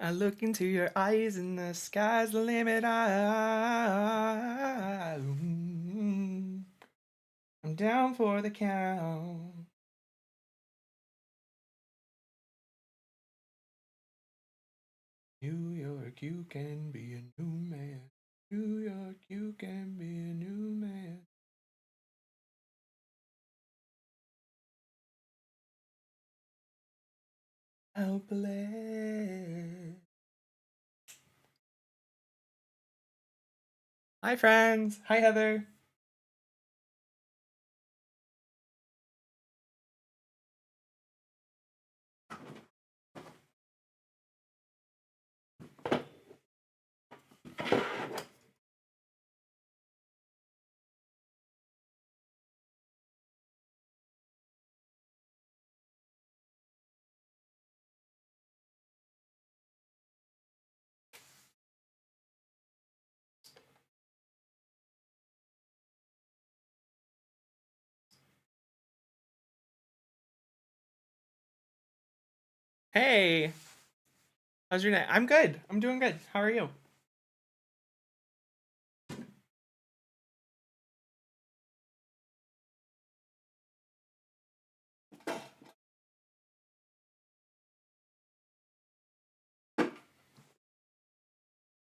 I look into your eyes and the sky's the limit. I'm down for the count. New York, you can be a new man. New York, you can be a new man. Helpless. Hi, friends. Hi, Heather. Hey, how's your night? I'm good. I'm doing good. How are you?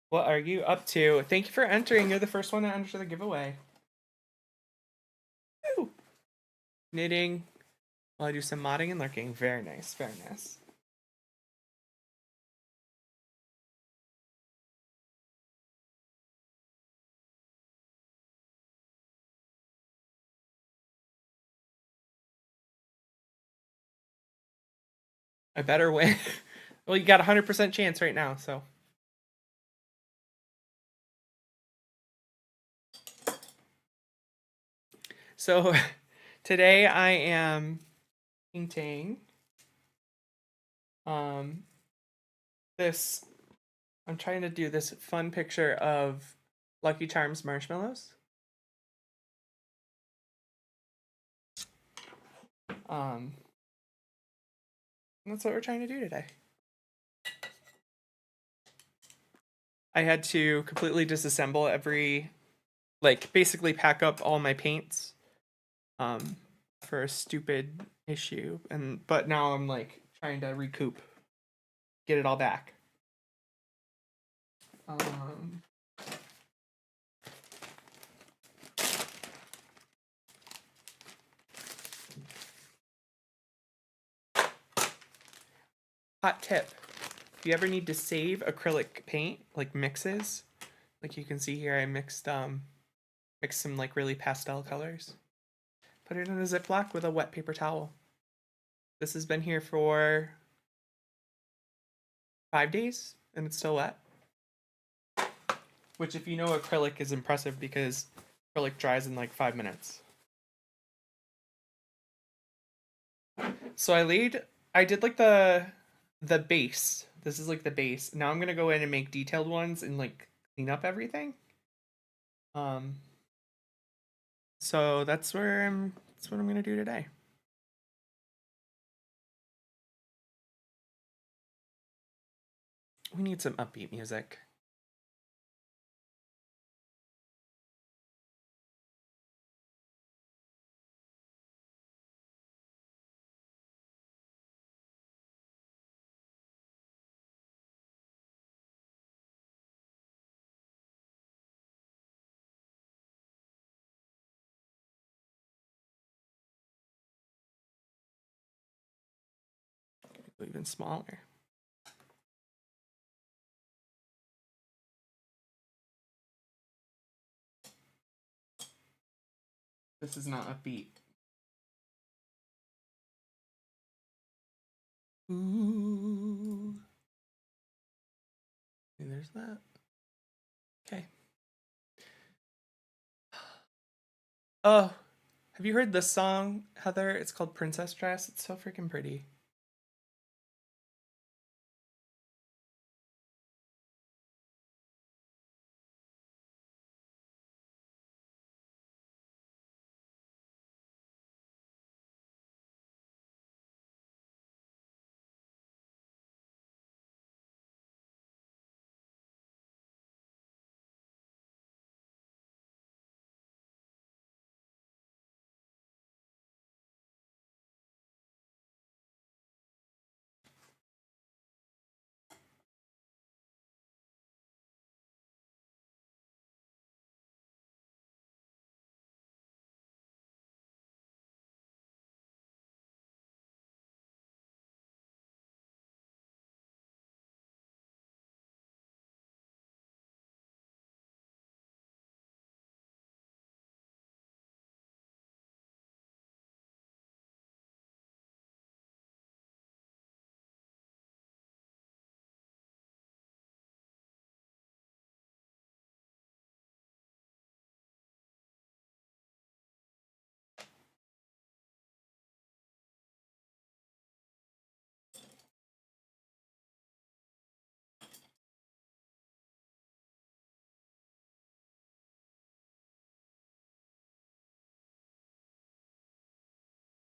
What are you up to? Thank you for entering. You're the first one to enter the giveaway. Woo! Knitting while I do some modding and lurking. Very nice. Very nice. I better win. Well, you got a 100% chance right now, so. So today I am painting um this I'm trying to do this fun picture of Lucky Charms marshmallows. Um that's what we're trying to do today. I had to completely disassemble every basically pack up all my paints for a stupid issue but now I'm trying to recoup, get it all back. Um Hot tip. If you ever need to save acrylic paint, like mixes, like you can see here I mixed some really pastel colors. Put it in a Ziploc with a wet paper towel. This has been here for 5 days and it's still wet. Which, if you know acrylic, is impressive because acrylic dries in like 5 minutes. So I did like the base. This is like the base. Now I'm gonna go in and make detailed ones and like clean up everything. Um, so that's what I'm gonna do today. We need some upbeat music. Even smaller. This is not upbeat. Ooh. And there's that. Okay. Oh, have you heard this song, Heather? It's called Princess Dress. It's so freaking pretty.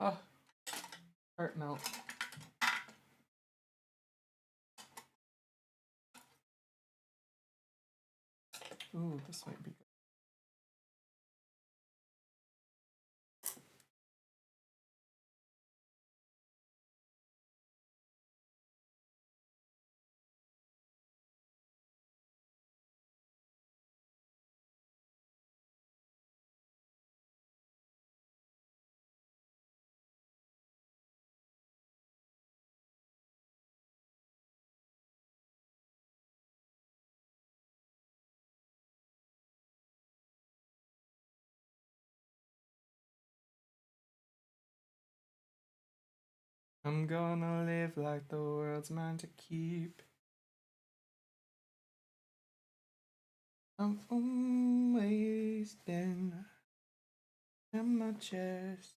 Oh, heart melt. Ooh, this might be good. I'm gonna live like the world's mine to keep. I'm always been in my chest.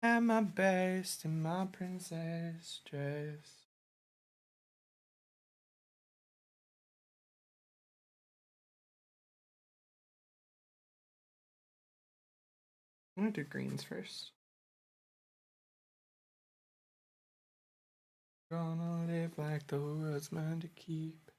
At my best in my princess dress. I'm gonna do greens first. Gonna live like the world's mine to keep.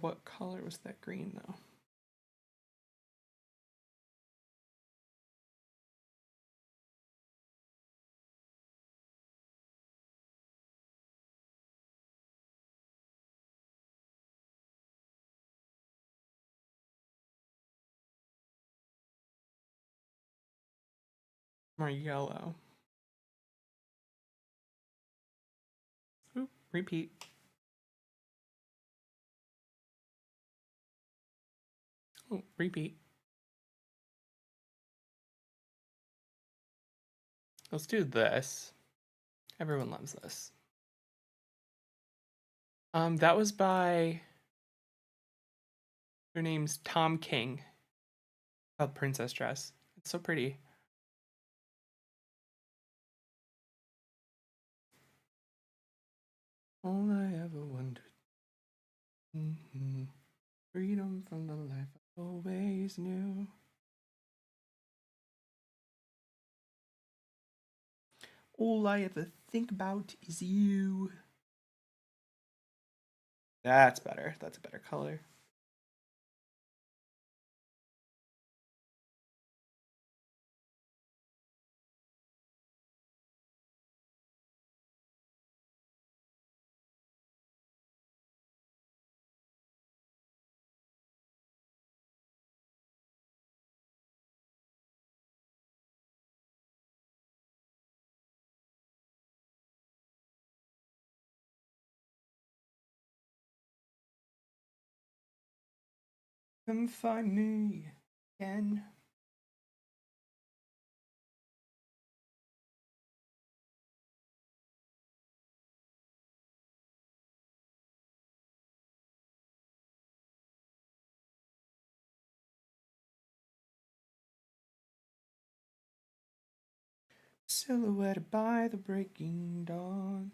What color was that green though? More yellow. Oop, repeat. Oh, repeat. Let's do this. Everyone loves this. That was by, her name's Tom King. Called Princess Dress. It's so pretty. All I ever wanted. Freedom from the life I always knew. All I ever think about is you. That's better. That's a better color. Come find me again. Silhouetted by the breaking dawn.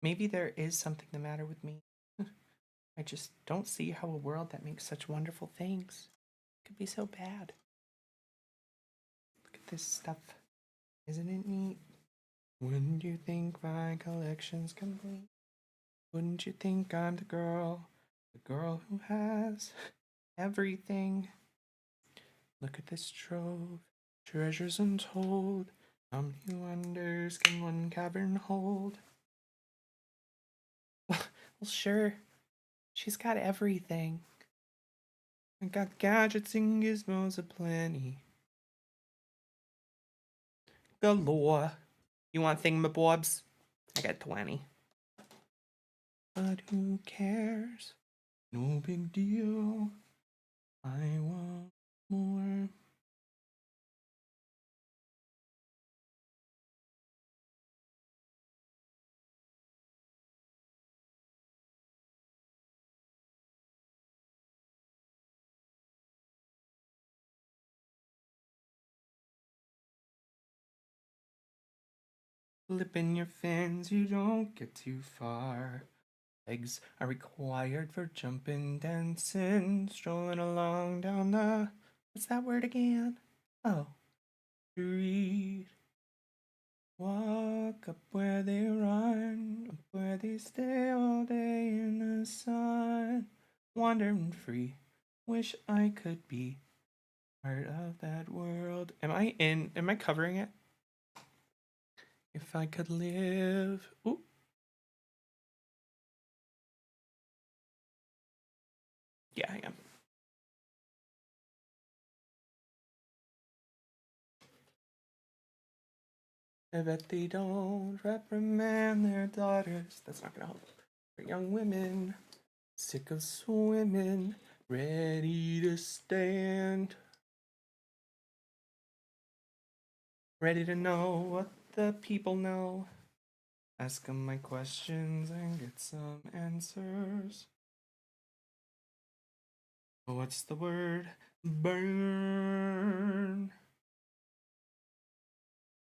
Maybe there is something the matter with me. I just don't see how a world that makes such wonderful things could be so bad. Look at this stuff. Isn't it neat? Wouldn't you think my collection's complete? Wouldn't you think I'm the girl who has everything? Look at this trove, treasures untold. How many wonders can one cavern hold? Well, sure, she's got everything. I got gadgets and gizmos aplenty. Galore. You want thingamabobs? I got 20. But who cares? No big deal. I want more. Flipping your fins, you don't get too far. Legs are required for jumping, dancing, strolling along down the. What's that word again? Oh, street. Walk up where they run, up where they stay all day in the sun. Wandering free, wish I could be part of that world. Am I covering it? If I could live. Ooh. Yeah, I am. I bet they don't reprimand their daughters. That's not gonna help. For young women, sick of swimming, ready to stand. Ready to know what the people know. Ask them my questions and get some answers. What's the word? Burn.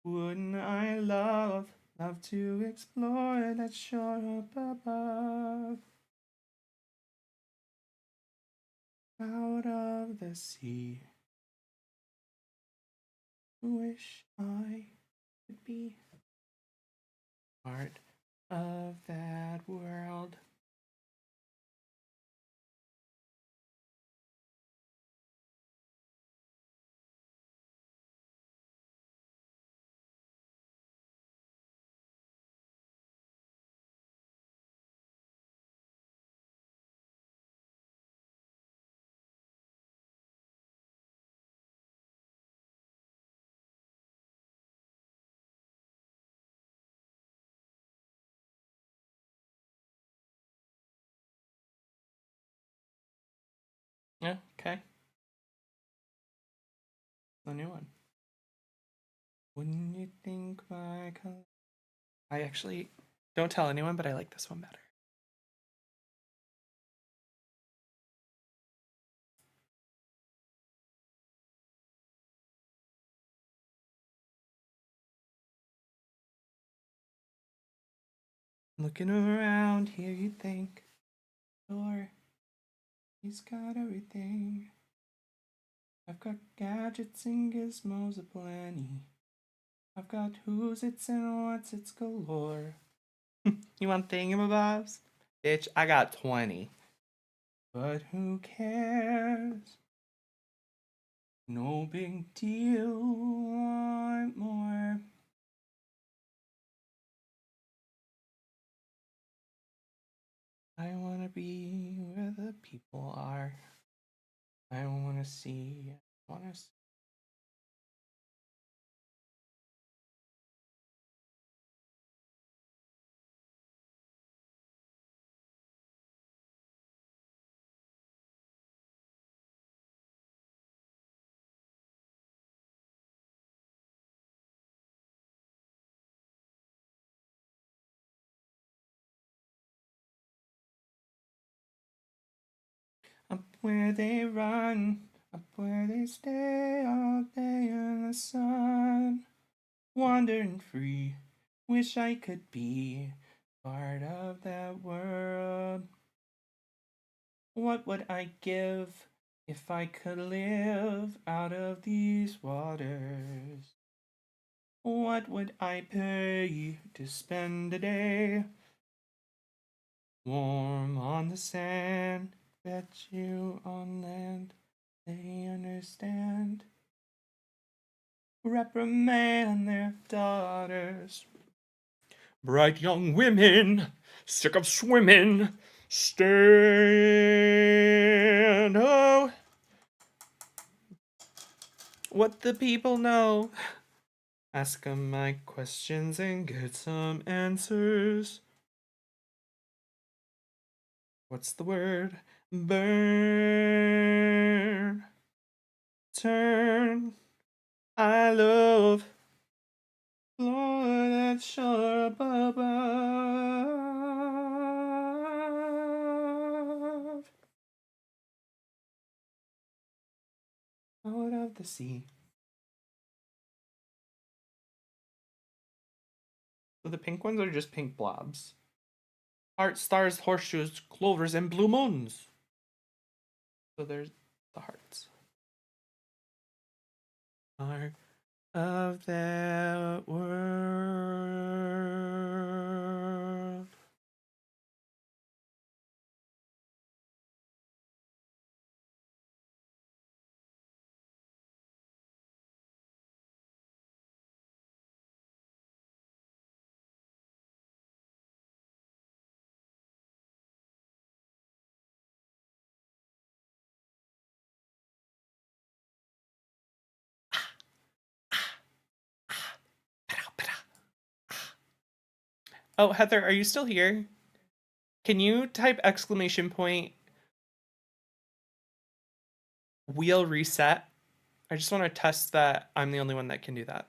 Wouldn't I love to explore that shore up above? Out of the sea. Wish I could be part of that world. Yeah, okay. The new one. Wouldn't you think my color? I actually don't tell anyone, but I like this one better. Looking around here, you think, sure, he's got everything. I've got gadgets and gizmos aplenty. I've got who's its and what's its galore. You want thingamabobs? Bitch, I got 20. But who cares? No big deal, want more. I wanna be where the people are. I wanna see, Up where they run, up where they stay all day in the sun. Wandering free, wish I could be Part of that world. What would I give if I could live out of these waters? What would I pay to spend a day warm on the sand? Bet you on land they understand. Reprimand their daughters. Bright young women, sick of swimming, stand. Oh, what the people know. Ask 'em my questions and get some answers. What's the word? Burn. Turn. I love. Lord, that shore above. Out of the sea. So the pink ones are just pink blobs. Heart, stars, horseshoes, clovers, and blue moons. So there's the hearts. Heart of that world. Oh, Heather, are you still here? Can you type exclamation point wheel reset? I just want to test that I'm the only one that can do that.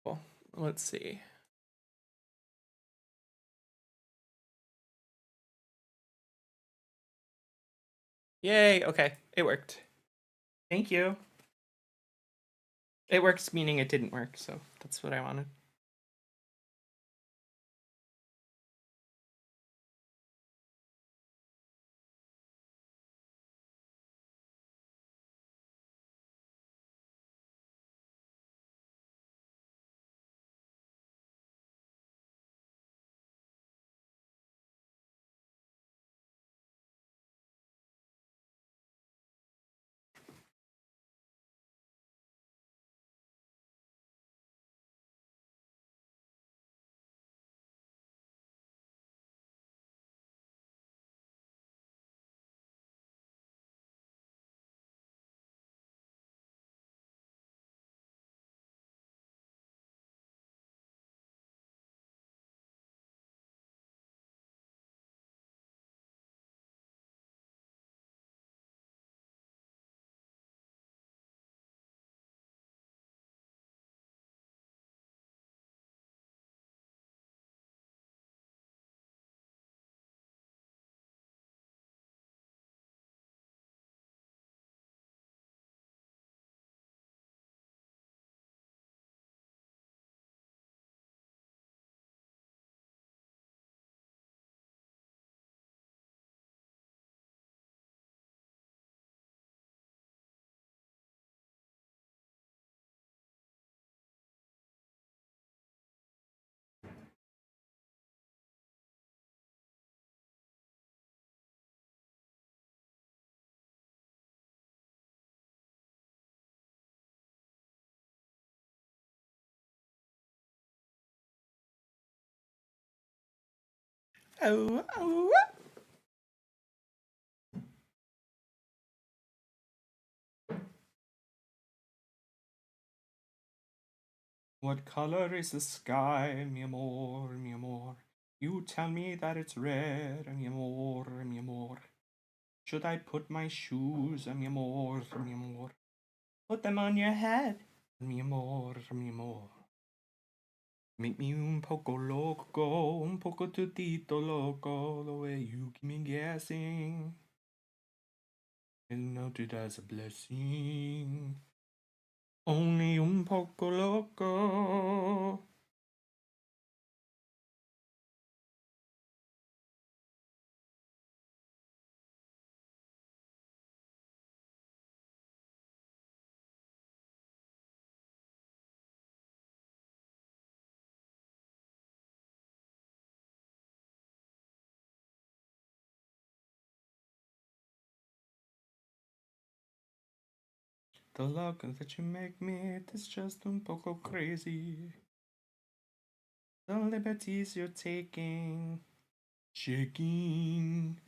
Cool. Let's see. Yay, okay. It worked. Thank you. It works, meaning it didn't work, so that's what I wanted. Oh, oh. What color is the sky, mi amor, mi amor? You tell me that it's red, mi amor, mi amor. Should I put my shoes, mi amor, mi amor? Put them on your head, Mi amor, mi amor. Make me un poco loco, un poco tutito loco, the way you keep me guessing. And note it as a blessing. Only un poco loco. The look that you make me, it's just un poco crazy. The liberties you're taking, shaking,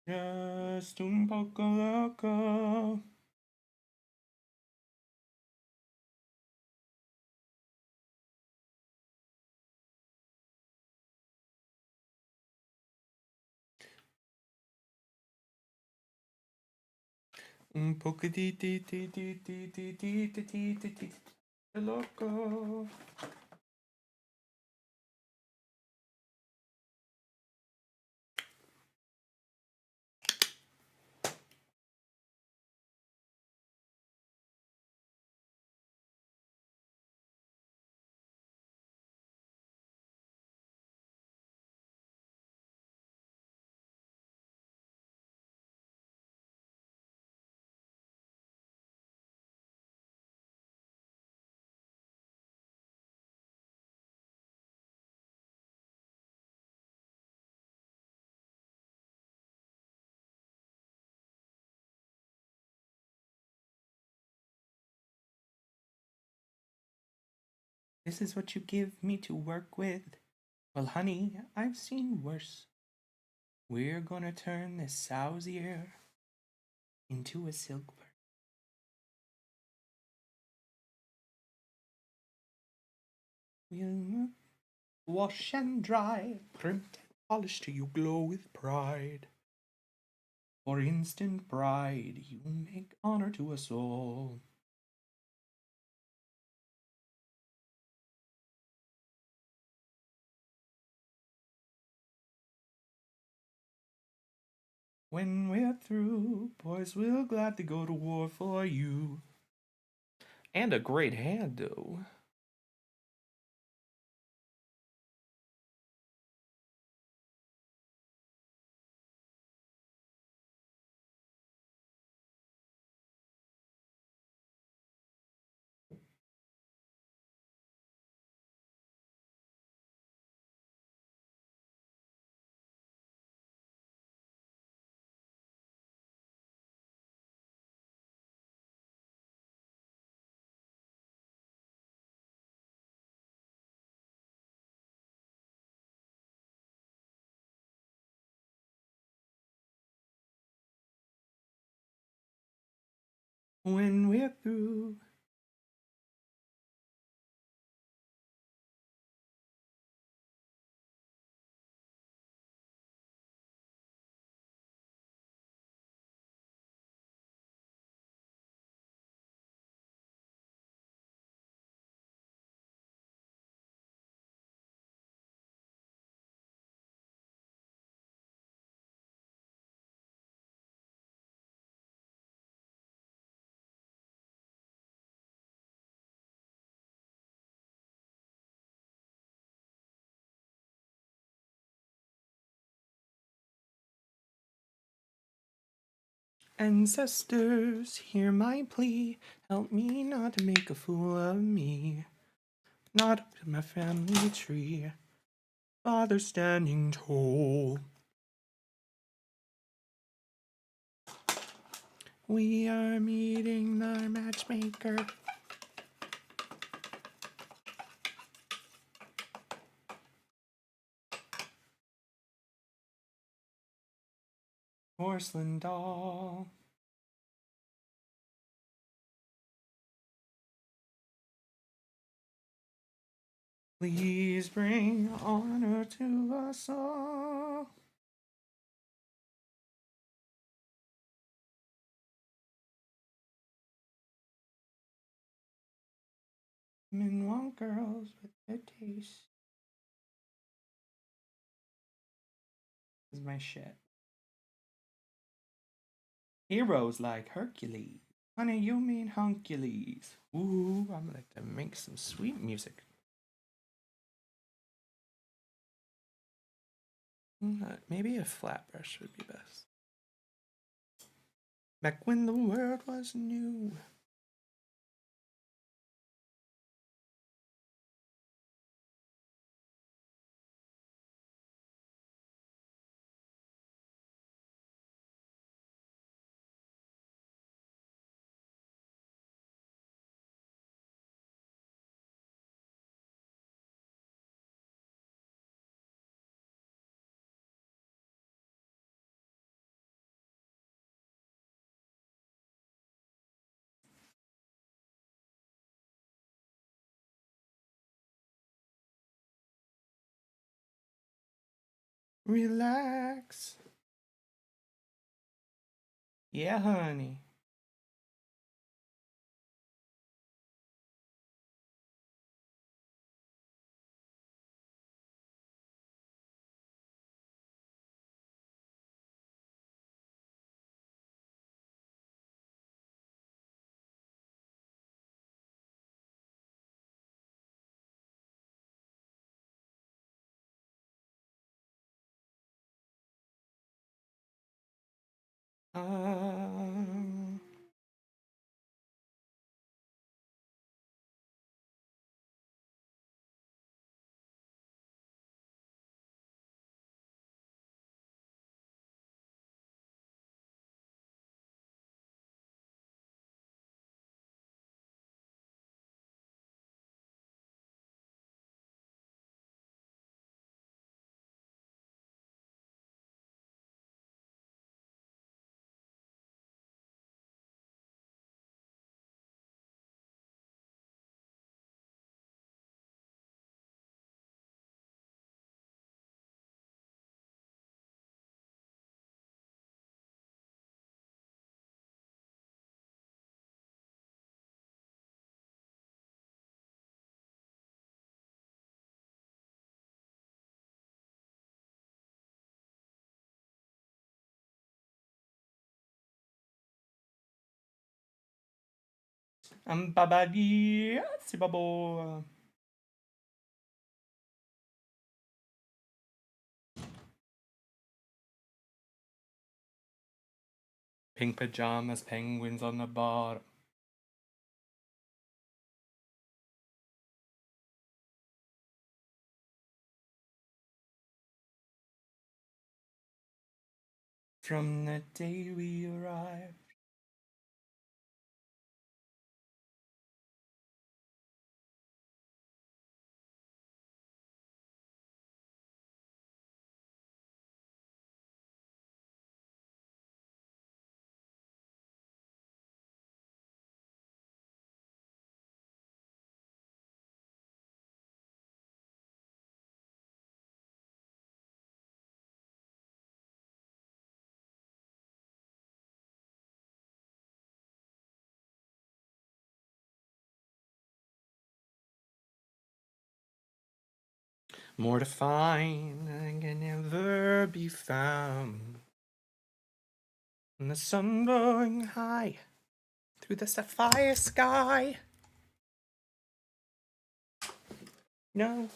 just un poco loco. Un poco di loco. This is what you give me to work with. Well, honey, I've seen worse. We're gonna turn this sow's ear into a silk purse. We'll wash and dry, primed and polished till you glow with pride. For instant pride, you make honor to us all. When we're through, boys will gladly go to war for you. And a great hand, though. When we're through. Ancestors, hear my plea. Help me not to make a fool of me. Not up to my family tree. Father standing tall. We are meeting our matchmaker. Porcelain doll. Please bring honor to us all. Men want girls with good taste. This is my shit. Heroes like Hercules. Honey, you mean Huncules. Ooh, I'm gonna like to make some sweet music. Maybe a flat brush would be best. Back when the world was new. Relax. Yeah, honey. Um, babadi, si babo. Pink pajamas, penguins on the bar. From the day we arrived. More to find and can never be found. And the sun blowing high through the sapphire sky. No.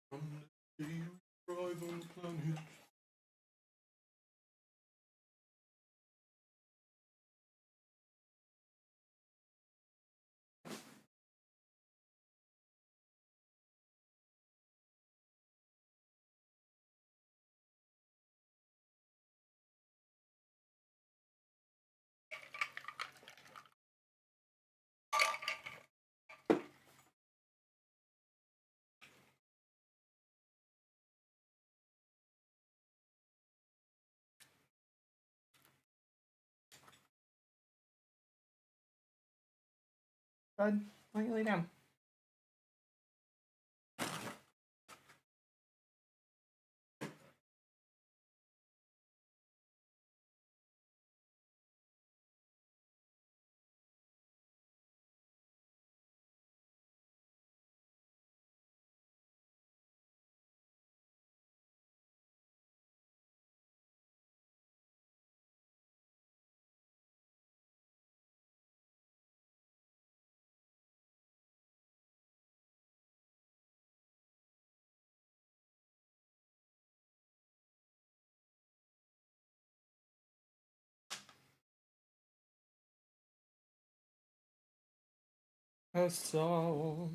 From the day we arrive on the planet. Bud, why don't you lay down? a soul.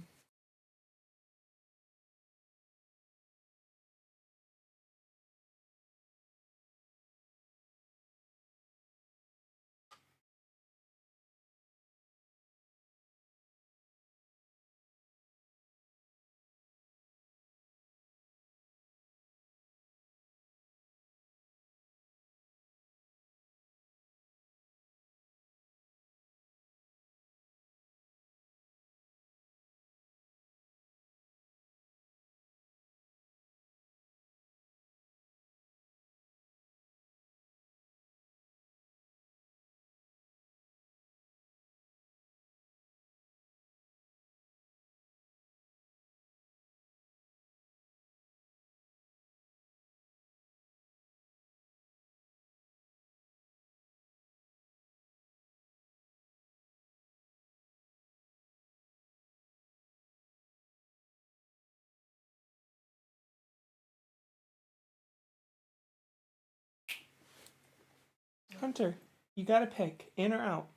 Hunter, you gotta pick in or out.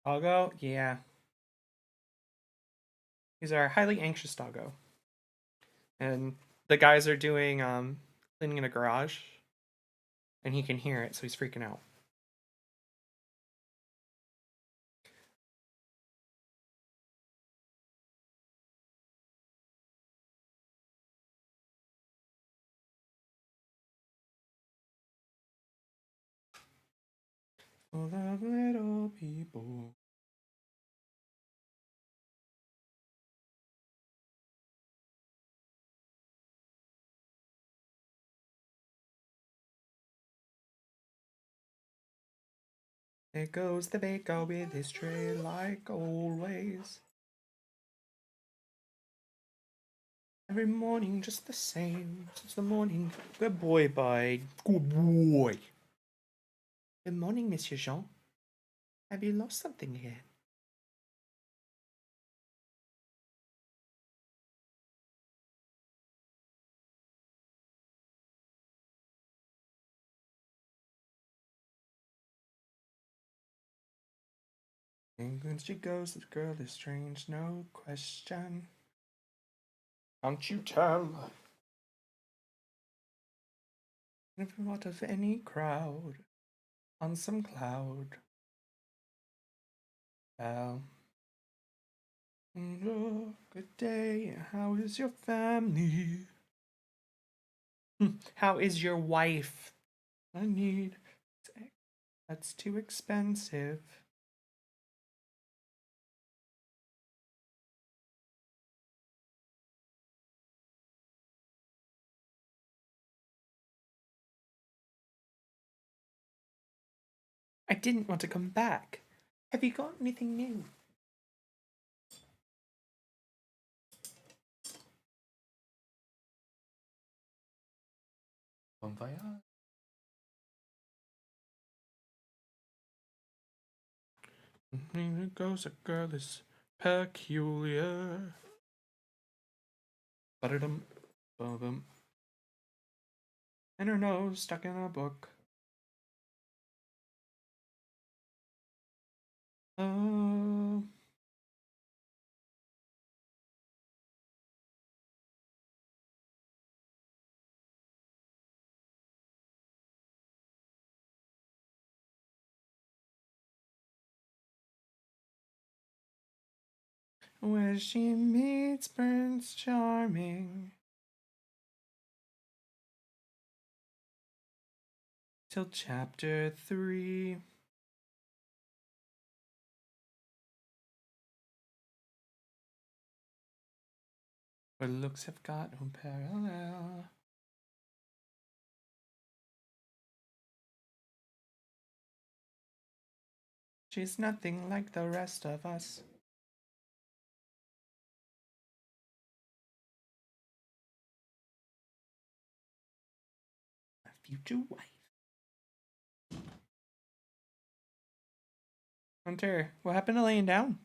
Doggo? Yeah. He's our highly anxious doggo. And the guys are doing cleaning in a garage. And he can hear it, so he's freaking out. Full of little people. There goes the baker with his tray like always. Every morning just the same. Since the morning. Good boy, bud. Good boy. Good morning, Monsieur Jean. Have you lost something again? And when she goes, the girl is strange, no question. Can't you tell? If you're out of any crowd, on some cloud. Well, good day. How is your family? How is your wife? I need. That's too expensive. I didn't want to come back. Have you got anything new? Bon voyage. Here goes a girl is peculiar. Ba-da-dum, ba-dum. And her nose stuck in a book. Oh. Where she meets Prince Charming. Till chapter 3. Where looks have got no parallel. She's nothing like the rest of us. My future wife. Hunter, what happened to laying down?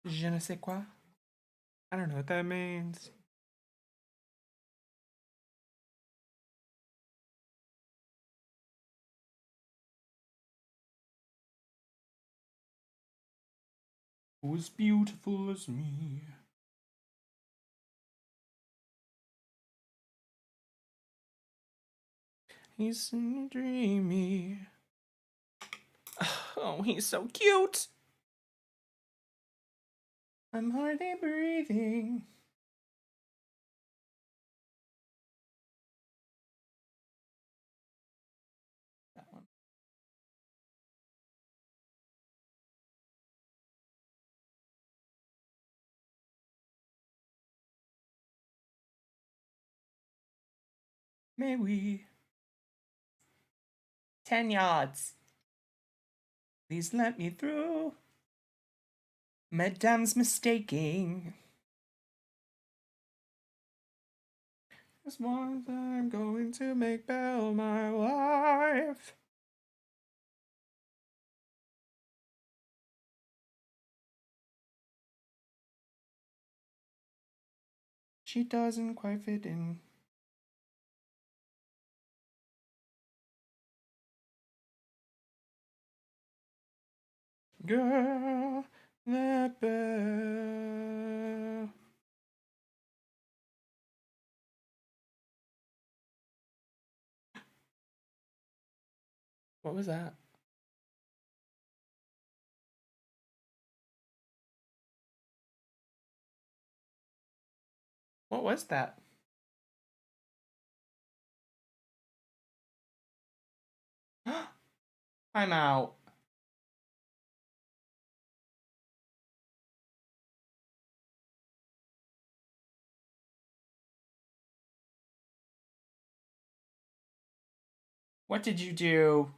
Je ne sais quoi. I don't know what that means. Who's beautiful as me? He's so dreamy. Oh, he's so cute. I'm hardly breathing. That one. May we? 10 yards. Please let me through. Madame's mistaking. As long as I'm going to make Belle my wife. She doesn't quite fit in. Girl, that Belle. What was that? What was that? I'm out. What did you do?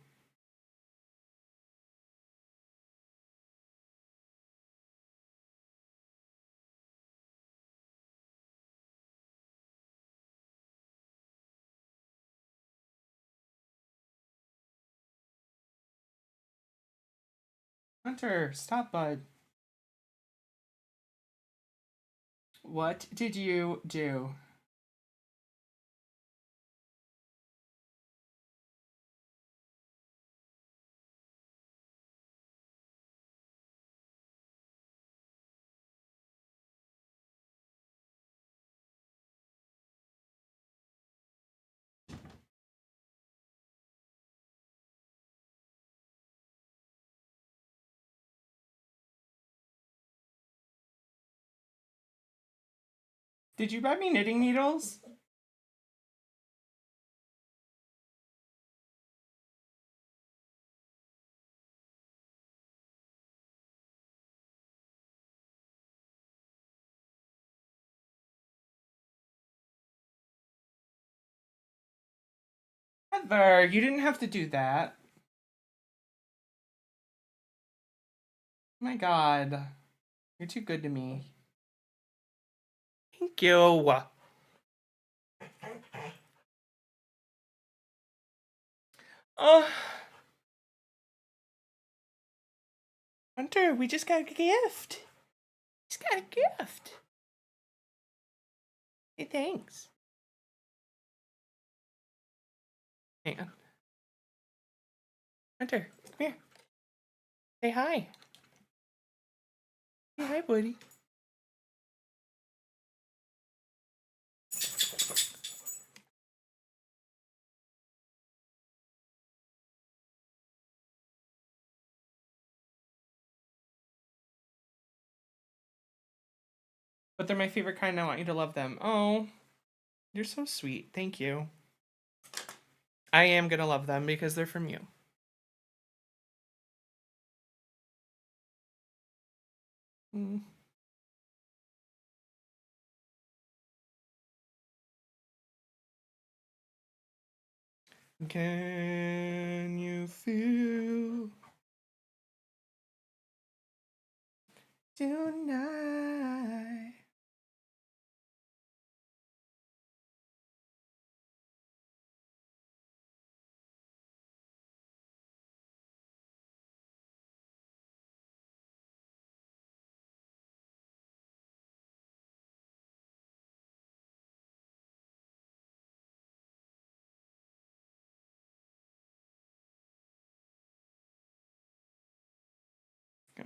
Hunter, stop, bud. What did you do? Did you buy me knitting needles? Heather, you didn't have to do that. Oh my god. You're too good to me. Thank you. Oh, Hunter, we just got a gift. Just got a gift. Hey, thanks. Hang on. Hunter, come here. Say hi. Say hi, buddy. But they're my favorite kind. I want you to love them. Oh, you're so sweet. Thank you. I am gonna love them because they're from you. Mm. Can you feel tonight?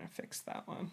gonna fix that one.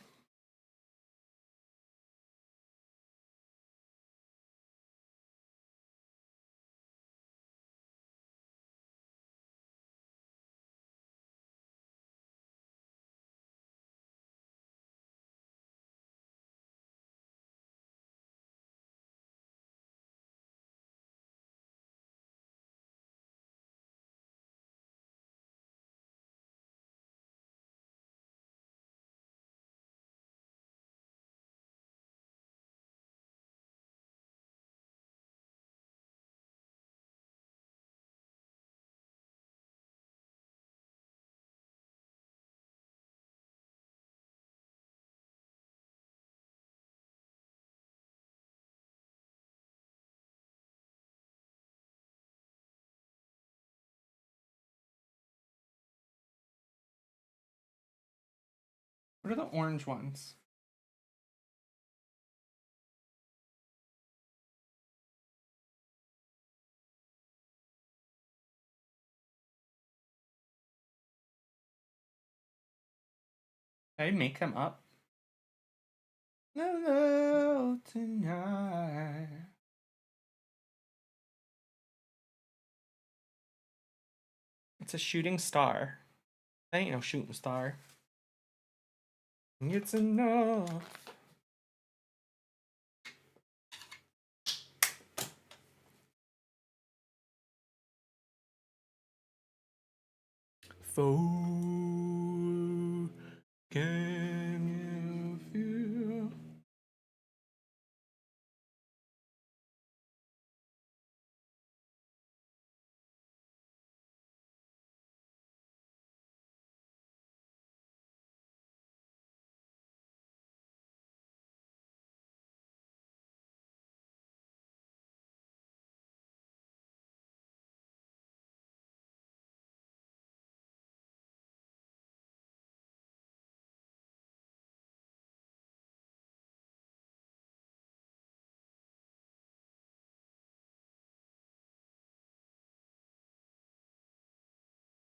What are the orange ones? Did I make them up? Hello tonight. It's a shooting star. That ain't no shooting star. It's enough. Fool, can you feel?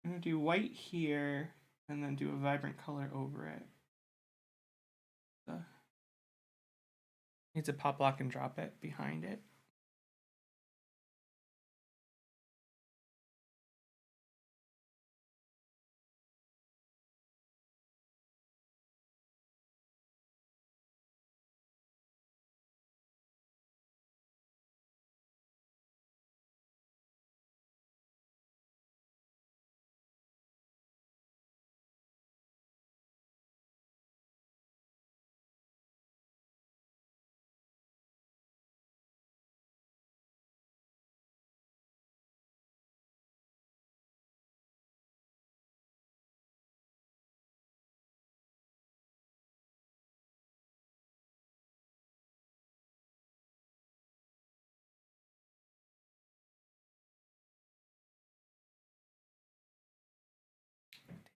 I'm gonna do white here and then do a vibrant color over it. Needs a pop lock and drop it behind it.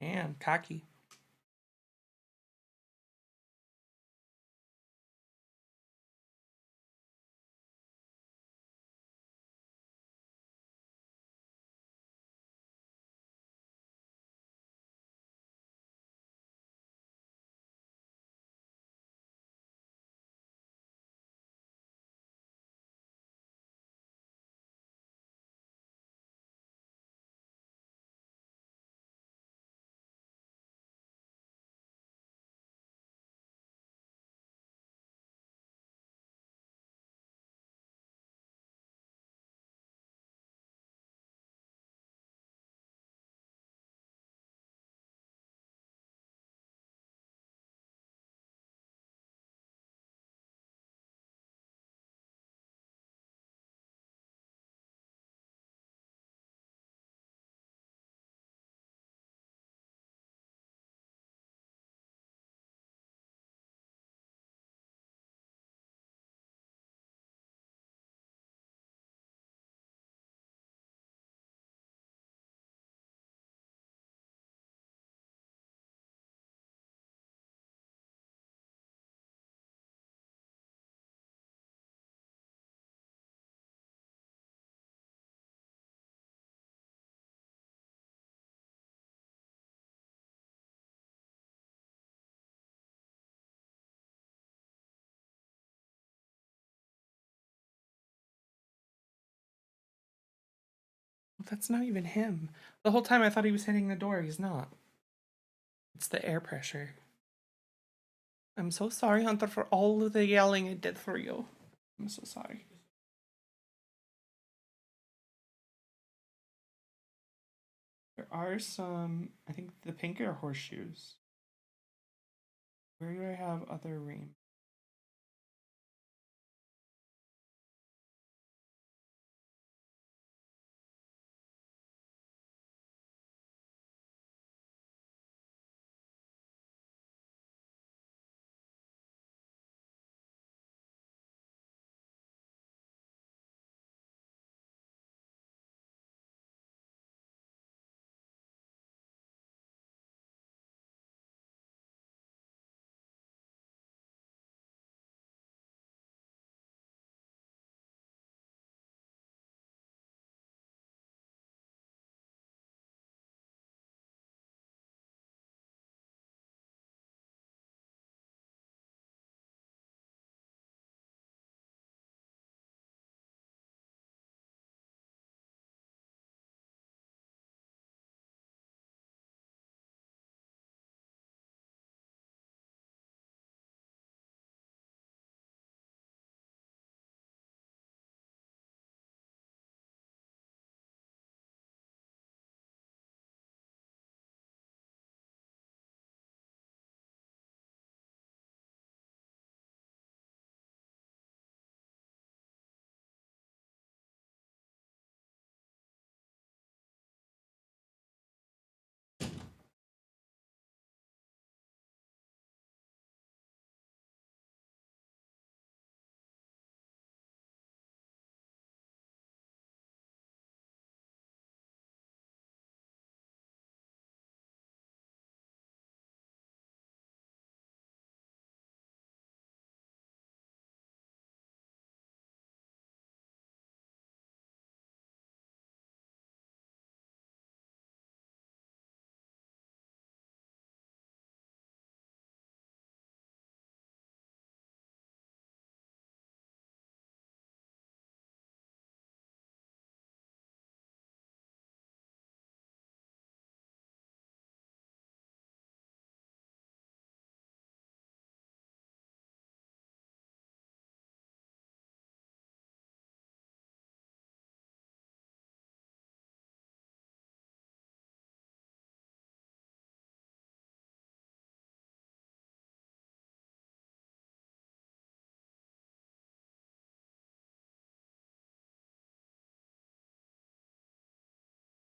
Damn, cocky. That's not even him. The whole time I thought he was hitting the door. He's not. It's the air pressure. I'm so sorry, Hunter, for all of the yelling I did for you. I'm so sorry. There are some, I think the pink are horseshoes. Where do I have other rain?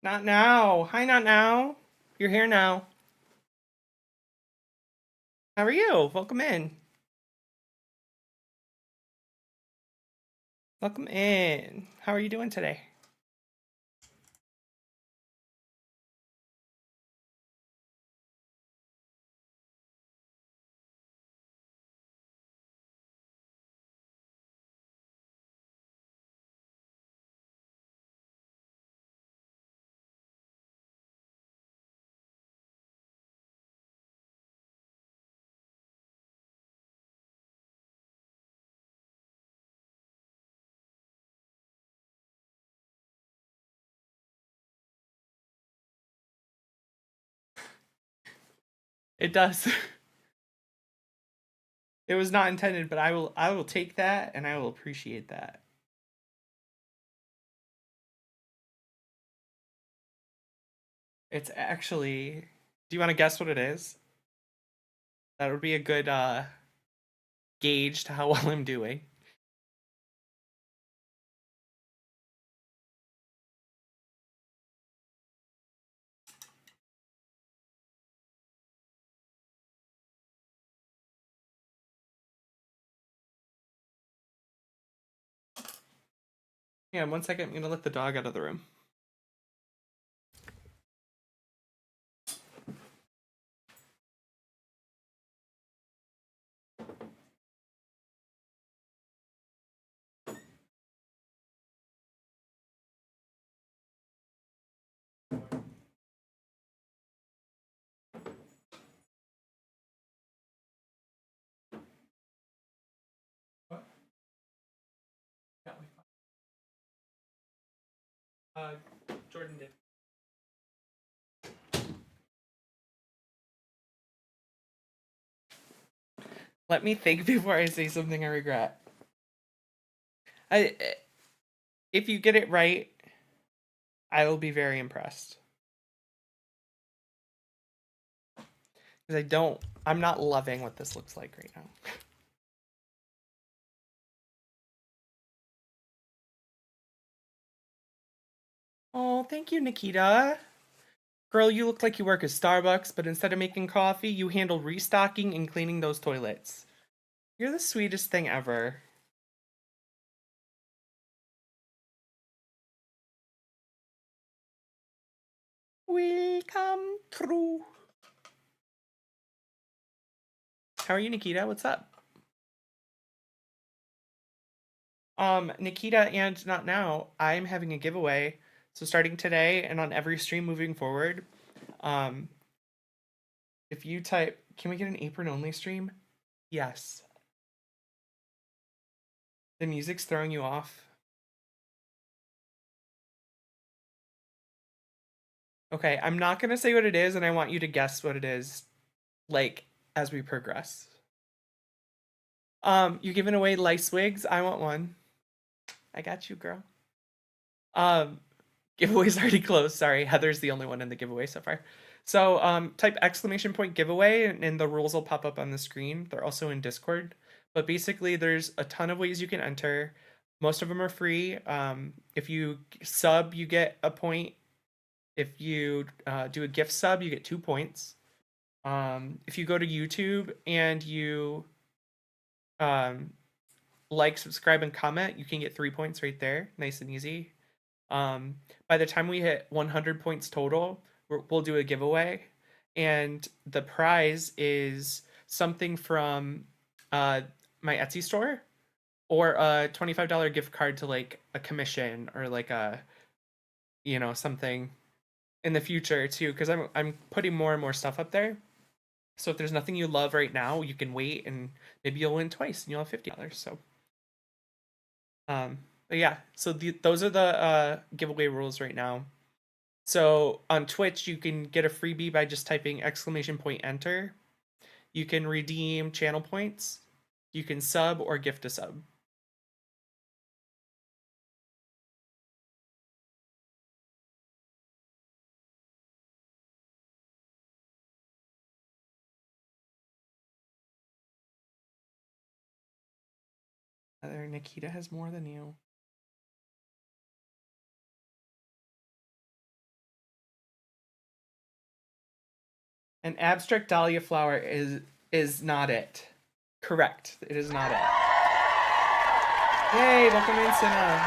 Not now. Hi, not now. You're here now. How are you? Welcome in. Welcome in. How are you doing today? It does. It was not intended, but I will take that and I will appreciate that. It's actually, do you want to guess what it is? That would be a good gauge to how well I'm doing. Yeah, 1 second, I'm gonna let the dog out of the room. What? Yeah, we fine. Jordan did. Let me think before I say something I regret. If you get it right, I will be very impressed. Because I'm not loving what this looks like right now. Oh, thank you, Nikita. Girl, you look like you work at Starbucks, but instead of making coffee, you handle restocking and cleaning those toilets. You're the sweetest thing ever. We come true. How are you, Nikita? What's up? Nikita, and not now, I'm having a giveaway. So starting today and on every stream moving forward, um, if you type, can we get an apron only stream? Yes. The music's throwing you off. Okay, I'm not gonna say what it is, and I want you to guess what it is, like, as we progress. You're giving away lice wigs. I want one. I got you, girl. Giveaway's already closed. Sorry, Heather's the only one in the giveaway so far. So, type exclamation point giveaway, and the rules will pop up on the screen. They're also in Discord. But basically, there's a ton of ways you can enter. Most of them are free. If you sub, you get a point. If you do a gift sub, you get 2 points. If you go to YouTube and you like, subscribe, and comment, you can get 3 points right there. Nice and easy. By the time we hit 100 points total, we'll do a giveaway. And the prize is something from my Etsy store or a $25 gift card to like a commission or like a, something in the future too, because I'm putting more and more stuff up there. So if there's nothing you love right now, you can wait and maybe you'll win twice and you'll have $50. So but yeah, so those are the giveaway rules right now. So on Twitch, you can get a freebie by just typing exclamation point enter. You can redeem channel points. You can sub or gift a sub. Other Nikita has more than you. An abstract dahlia flower is not it. Correct. It is not it. Yay, welcome in, Sinna.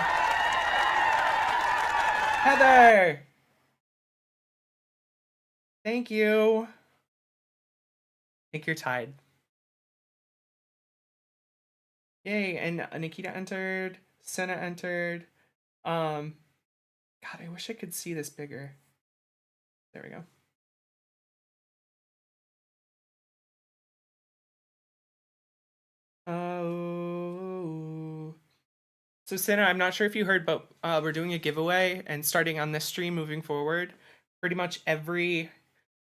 Heather! Thank you. I think you're tied. Yay, and Nikita entered. Senna entered. God, I wish I could see this bigger. There we go. Oh. So Senna, I'm not sure if you heard, but we're doing a giveaway, and starting on this stream moving forward, pretty much every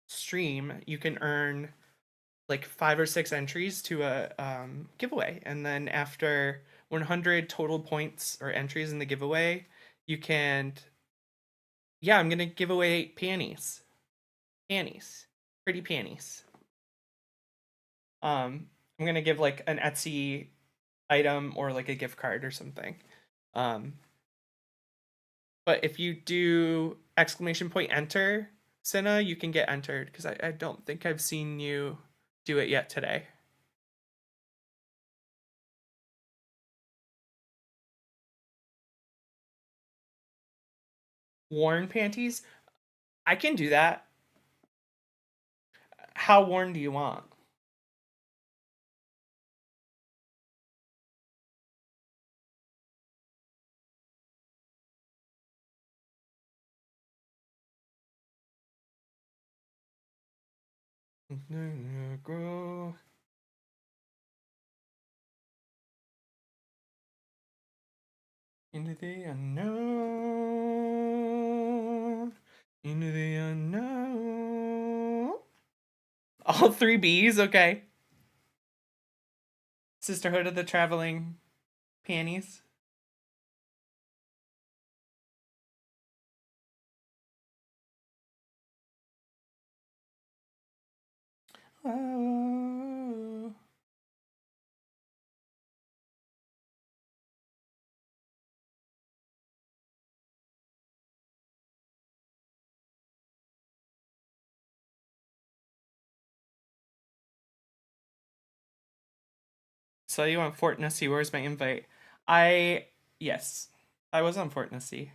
stream you can earn like 5 or 6 entries to a giveaway, and then after 100 total points or entries in the giveaway, you can. Yeah, I'm gonna give away panties, pretty panties. I'm gonna give like an Etsy item or like a gift card or something. But if you do exclamation point enter, Senna, you can get entered because I don't think I've seen you do it yet today. Worn panties? I can do that. How worn do you want? Grow. Into the unknown. Into the unknown. All three B's, okay. Sisterhood of the Traveling Panties. Oh. So you on Fort Nessie? Where's my invite? Yes, I was on Fort Nessie.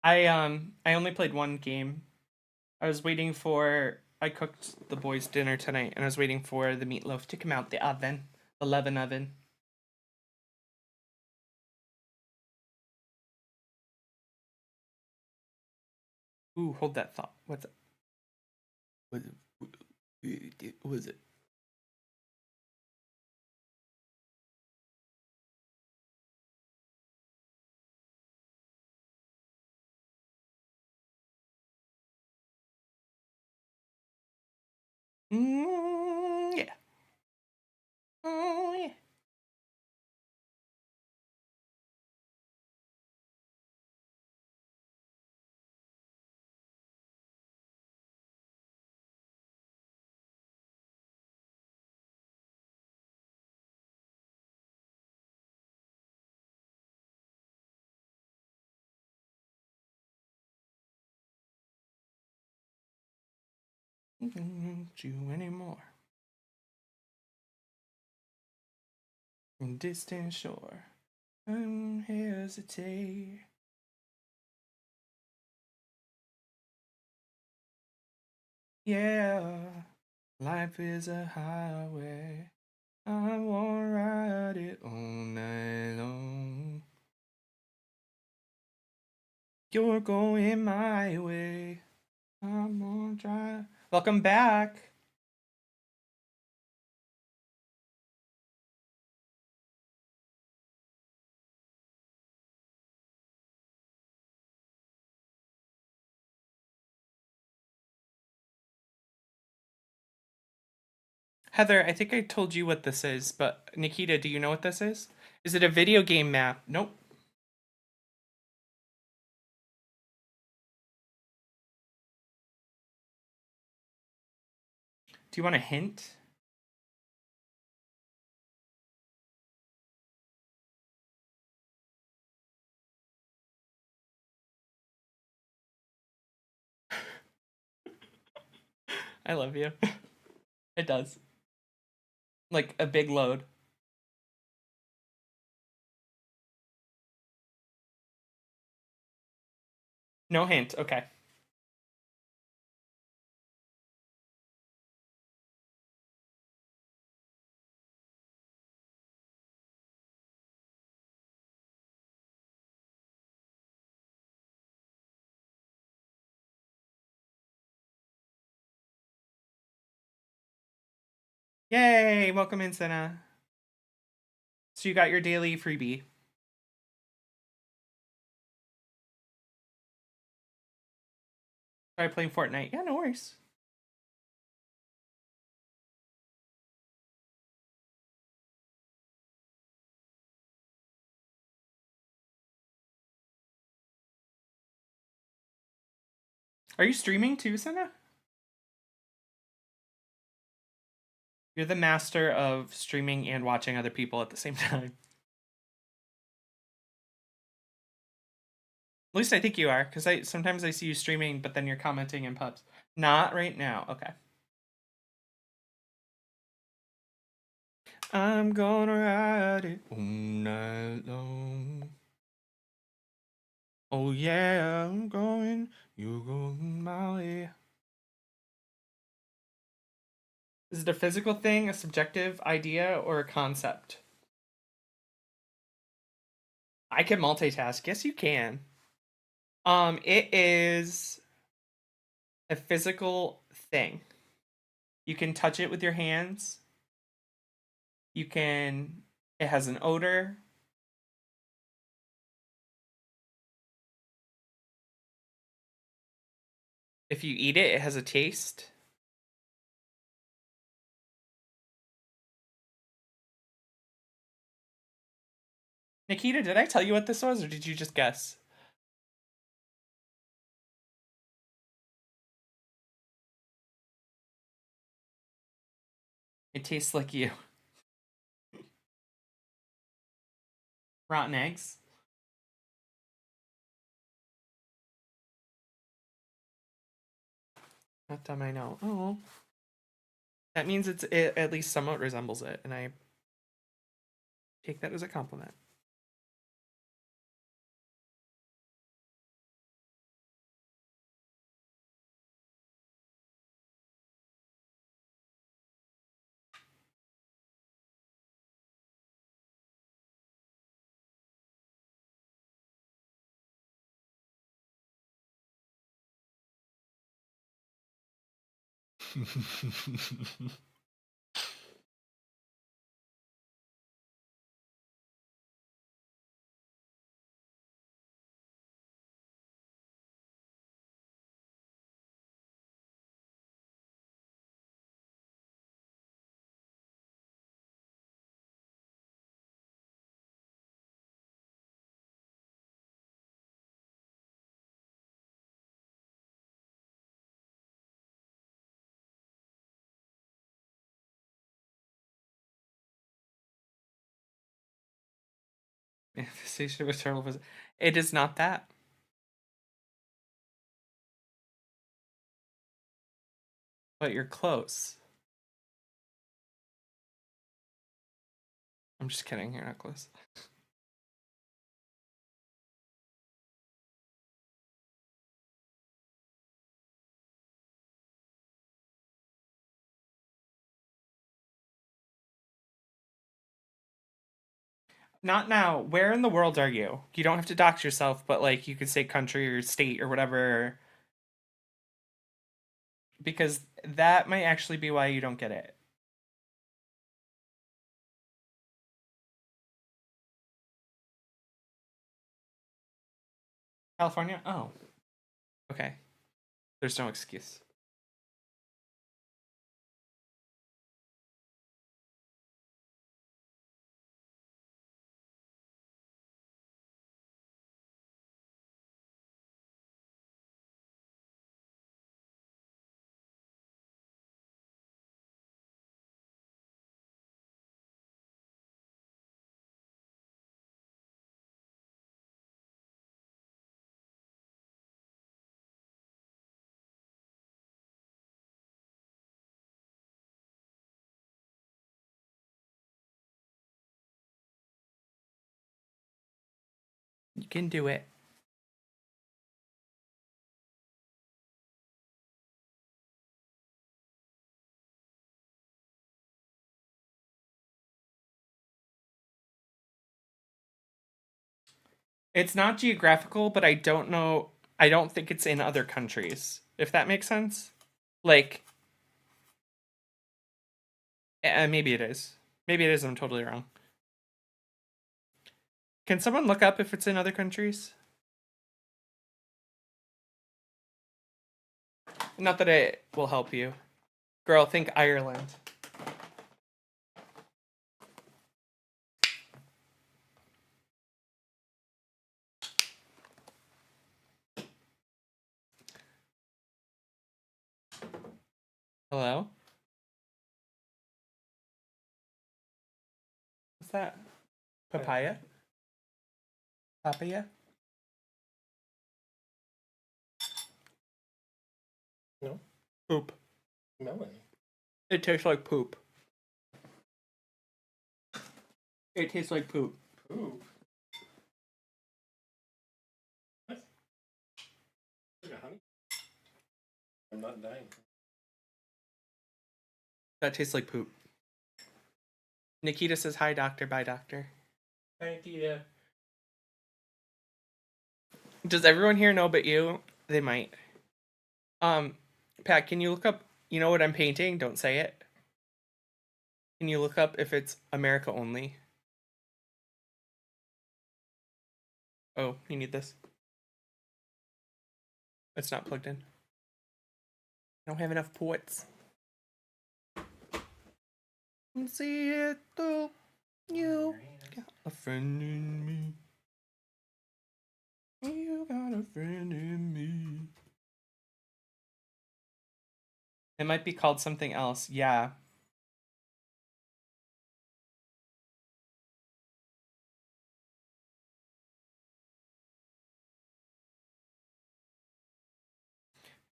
I only played one game. I was waiting for I cooked the boys dinner tonight, and I was waiting for the meatloaf to come out the oven, the Levin oven. Ooh, hold that thought. What's it? Was it? Was it? Yeah. Yeah. Don't you anymore. Distant shore. Don't hesitate. Yeah. Life is a highway. I won't ride it all night long. You're going my way. I'm gonna drive. Welcome back. Heather, I think I told you what this is, but Nikita, do you know what this is? Is it a video game map? Nope. Do you want a hint? I love you. It does. Like a big load. No hint. Okay. Yay! Welcome in, Senna. So you got your daily freebie. Try playing Fortnite. Yeah, no worries. Are you streaming too, Senna? You're the master of streaming and watching other people at the same time. At least I think you are, because I sometimes I see you streaming, but then you're commenting in pubs. Not right now. Okay. I'm gonna ride it all night long. Oh yeah, I'm going. You're going my way. Is it a physical thing, a subjective idea, or a concept? I can multitask. Yes, you can. It is a physical thing. You can touch it with your hands. You can. It has an odor. If you eat it, it has a taste. Nikita, did I tell you what this was, or did you just guess? It tastes like you. Rotten eggs. Not dumb, I know. Oh. That means it at least somewhat resembles it, and I take that as a compliment. Manifestation of eternal visit. It is not that. But you're close. I'm just kidding, you're not close. Not now. Where in the world are you? You don't have to dox yourself, but like you could say country or state or whatever. Because that might actually be why you don't get it. California? Oh. Okay. There's no excuse. You can do it. It's not geographical, but I don't know. I don't think it's in other countries, if that makes sense. Like, maybe it is. Maybe it is. I'm totally wrong. Can someone look up if it's in other countries? Not that it will help you. Girl, think Ireland. Hello? What's that? Papaya? Papaya? No. Poop. Melon. It tastes like poop. It tastes like poop. Poop. What? Like a honey? I'm not dying. That tastes like poop. Nikita says, hi, doctor. Bye, doctor. Hi, Tia. Does everyone here know but you? They might. Pat, can you look up, you know what I'm painting? Don't say it. Can you look up if it's America only? Oh, you need this. It's not plugged in. don't have enough poets. See it through. You got a friend in me. You got a friend in me. It might be called something else. Yeah.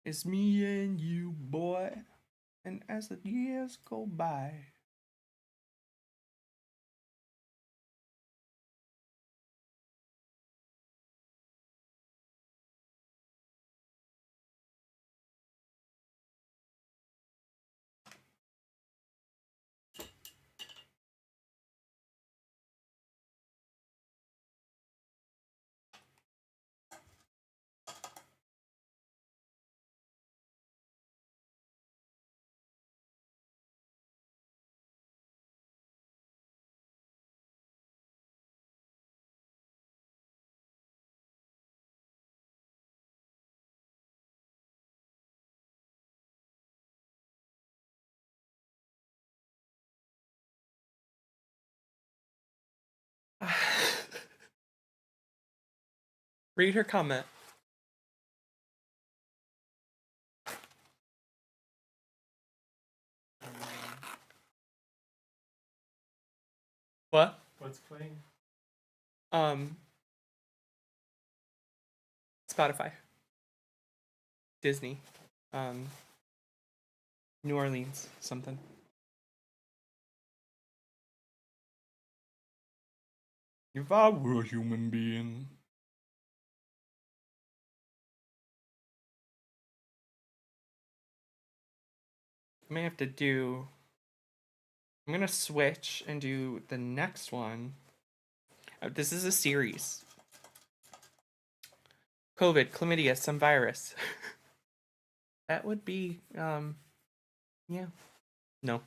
It's me and you, boy. And as the years go by. Read her comment. What? What's playing? Spotify. Disney. New Orleans. Something. If I were a human being. I may have to do. I'm gonna switch and do the next one. This is a series. COVID, chlamydia, some virus. That would be, yeah. No.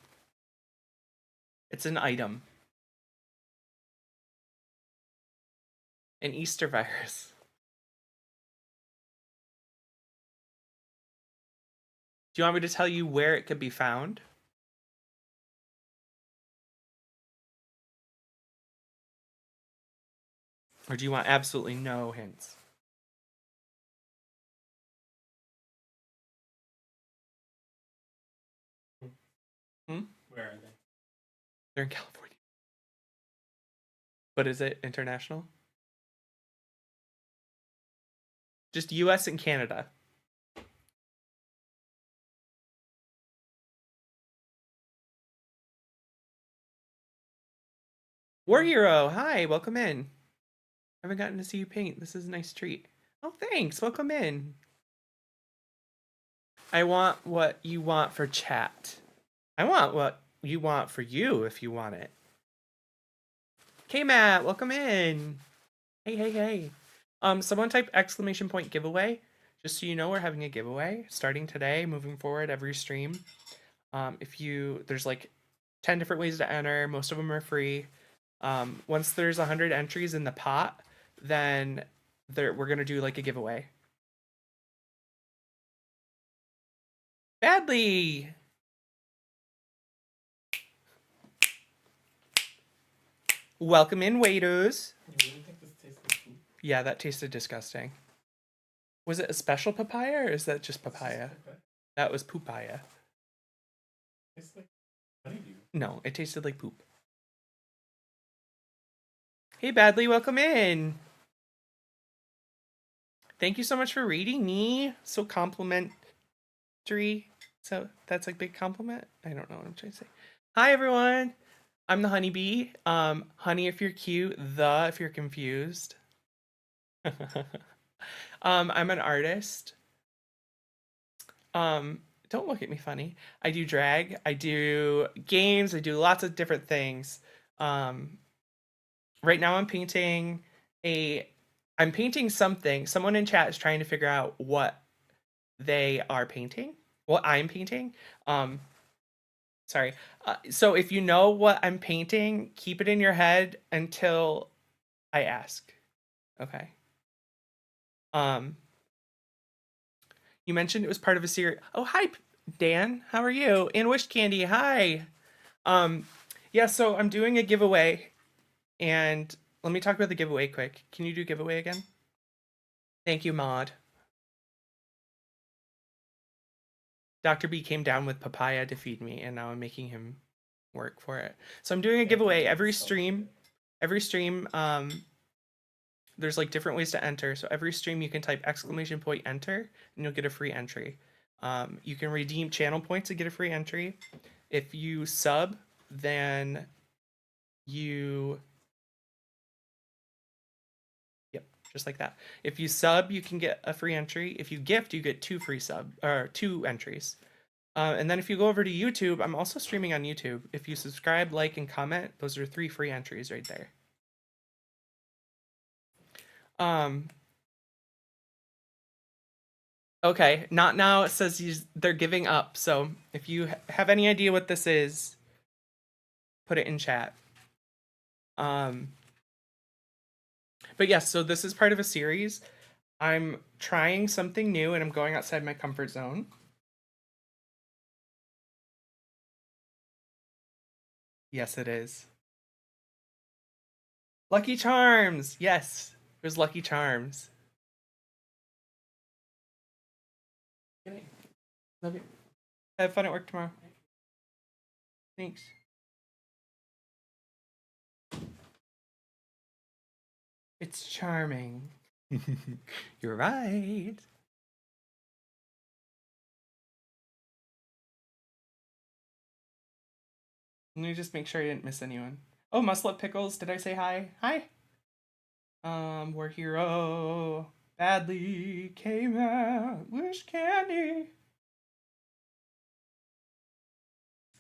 It's an item. An Easter virus. Do you want me to tell you where it could be found? Or do you want absolutely no hints? Hmm? Where are they? They're in California. But is it international? Just US and Canada. War Hero, hi, welcome in. I haven't gotten to see you paint. This is a nice treat. Oh, thanks. Welcome in. I want what you want for chat. I want what you want for you if you want it. Okay, Matt, welcome in. Hey, hey, hey. Someone type exclamation point giveaway. Just so you know, we're having a giveaway starting today, moving forward every stream. There's like 10 different ways to enter. Most of them are free. Once there's 100 entries in the pot, then we're gonna do like a giveaway. Badly. Welcome in, waiters. You really think this tastes like food? Yeah, that tasted disgusting. Was it a special papaya or is that just papaya? That was poopaya. Tastes like honeydew. No, it tasted like poop. Hey, Badly, welcome in. Thank you so much for reading me. So complimentary. So that's like big compliment. I don't know what I'm trying to say. Hi, everyone. I'm the honeybee. Honey if you're cute, the if you're confused. I'm an artist. Don't look at me funny. I do drag, I do games, I do lots of different things. Right now I'm painting something. Someone in chat is trying to figure out what they are painting. What I'm painting. Sorry. So if you know what I'm painting, keep it in your head until I ask. Okay. You mentioned it was part of a series. Oh, hi, Dan, how are you? And Wish Candy, hi. Um, yeah, so I'm doing a giveaway, and let me talk about the giveaway quick. Can you do giveaway again? Thank you, Maud. Dr. B came down with papaya to feed me, and now I'm making him work for it. So I'm doing a giveaway every stream. Every stream, there's like different ways to enter. So every stream you can type exclamation point enter, and you'll get a free entry. You can redeem channel points to get a free entry. If you sub, then you just like that. If you sub, you can get a free entry. If you gift, you get two entries. And then if you go over to YouTube, I'm also streaming on YouTube. If you subscribe, like, and comment, those are 3 free entries right there. Okay, not now. It says they're giving up. So if you have any idea what this is, put it in chat. But yes, so this is part of a series. I'm trying something new and I'm going outside my comfort zone. Yes, it is. Lucky Charms! Yes, there's Lucky Charms. Love you. Have fun at work tomorrow. Thanks. It's charming. You're right. Let me just make sure I didn't miss anyone. Oh, Muscle Pickles, did I say hi? Hi. We're hero. Badly came out. Wish Candy.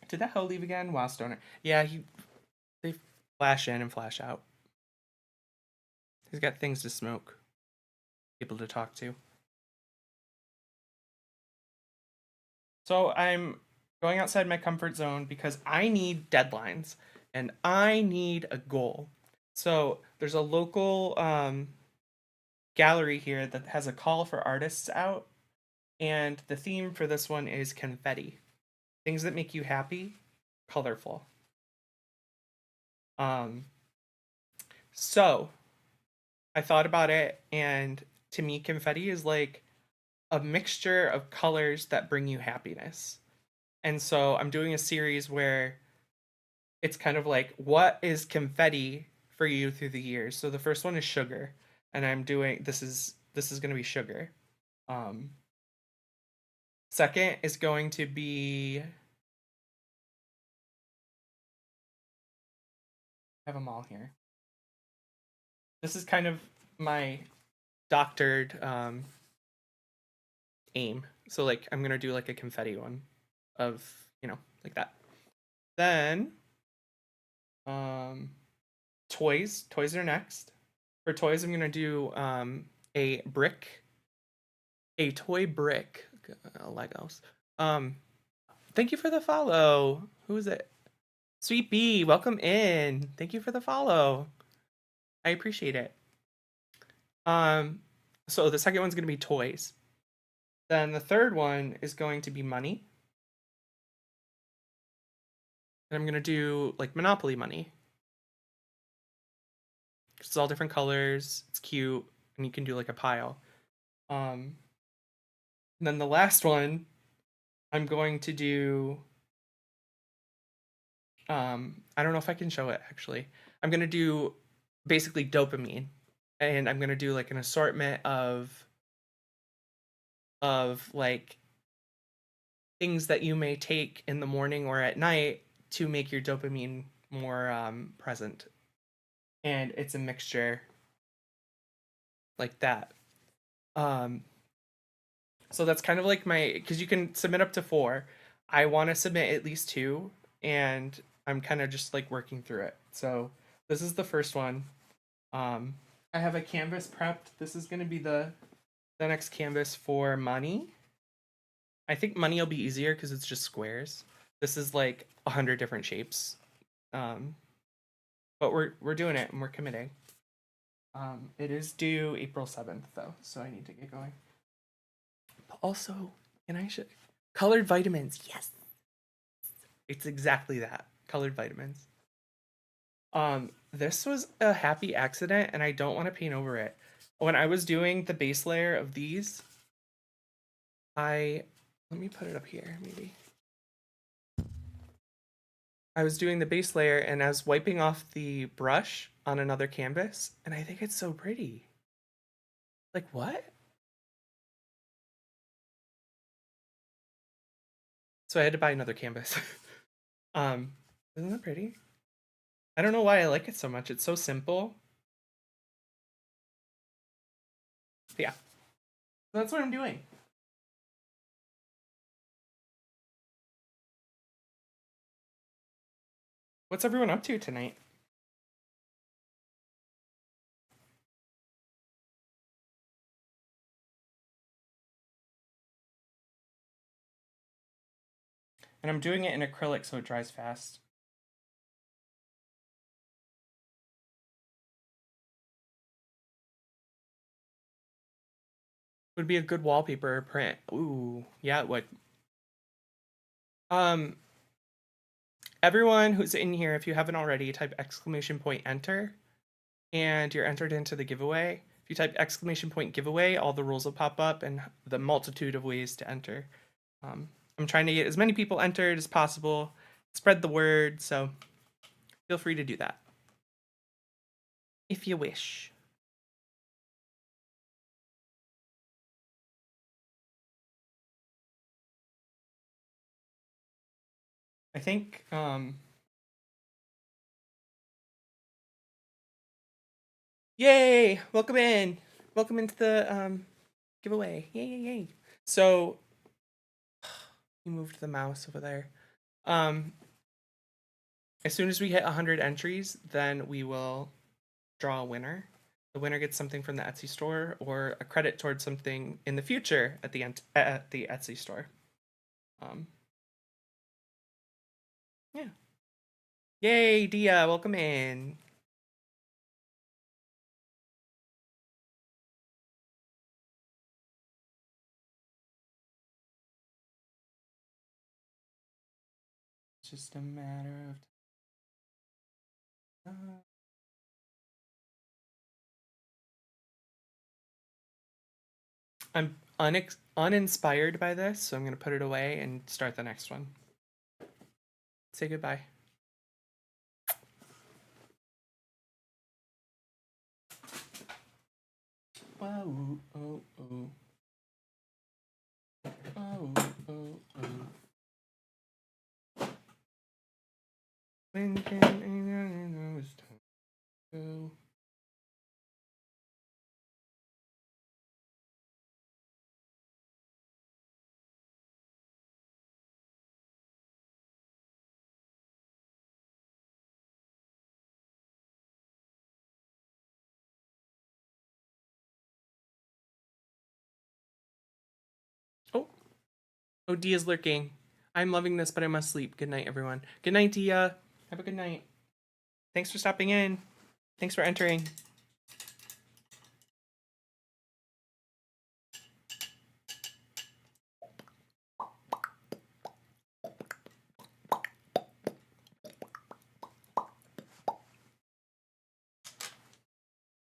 Did that hoe leave again? Wow, Stoner. Yeah, they flash in and flash out. He's got things to smoke. People to talk to. So I'm going outside my comfort zone because I need deadlines and I need a goal. So there's a local gallery here that has a call for artists out, and the theme for this one is confetti. Things that make you happy, colorful. So I thought about it, and to me, confetti is like a mixture of colors that bring you happiness. And so I'm doing a series where it's kind of like, what is confetti for you through the years? So the first one is sugar, and I'm doing this is going to be sugar. Second is going to be, I have them all here. This is kind of my doctored aim. So like I'm gonna do like a confetti one of, like that. Then toys. Toys are next. For toys, I'm gonna do a toy brick, Legos. Thank you for the follow. Who is it? Sweet Bee, welcome in. Thank you for the follow. I appreciate it. So the second one's gonna be toys. Then the third one is going to be money. And I'm gonna do like Monopoly money. It's all different colors. It's cute, and you can do like a pile. And then the last one, I'm going to do. I don't know if I can show it actually. I'm gonna do basically dopamine, and I'm gonna do like an assortment of like things that you may take in the morning or at night to make your dopamine more present. And it's a mixture like that. So that's kind of like because you can submit up to 4. I want to submit at least 2, and I'm kind of just like working through it. So this is the first one. I have a canvas prepped. This is going to be the next canvas for money. I think money will be easier because it's just squares. This is like 100 different shapes. But we're doing it and we're committing. It is due April 7th though, so I need to get going. But also, can I show? Colored vitamins, yes. It's exactly that. Colored vitamins. This was a happy accident and I don't want to paint over it. When I was doing the base layer of these, let me put it up here, maybe. I was doing the base layer and I was wiping off the brush on another canvas, and I think it's so pretty. Like, what? So I had to buy another canvas. um, isn't that pretty? I don't know why I like it so much. It's so simple. Yeah, that's what I'm doing. What's everyone up to tonight? And I'm doing it in acrylic so it dries fast. Would be a good wallpaper print. Ooh, yeah, it would. Um, everyone who's in here, if you haven't already, type !enter, and you're entered into the giveaway. If you type !giveaway, all the rules will pop up and the multitude of ways to enter. I'm trying to get as many people entered as possible, spread the word, so feel free to do that if you wish. I think yay! Welcome in. Welcome into the giveaway. Yay, yay, yay. So you moved the mouse over there. As soon as we hit 100 entries, then we will draw a winner. The winner gets something from the Etsy store or a credit towards something in the future at the Etsy store. Yeah. Yay, Dia, welcome in. It's just a matter of time. I'm uninspired by this, so I'm going to put it away and start the next one. Say goodbye. Wow, oh, oh. Oh, oh, oh. When can I know it's time to go? Oh, oh, Dia's lurking. I'm loving this, but I must sleep. Good night, everyone. Good night, Dia. Have a good night. Thanks for stopping in. Thanks for entering.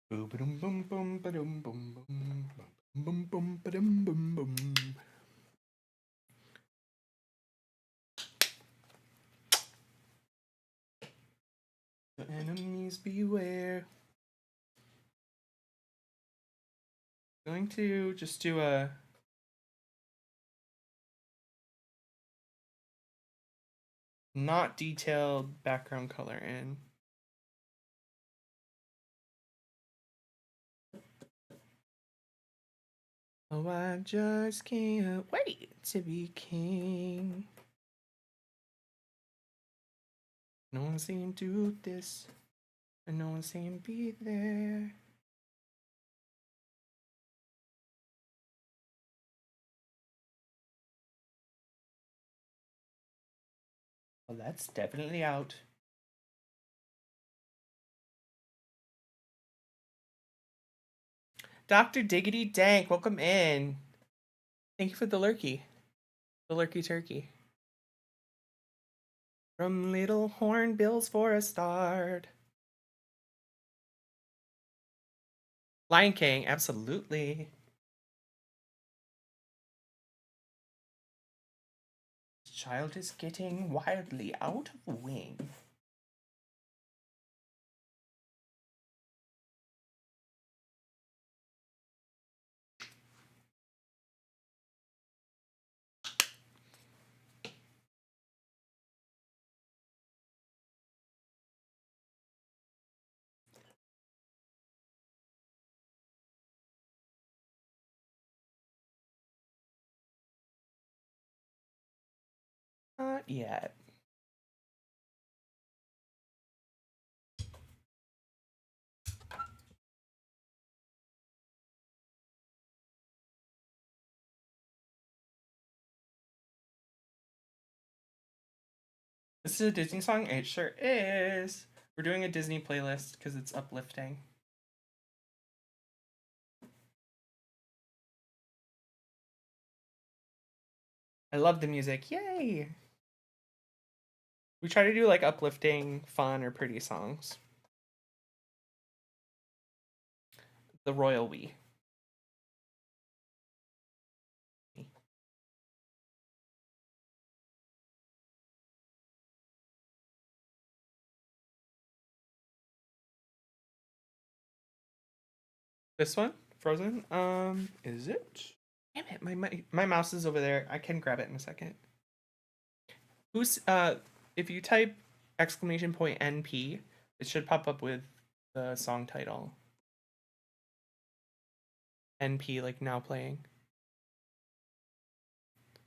Boom, boom, boom, boom, boom, boom, boom, boom, boom, boom, boom. The enemies beware. Going to just do a not detailed background color in. Oh, I just can't wait to be king. No one's saying do this, and no one's saying be there. Well, that's definitely out. Dr. Diggity Dank, welcome in. Thank you for the lurky. The lurky turkey. From little hornbills for a start. Lion King, absolutely. This child is getting wildly out of wing. Not yet. This is a Disney song? It sure is. We're doing a Disney playlist because it's uplifting. I love the music. Yay! We try to do like uplifting, fun, or pretty songs. The Royal We. This one? Frozen? Is it? Damn it, my mouse is over there. I can grab it in a second. Who's if you type exclamation point NP, it should pop up with the song title. NP, like now playing.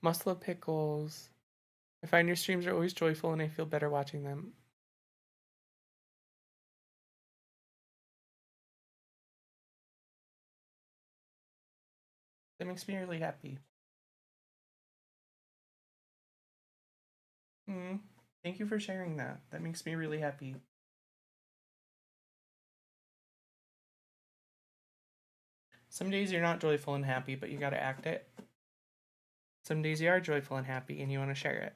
Must love pickles. I find your streams are always joyful and I feel better watching them. That makes me really happy. Thank you for sharing that. That makes me really happy. Some days you're not joyful and happy, but you gotta act it. Some days you are joyful and happy and you want to share it.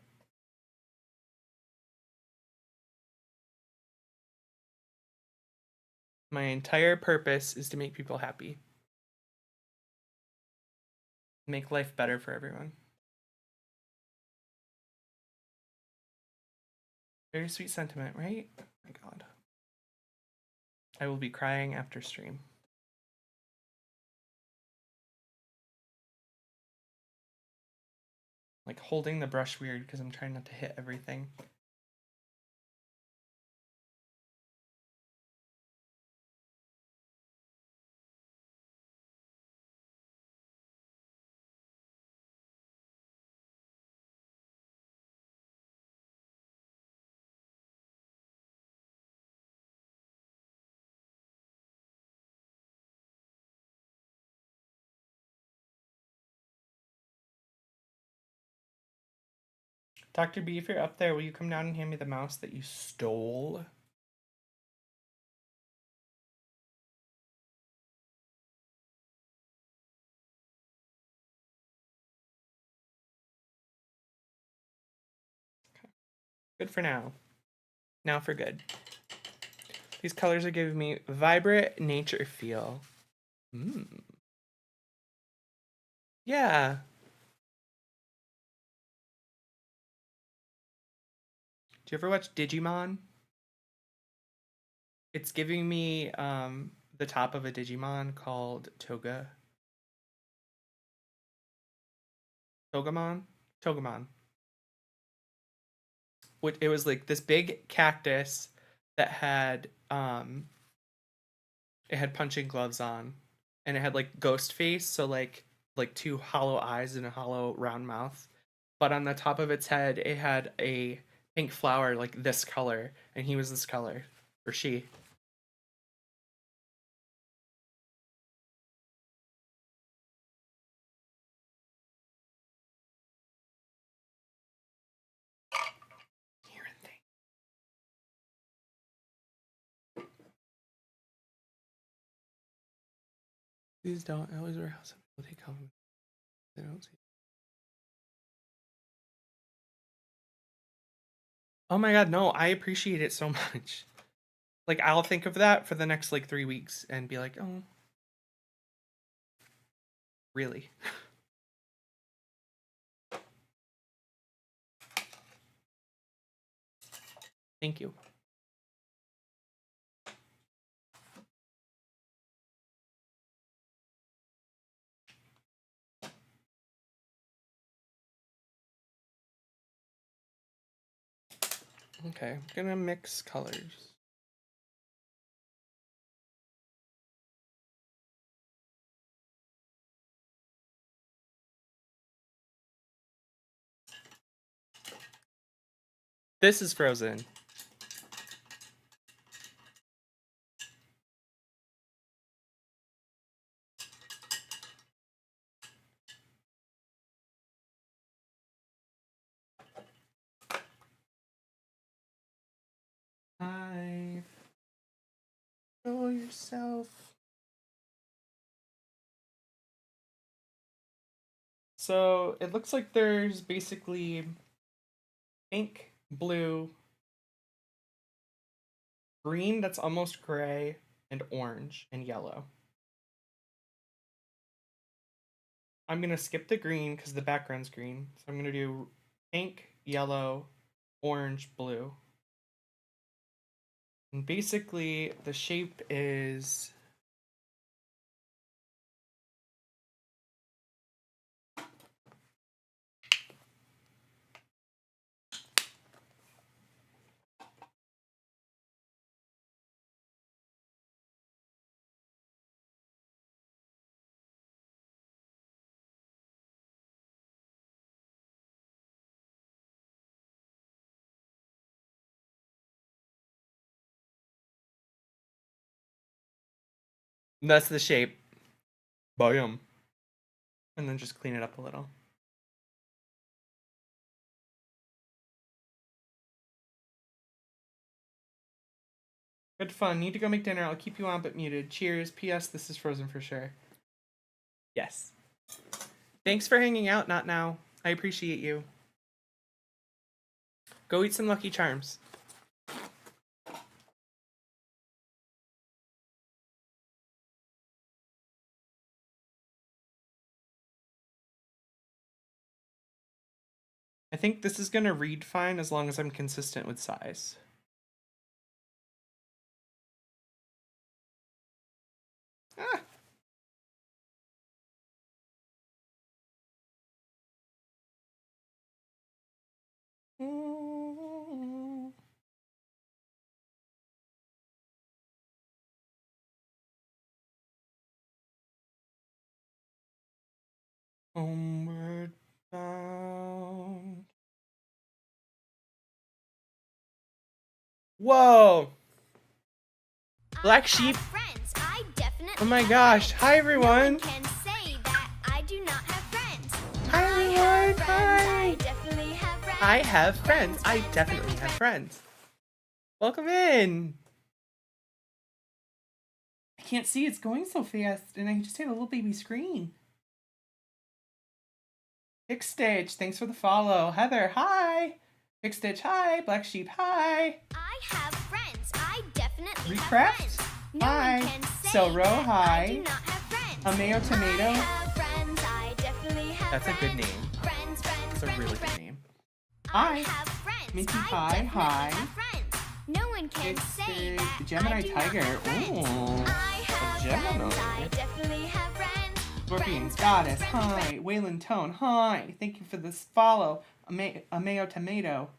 My entire purpose is to make people happy. Make life better for everyone. Very sweet sentiment, right? Oh my God. I will be crying after stream. Like holding the brush weird because I'm trying not to hit everything. Dr. B, if you're up there, will you come down and hand me the mouse that you stole? Good for now. Now for good. These colors are giving me vibrant nature feel. Yeah. Do you ever watch Digimon? It's giving me the top of a Digimon called Toga. Togemon? Togemon. It was like this big cactus that had it had punching gloves on and it had like ghost face, so like two hollow eyes and a hollow round mouth. But on the top of its head it had a pink flower like this color, and he was this color. Or she. Here and thing. Please don't. I always wear house. People take home. They don't see. Oh my god, no, I appreciate it so much. Like, I'll think of that for the next, like, 3 weeks and be like, "Oh, really?" Thank you. Okay, I'm gonna mix colors. This is Frozen. Hi. Show yourself. So it looks like there's basically pink, blue, green that's almost gray, and orange and yellow. I'm gonna skip the green because the background's green. So I'm gonna do pink, yellow, orange, blue. And basically the shape is that's the shape. Boom. And then just clean it up a little. Good fun. Need to go make dinner. I'll keep you on but muted. Cheers. P.S. This is Frozen for sure. Yes. Thanks for hanging out, Not Now. I appreciate you. Go eat some Lucky Charms. I think this is gonna read fine as long as I'm consistent with size. Ah. Homeward bound. Whoa! Black sheep. Friends. I definitely Oh my have gosh. friends. Hi, everyone. No one can say that I do not have friends. Hi, everyone. I Hi. definitely have friends. I have friends. I definitely have friends. Welcome in. I can't see. It's going so fast, and I just have a little baby screen. Pick Stitch, thanks for the follow. Heather, hi. Pick Stitch, hi. Black Sheep, hi. I have friends. I definitely have Recraft, friends. No hi. one can say Soro, that hi. I do not have friends. A Mayo Tomato. I have friends. I definitely have That's a good friends. name. Friends, That's a friends, really friends, good name. I Hi. have friends. Minty I Pie, definitely hi. have friends. No one can It's say the that Gemini I do Tiger. not have friends. Ooh, I have Gemini. friends. I definitely have friends. Scorpions, Friends, Goddess, friends, friends, hi. Waylon Tone, hi. Thank you for this follow. A Mayo Tomato.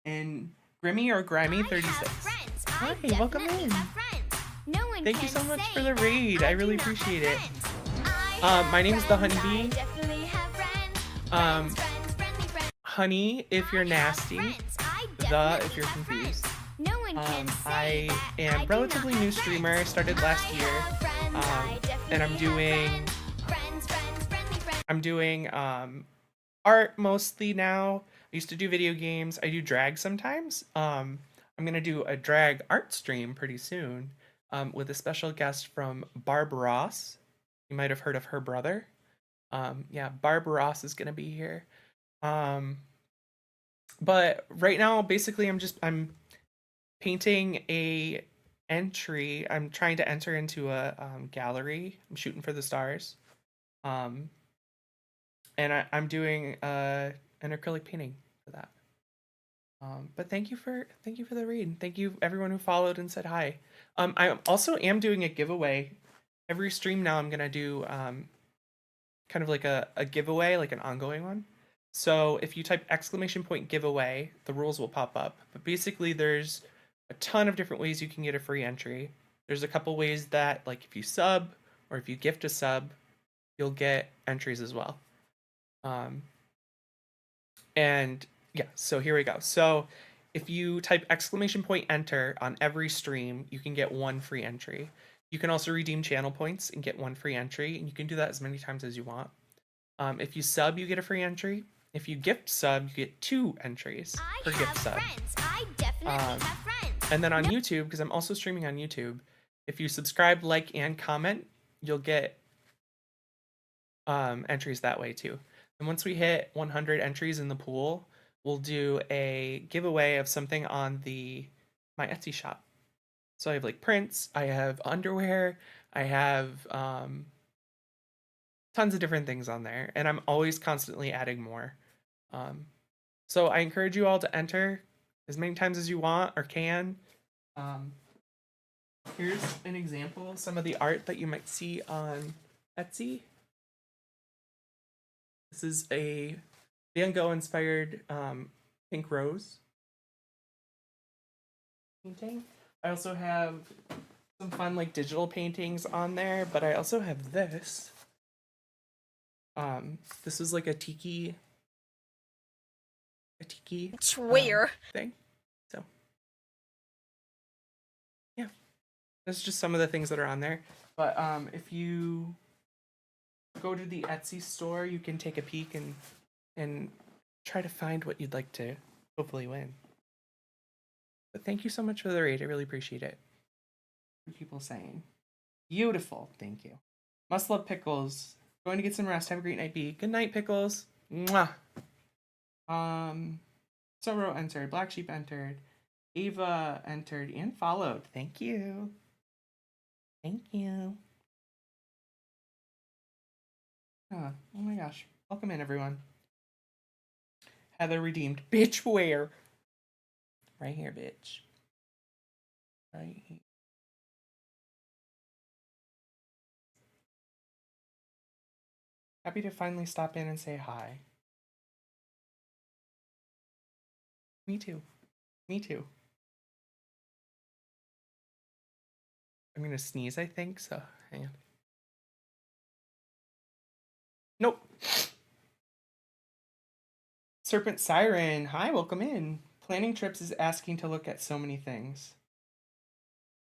And Grimmy or Grimy 36. Hi, welcome in. No one Thank you can so much say for the that raid. I do really not have appreciate it. friends. I have My name is the friends. Honeybee. I definitely have friends. Um, Friends, friendly friends. Honey, if you're I have nasty. friends. I The, definitely if you're have confused. friends. No one can say I that I am do relatively not new have streamer. I friends. started last I year. have friends. I And I'm definitely have doing friends. Friends, friendly friends. I'm doing art mostly now. I used to do video games. I do drag sometimes. I'm gonna do a drag art stream pretty soon with a special guest from Barb Ross. You might have heard of her brother. Yeah, Barb Ross is gonna be here. But right now, basically, I'm painting a entry. I'm trying to enter into a gallery. I'm shooting for the stars. Um, and I'm doing an acrylic painting for that. But thank you for the read. Thank you everyone who followed and said hi. I also am doing a giveaway. Every stream now I'm gonna do kind of like a giveaway, like an ongoing one. So if you type exclamation point giveaway, the rules will pop up. But basically there's a ton of different ways you can get a free entry. There's a couple ways that like if you sub or if you gift a sub, you'll get entries as well. And yeah, so here we go. So if you type exclamation point enter on every stream, you can get one free entry. You can also redeem channel points and get one free entry, and you can do that as many times as you want. If you sub, you get a free entry. If you gift sub, you get 2 entries per gift sub. I definitely have friends. And then on YouTube, because I'm also streaming on YouTube, if you subscribe, like, and comment, you'll get entries that way too. And once we hit 100 entries in the pool, we'll do a giveaway of something on my Etsy shop. So I have like prints, I have underwear, I have tons of different things on there, and I'm always constantly adding more. So I encourage you all to enter as many times as you want or can. Here's an example of some of the art that you might see on Etsy. This is a Van Gogh inspired pink rose painting. I also have some fun like digital paintings on there, but I also have this. This is like a tiki thing. So yeah, that's just some of the things that are on there. But if you go to the Etsy store, you can take a peek and try to find what you'd like to hopefully win. But thank you so much for the raid. I really appreciate it. People saying beautiful. Thank you. Must love pickles. Going to get some rest. Have a great night, B. Good night, pickles. Mwah. Sorrow entered. Black sheep entered. Ava entered and followed. Thank you. Thank you. Oh my gosh. Welcome in, everyone. Heather redeemed. Bitch, where? Right here, bitch. Right here. Happy to finally stop in and say hi. Me too. Me too. I'm gonna sneeze, I think, so hang on. Nope. Serpent Siren, hi, welcome in. Planning trips is asking to look at so many things.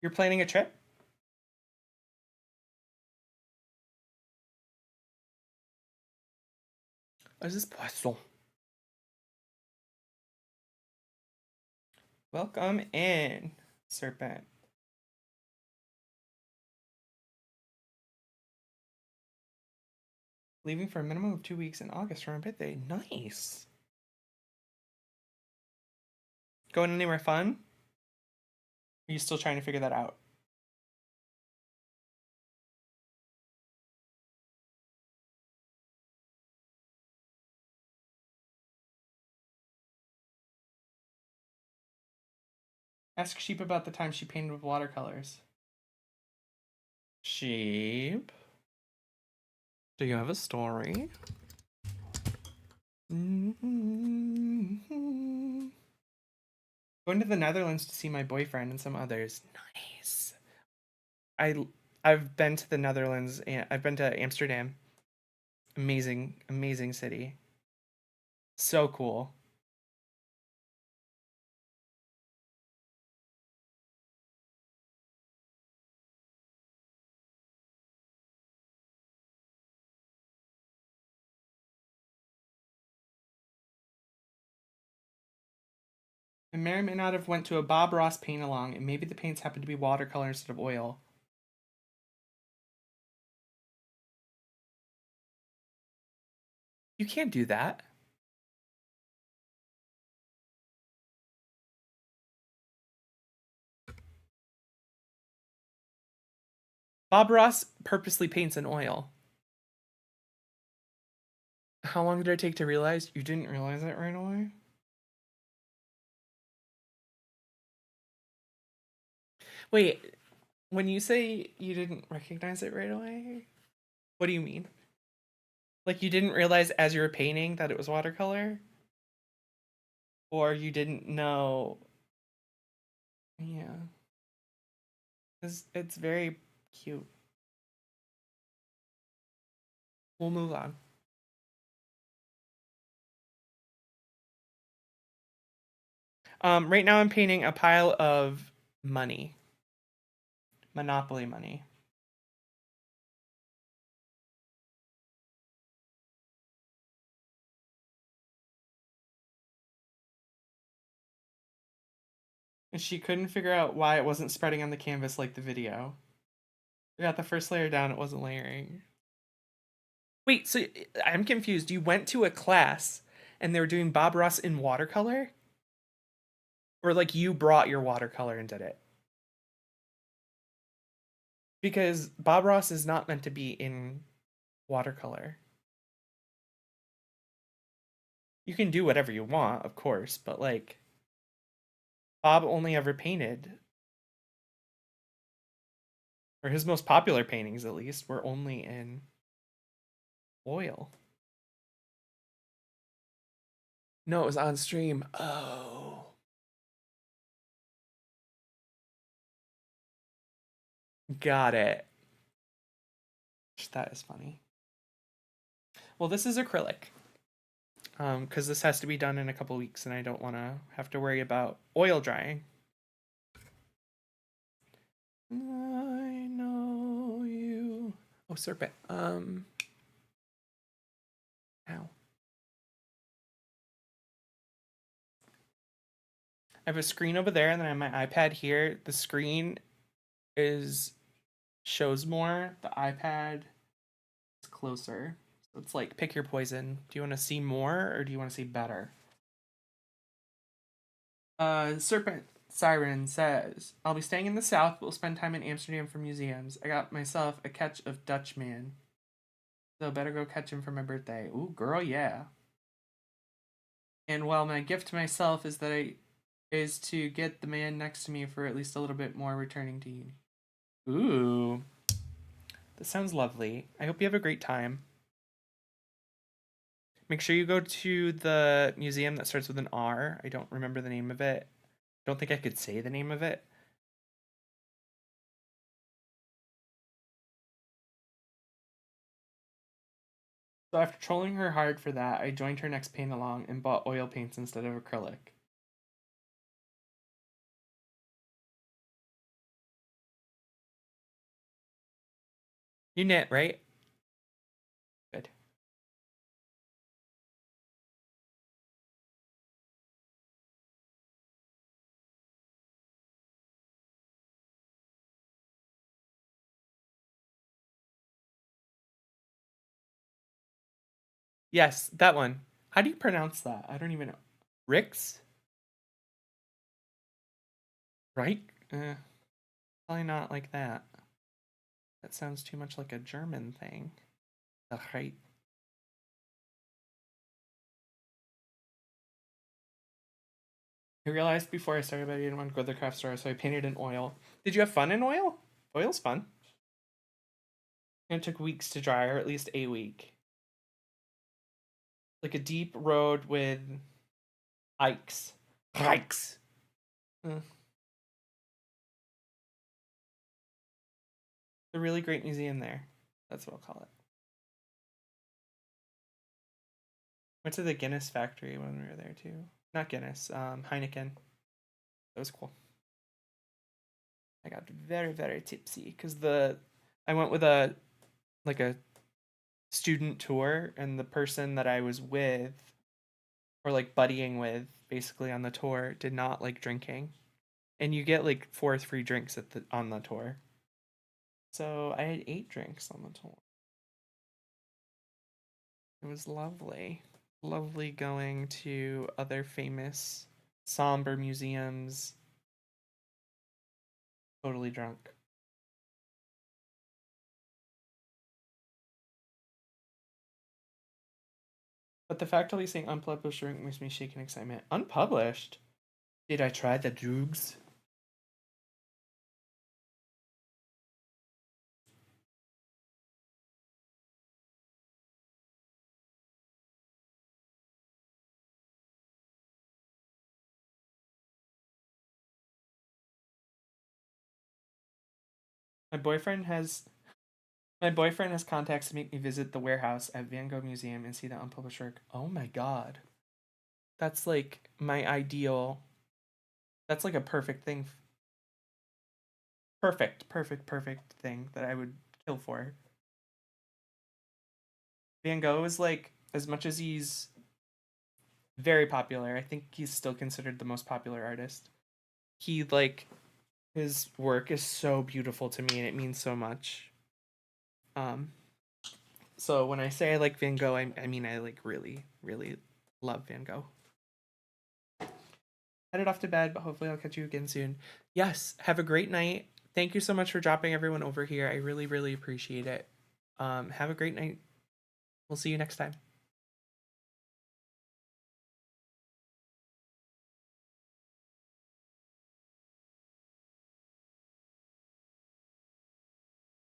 You're planning a trip? What is this poisson? Welcome in, Serpent. Leaving for a minimum of 2 weeks in August for my birthday. Nice. Going anywhere fun? Are you still trying to figure that out? Ask Sheep about the time she painted with watercolors. Sheep? Do you have a story? Mm-hmm. Going to the Netherlands to see my boyfriend and some others. Nice. I've been to the Netherlands and I've been to Amsterdam. Amazing, amazing city. So cool. And Mary may not have went to a Bob Ross paint along, and maybe the paints happened to be watercolor instead of oil. You can't do that. Bob Ross purposely paints in oil. How long did it take to realize? You didn't realize it right away? Wait, when you say you didn't recognize it right away, what do you mean? Like you didn't realize as you were painting that it was watercolor? Or you didn't know? Yeah. It's very cute. We'll move on. Right now I'm painting a pile of money. Monopoly money. And she couldn't figure out why it wasn't spreading on the canvas like the video. We got the first layer down, it wasn't layering. Wait, so I'm confused. You went to a class and they were doing Bob Ross in watercolor? Or like you brought your watercolor and did it? Because Bob Ross is not meant to be in watercolor. You can do whatever you want, of course, but like Bob only ever painted, or his most popular paintings at least, were only in oil. No, it was on stream. Oh. Got it. That is funny. Well, this is acrylic. Because this has to be done in a couple weeks and I don't want to have to worry about oil drying. I know you. Oh, serpent. Ow. I have a screen over there and then I have my iPad here. The screen shows more. The iPad is closer. So it's like pick your poison. Do you want to see more or do you want to see better? Serpent Siren says, I'll be staying in the south, but we'll spend time in Amsterdam for museums. I got myself a catch of Dutchman. So better go catch him for my birthday. Ooh, girl, yeah. And well, my gift to myself is to get the man next to me for at least a little bit more returning to you. Ooh. That sounds lovely. I hope you have a great time. Make sure you go to the museum that starts with an R. I don't remember the name of it. Don't think I could say the name of it. So after trolling her hard for that, I joined her next paint along and bought oil paints instead of acrylic. You knit, right? Good. Yes, that one. How do you pronounce that? I don't even know. Rix? Right? Probably not like that. That sounds too much like a German thing. The right. I realized before I started, but I didn't want to go to the craft store, so I painted in oil. Did you have fun in oil? Oil's fun. And it took weeks to dry, or at least a week. Like a deep road with Ikes. Ikes. A really great museum there. That's what I'll call it. Went to the Guinness factory when we were there too. Not Guinness, Heineken. That was cool. I got very, very tipsy because I went with a student tour and the person that I was with or like buddying with basically on the tour did not like drinking. And you get like 4 free drinks on the tour. So I had 8 drinks on the tour. It was lovely. Lovely going to other famous somber museums. Totally drunk. But the fact of saying unpublished drink makes me shake in excitement. Unpublished? Did I try the drugs? My boyfriend has contacts to make me visit the warehouse at Van Gogh Museum and see the unpublished work. Oh my god. That's like my ideal. That's like a perfect thing. Perfect thing that I would kill for. Van Gogh is like, as much as he's very popular, I think he's still considered the most popular artist. He like, his work is so beautiful to me and it means so much. So when I say I like Van Gogh, I mean I like really, really love Van Gogh. Headed off to bed, but hopefully I'll catch you again soon. Yes, have a great night. Thank you so much for dropping everyone over here. I really, really appreciate it. Have a great night. We'll see you next time.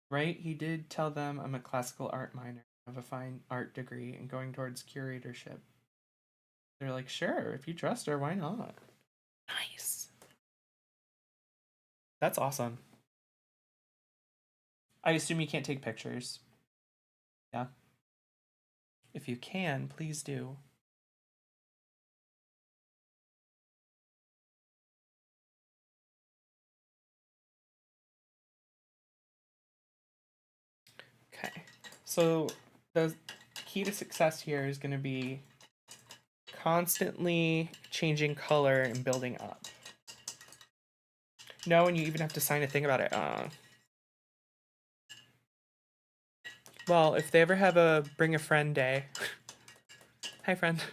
Right? He did tell them I'm a classical art minor, have a fine art degree, and going towards curatorship. They're like, sure, if you trust her, why not? Nice. That's awesome. I assume you can't take pictures. Yeah. If you can, please do. Okay. So the key to success here is going to be constantly changing color and building up. No, and you even have to sign a thing about it. Well, if they ever have a bring a friend day. Hi, friend.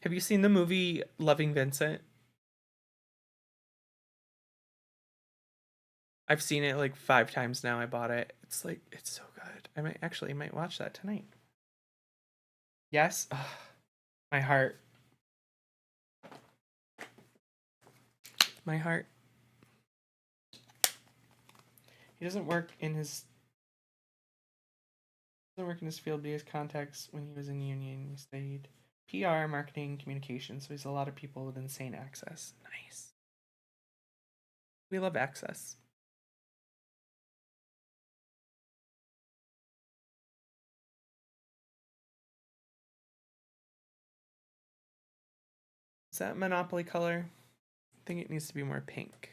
Have you seen the movie Loving Vincent? I've seen it like 5 times now. I bought it. It's like, it's so good. I might watch that tonight. Yes? Ugh, my heart. My heart. He doesn't work in his field, but he has contacts when he was in union. He studied PR, marketing, communication, so he's a lot of people with insane access. Nice. We love access. Is that Monopoly color? I think it needs to be more pink.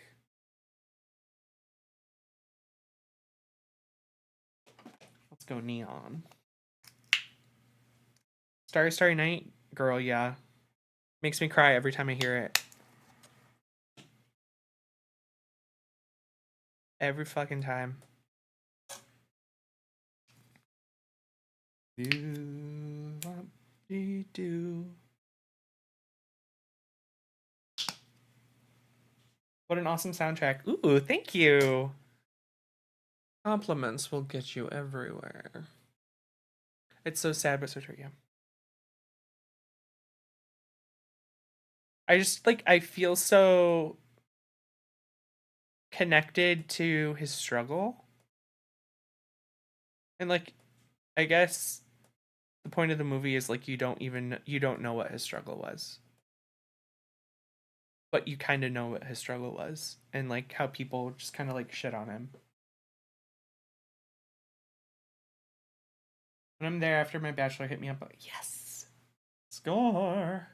Let's go neon. Starry Starry Night? Girl, yeah. Makes me cry every time I hear it. Every fucking time. Do. What an awesome soundtrack. Ooh, thank you. Compliments will get you everywhere. It's so sad, but so true, yeah. I just like, I feel so connected to his struggle. And like, I guess the point of the movie is like you don't know what his struggle was. But you kind of know what his struggle was and like how people just kind of like shit on him. When I'm there after my bachelor, hit me up. Like, yes, score.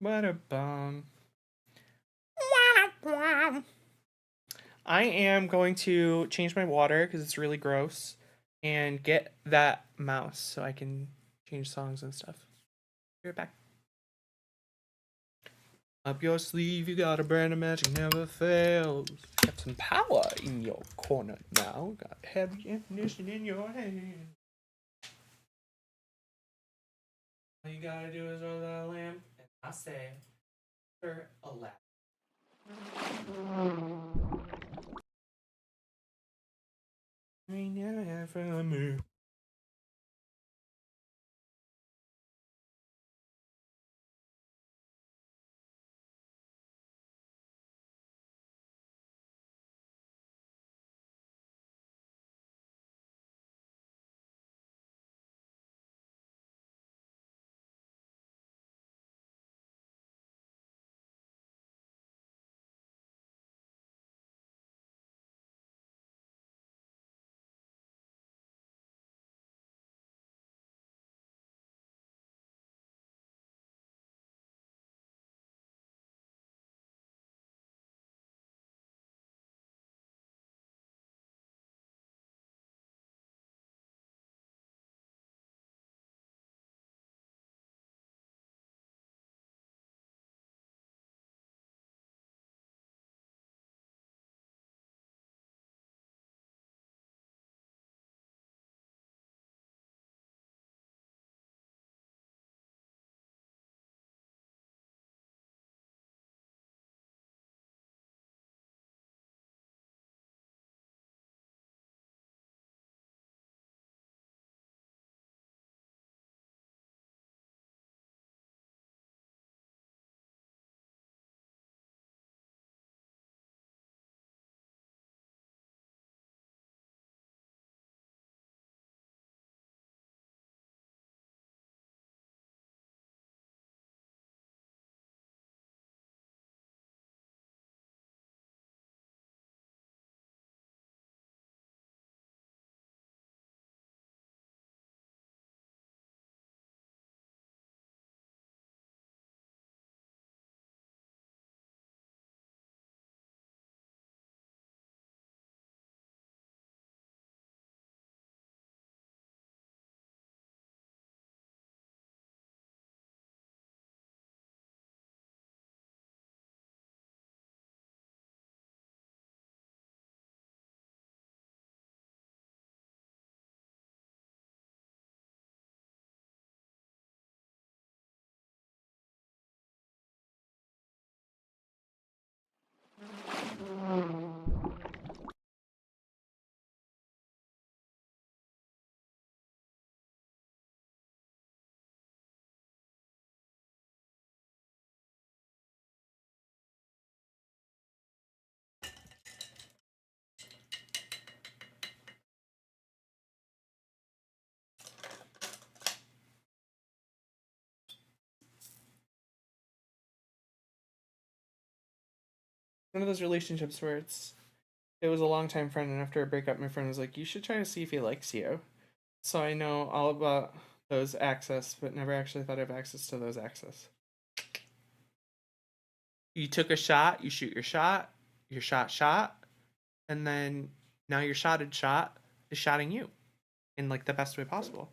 What a bum. I am going to change my water because it's really gross and get that mouse so I can change songs and stuff. Be right back. Up your sleeve, you got a brand of magic never fails. Got some power in your corner now. Got heavy ammunition in your hand. All you gotta do is roll that lamp, and I say, for a lap. I never have from me. One of those relationships where it was a longtime friend, and after a breakup, my friend was like, "You should try to see if he likes you." So I know all about those access, but never actually thought I have access to those access. You took a shot, you shoot your shot, and then now your shotted shot is shotting you in like the best way possible.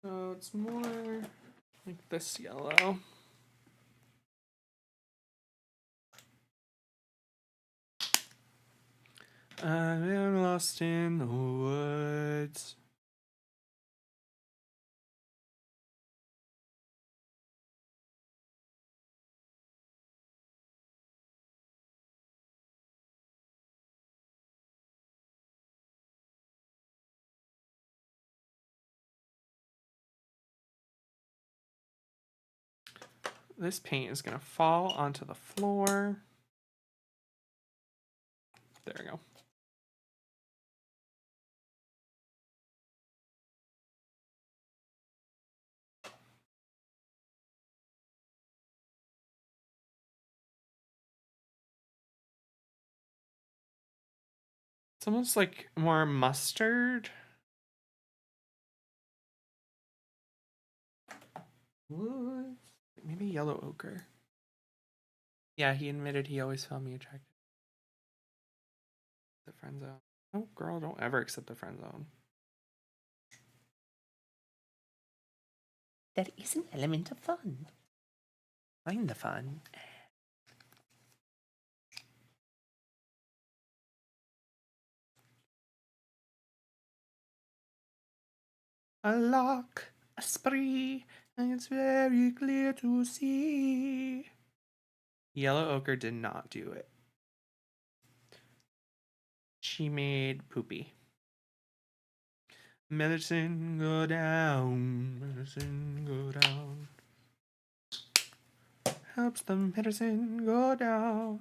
So it's more like this yellow. I'm lost in the woods. This paint is going to fall onto the floor. There we go. It's almost like more mustard. What? Maybe yellow ochre. Yeah, he admitted he always found me attractive. The friend zone. Oh, girl, don't ever accept the friend zone. That is an element of fun. Find the fun. A lock, a spree, and it's very clear to see. Yellow ochre did not do it. She made poopy. Medicine go down, medicine go down. Helps the medicine go down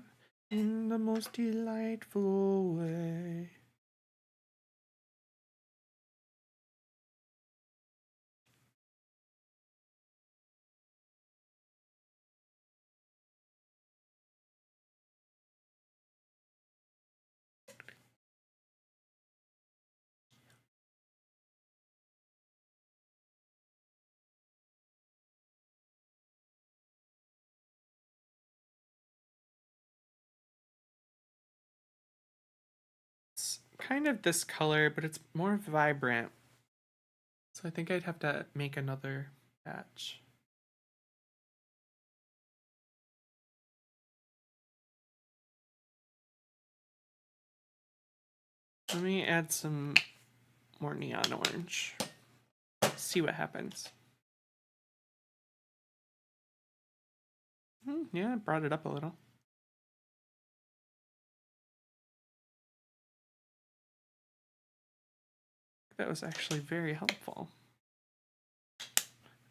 in the most delightful way. It's kind of this color, but it's more vibrant. So I think I'd have to make another batch. Let me add some more neon orange. See what happens. Yeah, it brought it up a little. That was actually very helpful.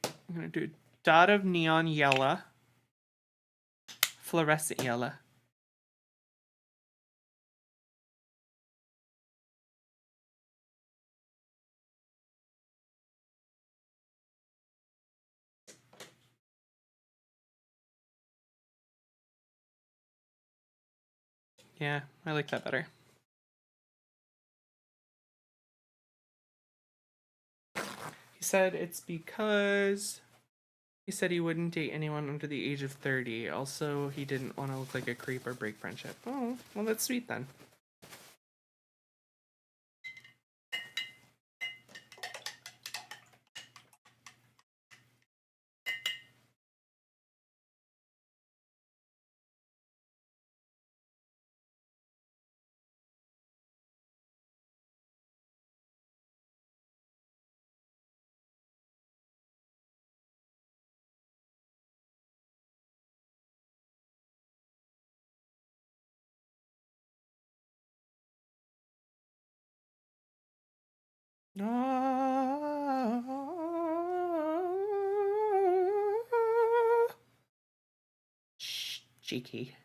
I'm going to do a dot of neon yellow. Fluorescent yellow. Yeah, I like that better. He said it's because he said he wouldn't date anyone under the age of 30. Also, he didn't want to look like a creep or break friendship. Oh, well, that's sweet then. Shh, cheeky.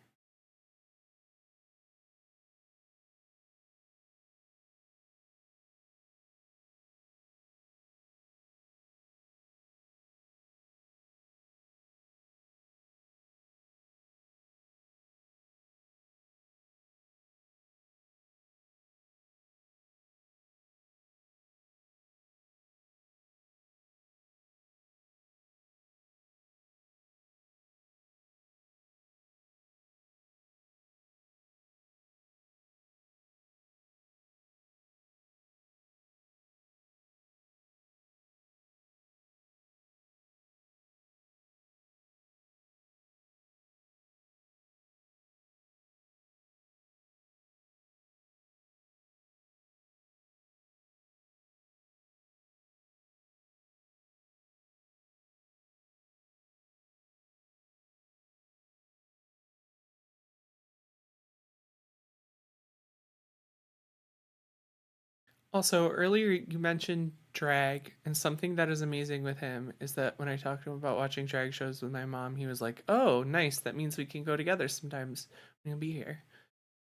Also, earlier you mentioned drag, and something that is amazing with him is that when I talked to him about watching drag shows with my mom, he was like, "Oh, nice. That means we can go together sometimes when you'll be here."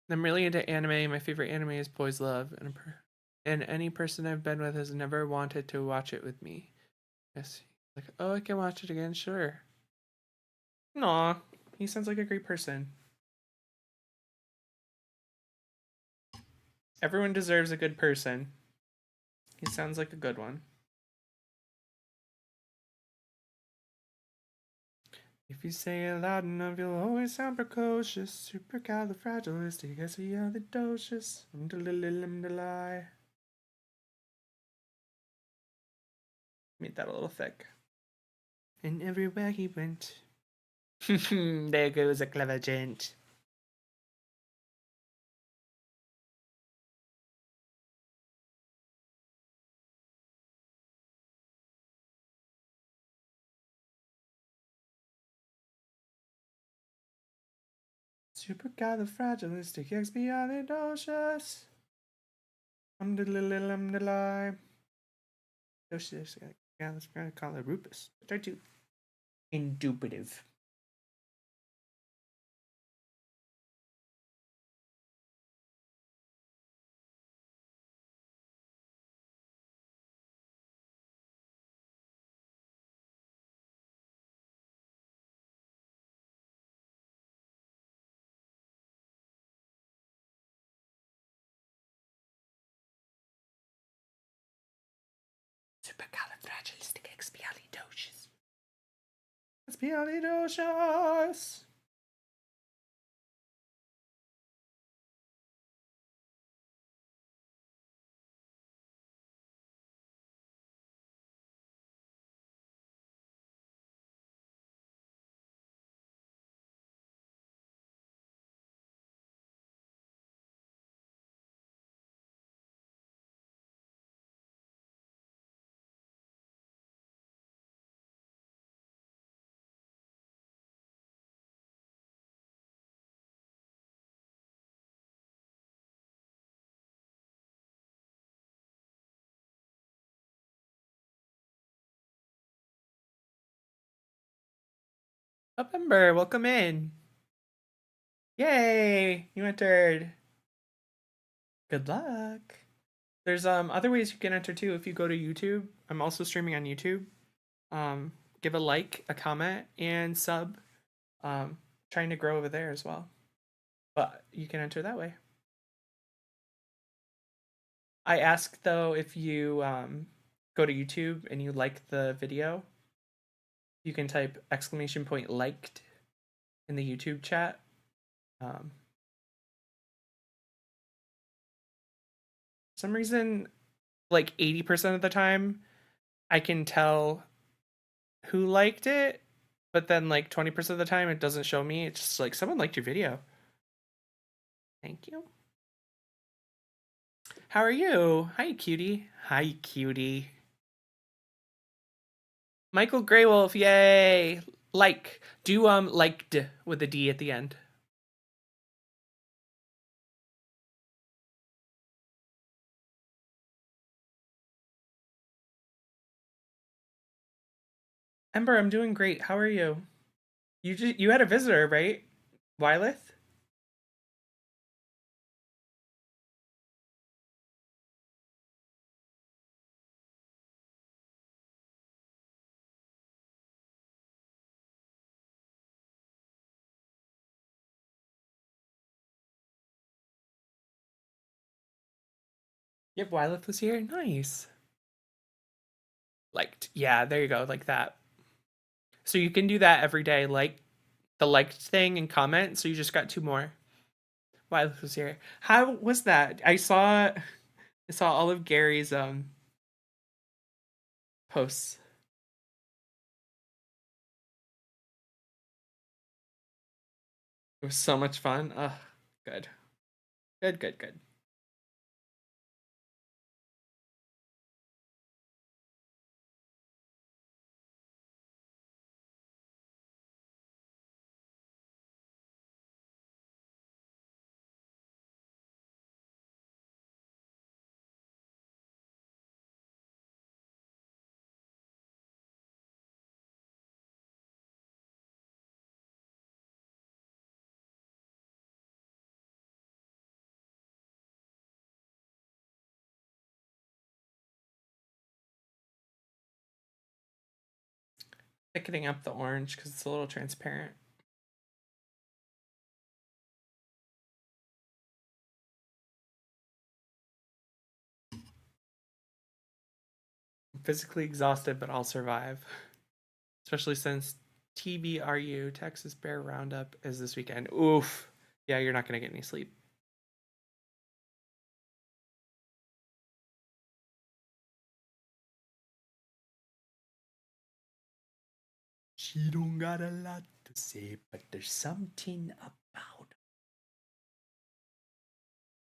And I'm really into anime. My favorite anime is Boys Love, and any person I've been with has never wanted to watch it with me. Yes, like, oh, I can watch it again, sure. Aw, he sounds like a great person. Everyone deserves a good person. He sounds like a good one. If you say it loud enough, you'll always sound precocious. Supercalifragilisticexpialidocious. Made that a little thick. And everywhere he went. There goes a clever gent. Supercalifragilisticexpialidocious. Let's call it Rupus. Try to indubitive. Supercalifragilisticexpialidocious. Expialidocious. Up Ember, welcome in. Yay! You entered. Good luck. There's other ways you can enter too. If you go to YouTube, I'm also streaming on YouTube. Give a like, a comment, and sub. Trying to grow over there as well. But you can enter that way. I ask though, if you go to YouTube and you like the video, you can type !! liked in the YouTube chat. For some reason, like 80% of the time, I can tell who liked it, but then like 20% of the time it doesn't show me. It's just like someone liked your video. Thank you. How are you? Hi, cutie. Hi, cutie. Michael Greywolf, yay! Like. Do liked with a D at the end. Ember, I'm doing great. How are you? You had a visitor, right? Wyleth? Yep, Wyleth was here. Nice. Liked. Yeah, there you go. Like that. So you can do that every day, like the liked thing and comment. So you just got 2 more. Wyleth was here. How was that? I saw all of Gary's posts. It was so much fun. Good. Good, good, good. Thickening up the orange because it's a little transparent. physically exhausted, but I'll survive. Especially since TBRU, Texas Bear Roundup, is this weekend. Oof. Yeah, you're not going to get any sleep. She don't got a lot to say, but there's something about her.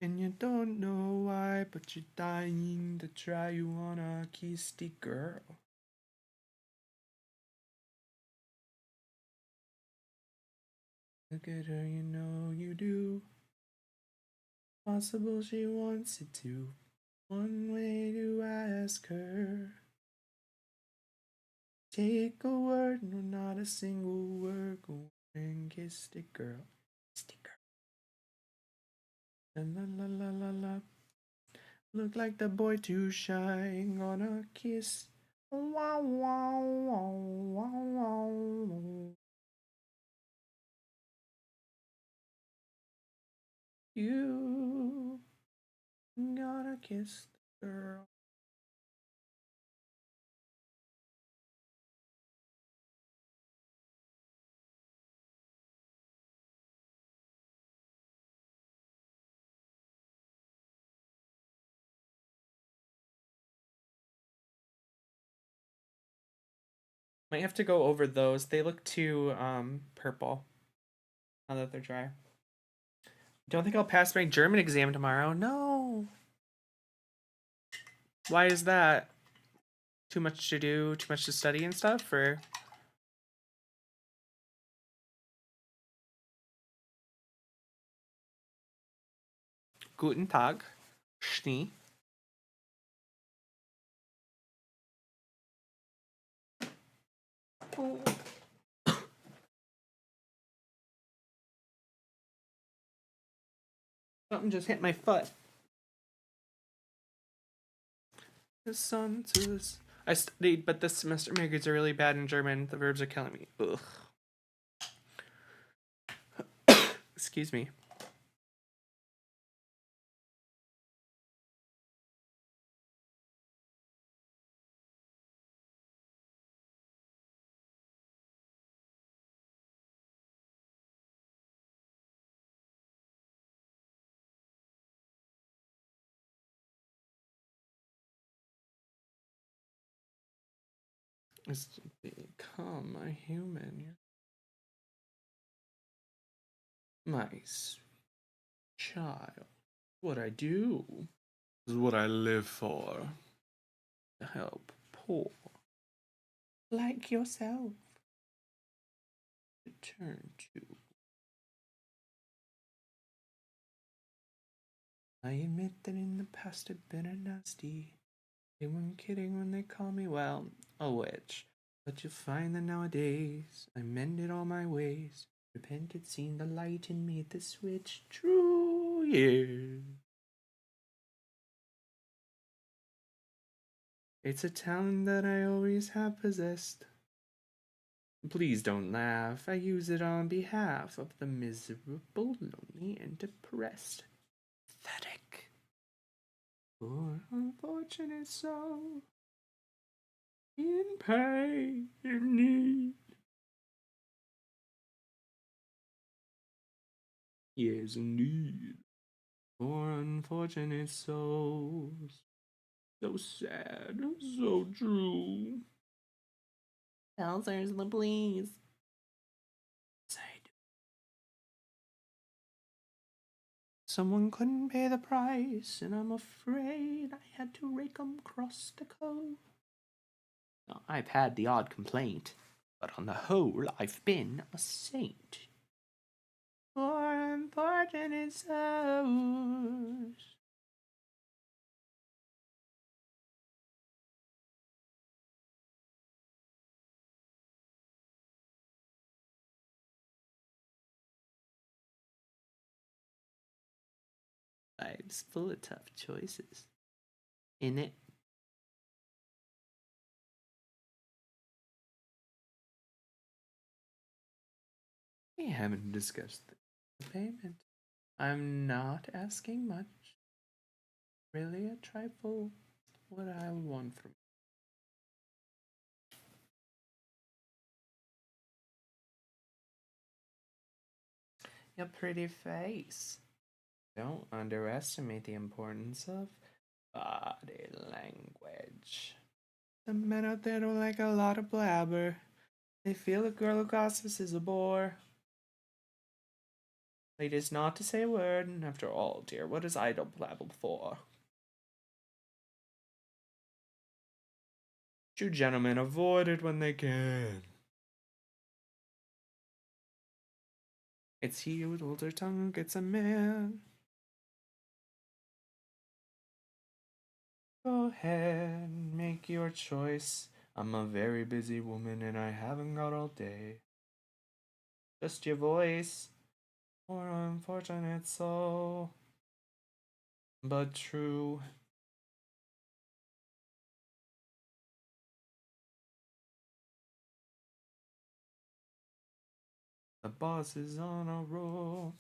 And you don't know why, but you're dying to try. You wanna kiss the girl. Look at her, you know you do. Possible she wants it to. One way to ask her. Take a word, no, not a single word. Go and kiss the girl. Kiss the girl. La la la la la. Look like the boy too shy. Gonna kiss. Wow, wow, wow, wow, wow. You gotta kiss the girl. Might have to go over those. They look too purple now that they're dry. Don't think I'll pass my German exam tomorrow. No. Why is that? Too much to do, too much to study and stuff, or Guten Tag, Schnee. Oh. Something just hit my foot. The sun says I studied, but this semester my grades are really bad in German. The verbs are killing me. Ugh. Excuse me. Is to become a human. My sweet child. What I do is what I live for. To help poor. Like yourself. To turn to. I admit that in the past I've been a nasty. They weren't kidding when they called me, well, a witch. But you'll find that nowadays I mended all my ways. Repented, seen the light, and made the switch true, yeah. It's a talent that I always have possessed. Please don't laugh, I use it on behalf of the miserable, lonely, and depressed. Pathetic. Poor unfortunate soul. In pain, in need. Yes, indeed. Poor unfortunate souls. So sad, so true. Elsers, please. Someone couldn't pay the price, and I'm afraid I had to rake 'em across the cove. Now, I've had the odd complaint, but on the whole, I've been a saint. Poor unfortunate souls. Life's full of tough choices. In it. We haven't discussed the payment. I'm not asking much. Really a trifle what I want from you. your pretty face. Don't underestimate the importance of body language. The men out there don't like a lot of blabber. They feel a girl who gossips is a bore. Ladies, not to say a word, and after all, dear, what is idle blabble for? You gentlemen avoid it when they can. It's he with holds her tongue who gets a man. Go ahead, make your choice. I'm a very busy woman and I haven't got all day. Just your voice, or unfortunate soul, but true. The boss is on a roll.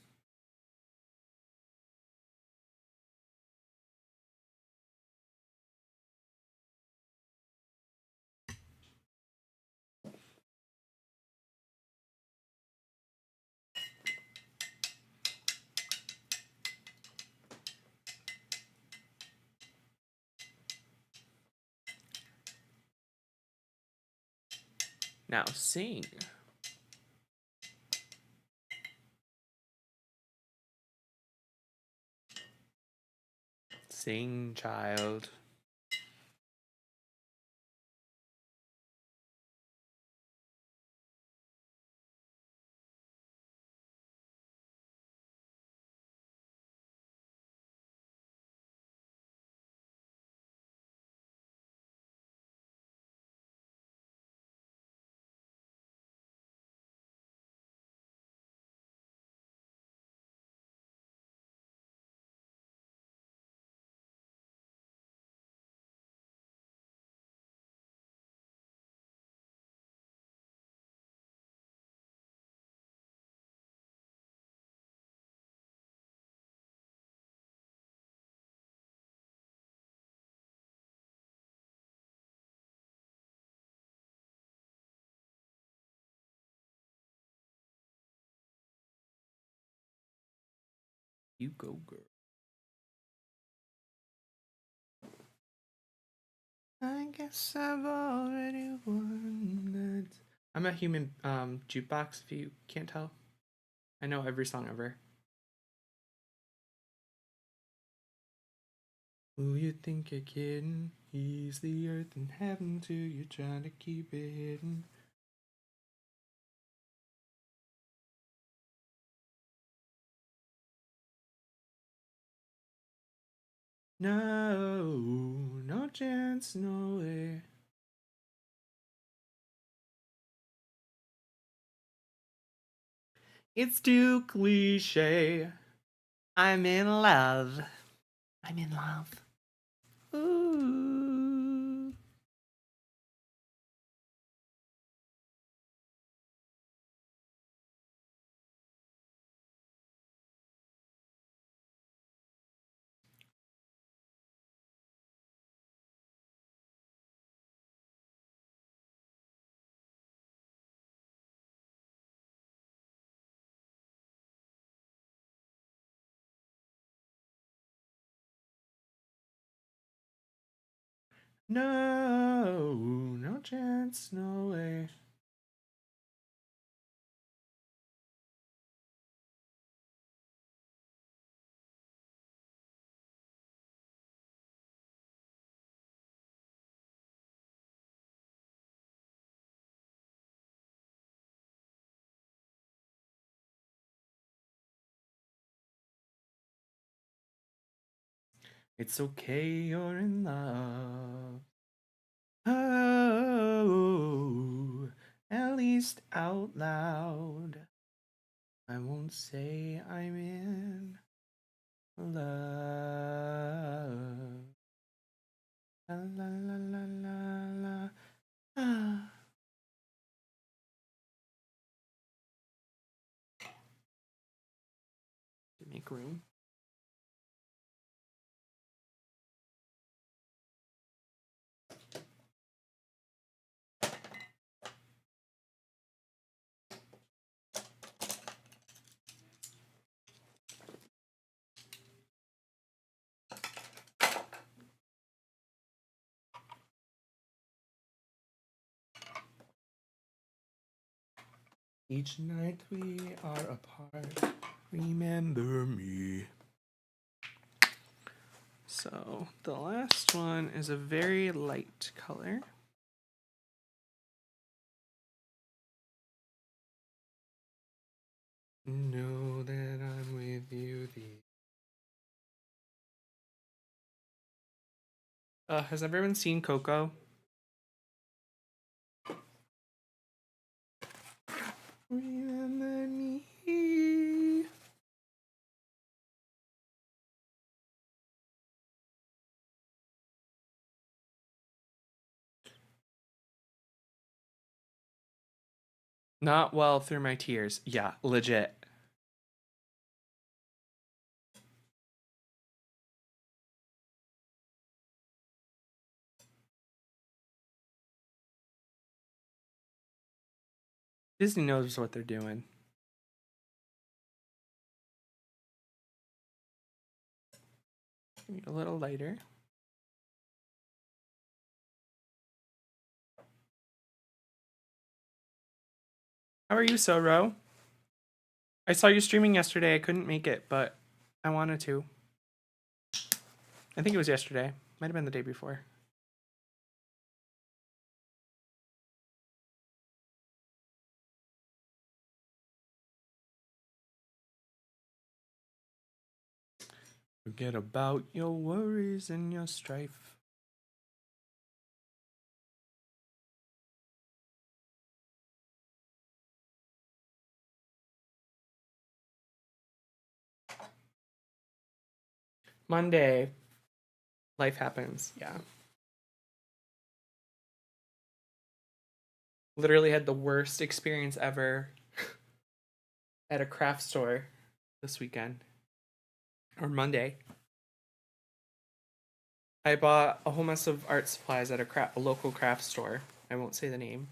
Now sing. Sing, child. You go, girl. I guess I've already won that. I'm a human jukebox, if you can't tell. I know every song ever. Who you think you're kidding? He's the earth and heaven too. You're trying to keep it hidden. No, no chance, no way. It's too cliche. I'm in love. I'm in love. Ooh. No, no chance, no way. It's okay, you're in love. Oh, at least out loud. I won't say I'm in love. La la la la la la. Ah. To make room. Each night we are apart. Remember me. So the last one is a very light color. Know that I'm with you. Has everyone seen Coco? Remember me. Not well through my tears. Yeah, legit. Disney knows what they're doing. A little lighter. How are you, Soro? I saw you streaming yesterday. I couldn't make it, but I wanted to. I think it was yesterday. Might have been the day before. Forget about your worries and your strife. Monday. Life happens. Yeah. Literally had the worst experience ever at a craft store this weekend. Or Monday. I bought a whole mess of art supplies at a local craft store. I won't say the name.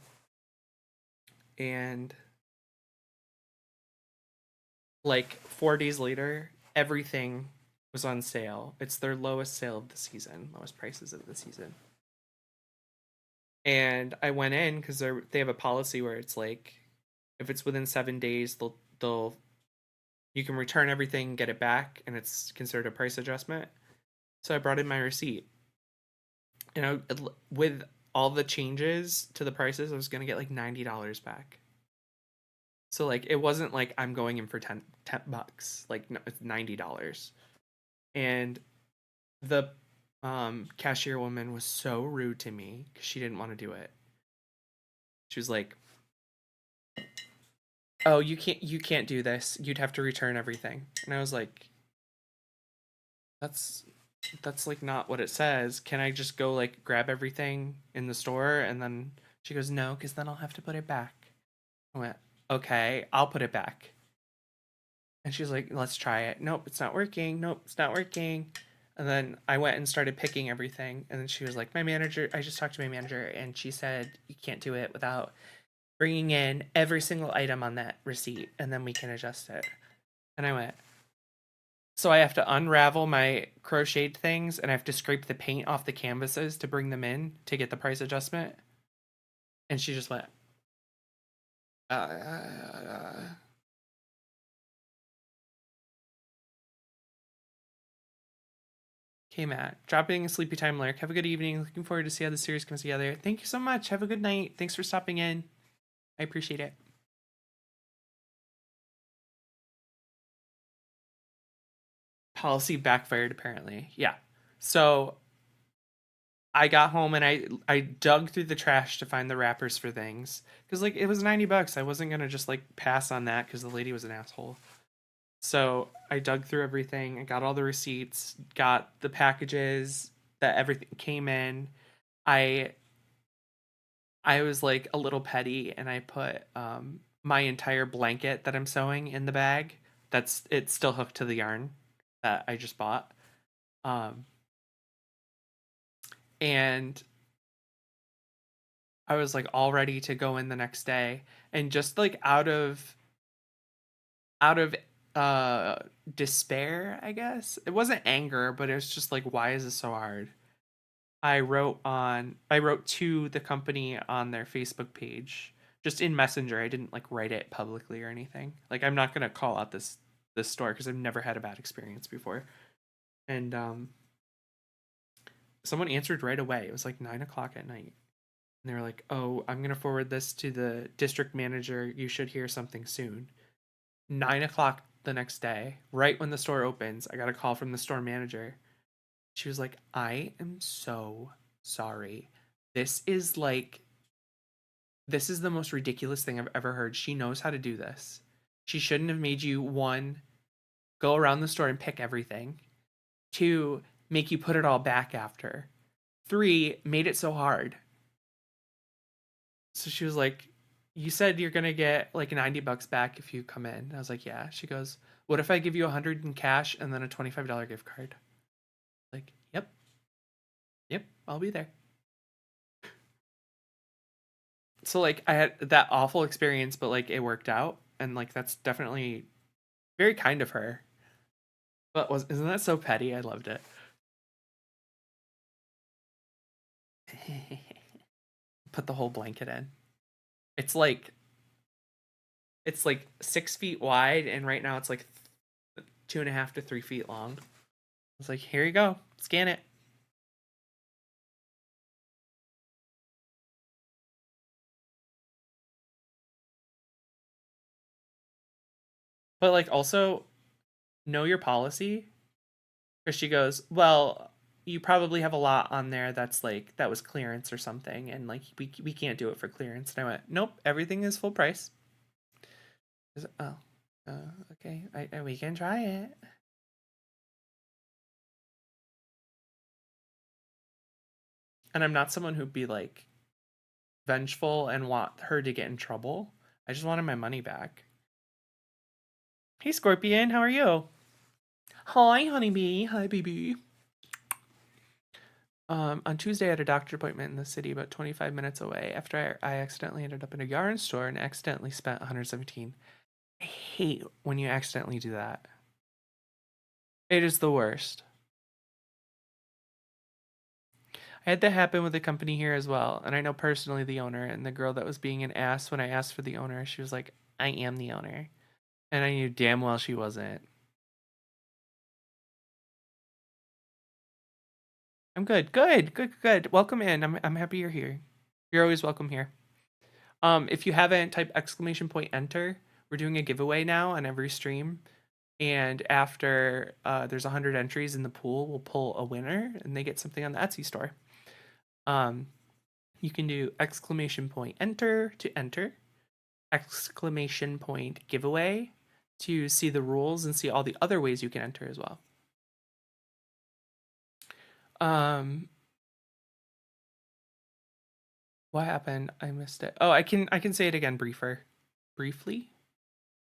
And like 4 days later, everything was on sale. It's their lowest sale of the season, lowest prices of the season. And I went in because they have a policy where it's like, if it's within 7 days, they'll you can return everything, get it back, and it's considered a price adjustment. So I brought in my receipt, and with all the changes to the prices, I was gonna get like $90 back. So like it wasn't like I'm going in for 10 bucks. Like no, it's $90. And the cashier woman was so rude to me because she didn't want to do it. She was like, "Oh, you can't do this. You'd have to return everything." And I was like, "That's like not what it says. Can I just go like grab everything in the store?" And then she goes, "No, because then I'll have to put it back." I went, "Okay, I'll put it back." And she's like, "Let's try it." "Nope, it's not working. Nope, it's not working." And then I went and started picking everything. And then she was like, I just talked to my manager and she said, you can't do it without bringing in every single item on that receipt and then we can adjust it. And I went, so I have to unravel my crocheted things and I have to scrape the paint off the canvases to bring them in to get the price adjustment. And she just went, Okay, Matt. Dropping a sleepy time lurk. Have a good evening. Looking forward to see how the series comes together. Thank you so much. Have a good night. Thanks for stopping in. I appreciate it. Policy backfired apparently. Yeah. So I got home and I dug through the trash to find the wrappers for things because like it was $90. I wasn't gonna just like pass on that because the lady was an asshole. So I dug through everything. I got all the receipts, got the packages that everything came in. I I was like a little petty and I put my entire blanket that I'm sewing in the bag. It's still hooked to the yarn that I just bought. Um, and I was like all ready to go in the next day and just like out of uh despair, I guess. It wasn't anger, but it was just like why is this so hard? I wrote to the company on their Facebook page just in Messenger. I didn't like write it publicly or anything. Like I'm not gonna call out this store because I've never had a bad experience before. And someone answered right away. It was like 9 o'clock at night. And they were like, "Oh, I'm gonna forward this to the district manager. You should hear something soon." 9 o'clock the next day, right when the store opens, I got a call from the store manager. She was like, "I am so sorry. This is like this is the most ridiculous thing I've ever heard. She knows how to do this. She shouldn't have made you one go around the store and pick everything. Two, make you put it all back after. Three, made it so hard." So she was like, "You said you're gonna get like $90 back if you come in." I was like, "Yeah." She goes, "What if I give you 100 in cash and then a $25 gift card?" Like, "Yep, yep, I'll be there." So like I had that awful experience, but like it worked out, and like that's definitely very kind of her. But was isn't that so petty? I loved it. Put the whole blanket in. It's like it's like 6 feet wide, and right now it's like 2.5 to 3 feet long. It's like, here you go, scan it. But like also know your policy. Because she goes, "Well, you probably have a lot on there that's like that was clearance or something, and like we can't do it for clearance." And I went, "Nope, everything is full price." Oh, okay, we can try it. And I'm not someone who'd be like vengeful and want her to get in trouble. I just wanted my money back. Hey, Scorpion, how are you? Hi, honeybee. Hi, baby. On Tuesday, I had a doctor appointment in the city about 25 minutes away after I accidentally ended up in a yarn store and accidentally spent 117. I hate when you accidentally do that. It is the worst. I had that happen with a company here as well, and I know personally the owner and the girl that was being an ass when I asked for the owner. She was like, "I am the owner," and I knew damn well she wasn't. I'm good. Good. Good. Good. Welcome in. I'm happy you're here. You're always welcome here. If you haven't, type exclamation point enter. We're doing a giveaway now on every stream. And after there's 100 entries in the pool, we'll pull a winner and they get something on the Etsy store. You can do exclamation point enter to enter, exclamation point giveaway to see the rules and see all the other ways you can enter as well. What happened? I missed it. Oh, I can say it again briefly.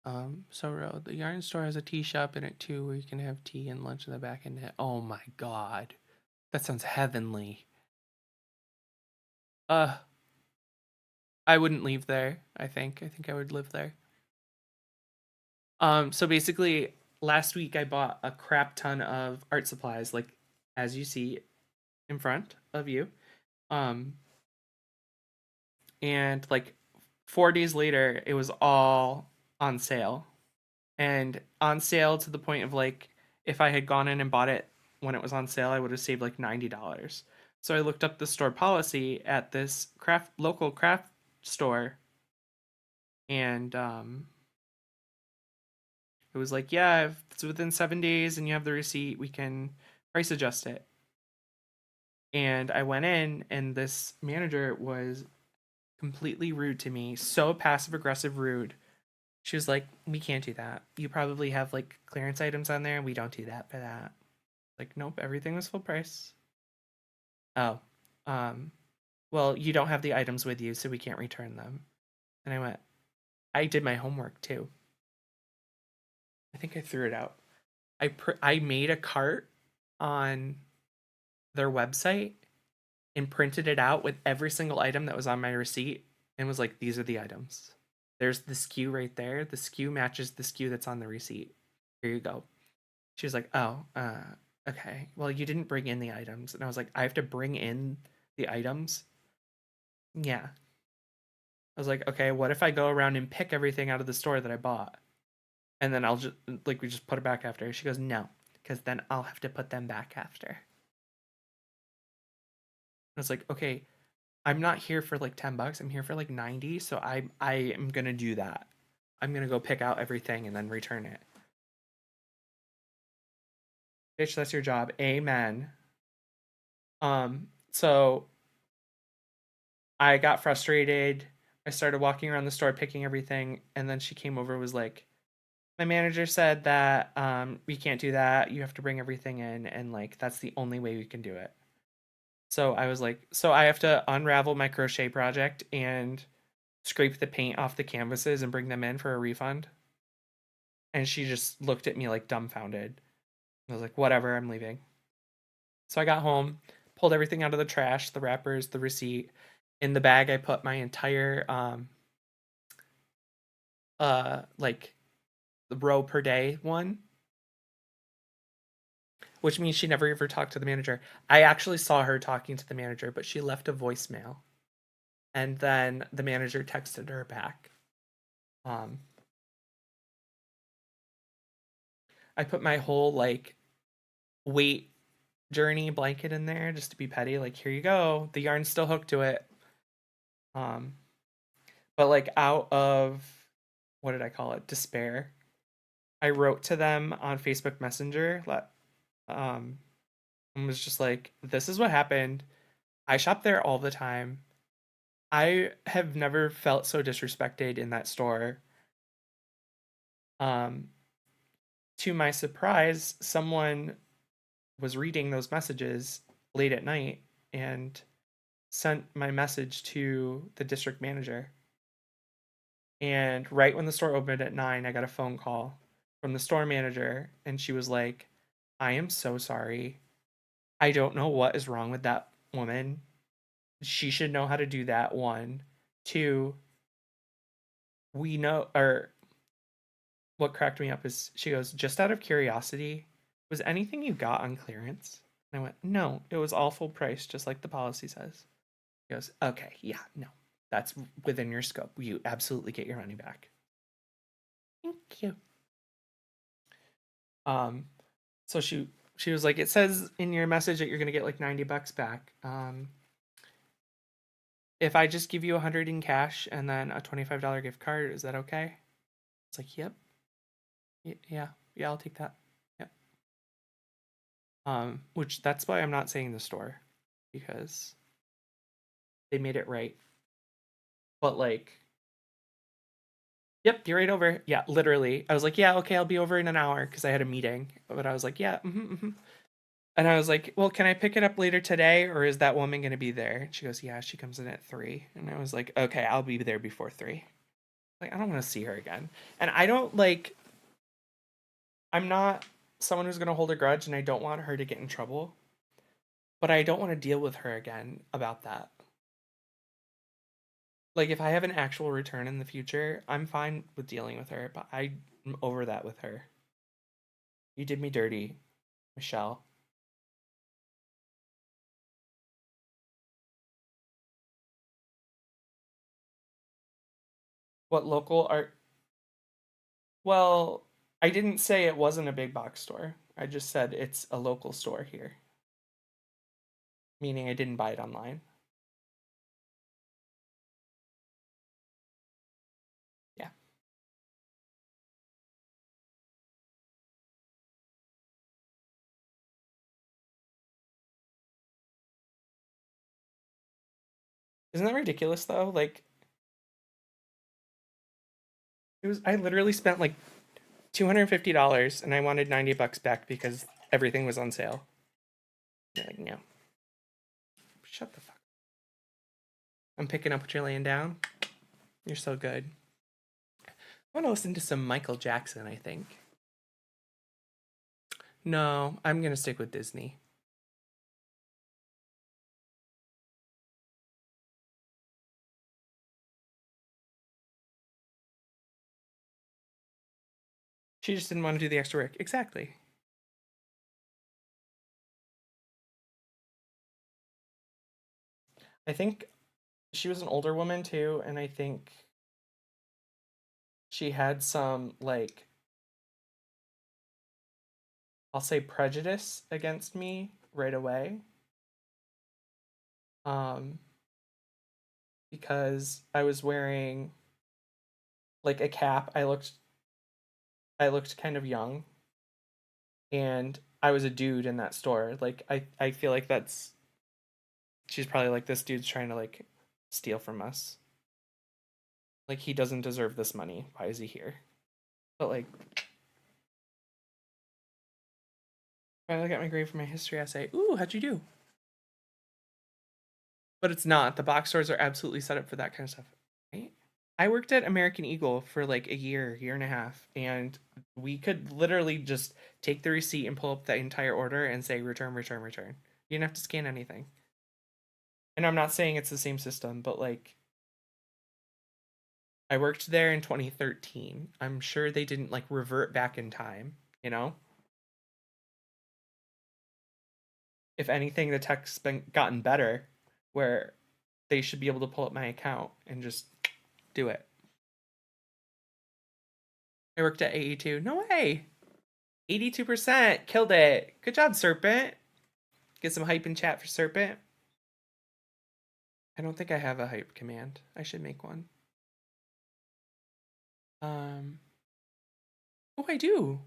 So the yarn store has a tea shop in it too, where you can have tea and lunch in the back and oh my god, that sounds heavenly. Uh, I wouldn't leave there. I think I would live there. So basically, last week I bought a crap ton of art supplies, like as you see in front of you. Um, and like 4 days later, it was all on sale. And on sale to the point of like if I had gone in and bought it when it was on sale, I would have saved like $90. So I looked up the store policy at this local craft store, and it was like, yeah, if it's within 7 days and you have the receipt, we can price adjust it. And I went in, and this manager was completely rude to me, so passive aggressive rude. She was like, "We can't do that. You probably have like clearance items on there, and we don't do that for that." Like, nope, everything was full price. Oh, um, well, you don't have the items with you, so we can't return them. And I went, I did my homework too. I think I threw it out. I made a cart on their website and printed it out with every single item that was on my receipt and was like, these are the items. There's the SKU right there. The SKU matches the SKU that's on the receipt. Here you go. She was like, oh, okay. Well, you didn't bring in the items. And I was like, I have to bring in the items? Yeah. I was like, okay, what if I go around and pick everything out of the store that I bought? And then I'll just, like, we just put it back after. She goes, no, because then I'll have to put them back after. I was like, okay, I'm not here for like $10. I'm here for like 90. So I am going to do that. I'm going to go pick out everything and then return it. Bitch, that's your job. Amen. So I got frustrated. I started walking around the store picking everything, and then she came over and was like, my manager said that we can't do that. You have to bring everything in, and like that's the only way we can do it. So I was like, so I have to unravel my crochet project and scrape the paint off the canvases and bring them in for a refund. And she just looked at me like dumbfounded. I was like, whatever, I'm leaving. So I got home, pulled everything out of the trash, the wrappers, the receipt. In the bag, I put my entire like the row per day one, which means she never ever talked to the manager. I actually saw her talking to the manager, but she left a voicemail. And then the manager texted her back. I put my whole like weight journey blanket in there just to be petty. Like, here you go. The yarn's still hooked to it. But like out of what did I call it? Despair. I wrote to them on Facebook Messenger, and was just like, this is what happened. I shop there all the time. I have never felt so disrespected in that store. To my surprise, someone was reading those messages late at night and sent my message to the district manager. And right when the store opened at 9, I got a phone call from the store manager, and she was like, I am so sorry. I don't know what is wrong with that woman. She should know how to do that, one. Two, we know, or what cracked me up is she goes, just out of curiosity, was anything you got on clearance? And I went, no, it was all full price, just like the policy says. He goes, okay, yeah, no, that's within your scope. You absolutely get your money back. Thank you. So she was like, it says in your message that you're gonna get like $90 back. If I just give you 100 in cash and then a $25 gift card, is that okay? It's like, yep. Yeah, I'll take that. Yep. Which that's why I'm not saying the store, because they made it right. But like, yep, you're right over. Yeah, literally. I was like, yeah, okay, I'll be over in an hour because I had a meeting. But I was like, yeah, And I was like, well, can I pick it up later today, or is that woman going to be there? And she goes, yeah, she comes in at 3. And I was like, okay, I'll be there before 3. Like, I don't want to see her again. And I don't like, I'm not someone who's going to hold a grudge, and I don't want her to get in trouble. But I don't want to deal with her again about that. Like, if I have an actual return in the future, I'm fine with dealing with her, but I'm over that with her. You did me dirty, Michelle. What local art? Well, I didn't say it wasn't a big box store. I just said it's a local store here. Meaning I didn't buy it online. Yeah. Isn't that ridiculous though? Like, I literally spent like $250 and I wanted $90 back because everything was on sale. They're like, no. Shut the fuck. I'm picking up what you're laying down. You're so good. I want to listen to some Michael Jackson, I think. No, I'm going to stick with Disney. She just didn't want to do the extra work. Exactly. I think she was an older woman too, and I think she had some, like, I'll say prejudice against me right away. Um, because I was wearing like a cap. I looked kind of young, and I was a dude in that store. Like I feel like that's she's probably like, this dude's trying to like steal from us. Like, he doesn't deserve this money. Why is he here? But like, finally got my grade for my history essay. Ooh, how'd you do? But it's not. The box stores are absolutely set up for that kind of stuff, right? I worked at American Eagle for like a year and a half, and we could literally just take the receipt and pull up the entire order and say return, return, return. You didn't have to scan anything. And I'm not saying it's the same system, but like, I worked there in 2013. I'm sure they didn't like revert back in time, you know? If anything, the tech's been gotten better where they should be able to pull up my account and just do it. I worked at AE2. No way. 82%. Killed it. Good job, Serpent. Get some hype in chat for Serpent. I don't think I have a hype command. I should make one. Oh, I do.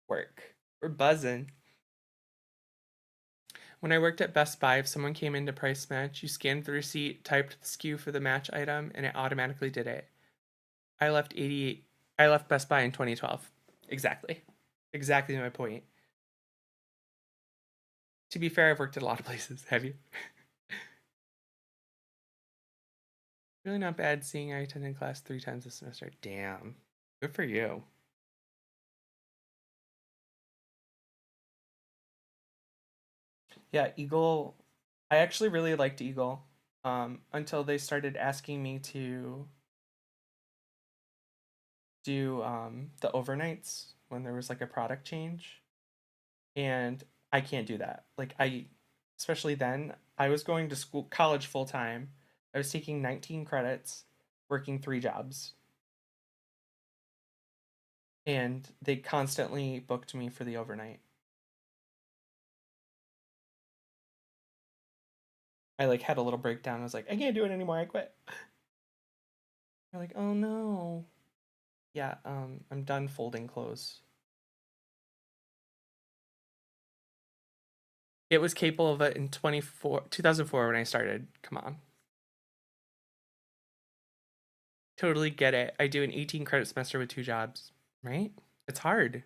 Work. We're buzzing. When I worked at Best Buy, if someone came in to price match, you scanned the receipt, typed the SKU for the match item, and it automatically did it. I left Best Buy in 2012. Exactly. Exactly my point. To be fair, I've worked at a lot of places. Have you? Really not bad seeing I attended class 3 times this semester. Damn. Good for you. Yeah, Eagle. I actually really liked Eagle until they started asking me to do the overnights when there was like a product change. And I can't do that. Like, especially then, I was going to college full time. I was taking 19 credits, working 3 jobs. And they constantly booked me for the overnight. I like had a little breakdown. I was like, I can't do it anymore. I quit. They're like, oh no. Yeah, I'm done folding clothes. It was capable of it in 2004 when I started. Come on. Totally get it. I do an 18 credit semester with 2 jobs, right? It's hard.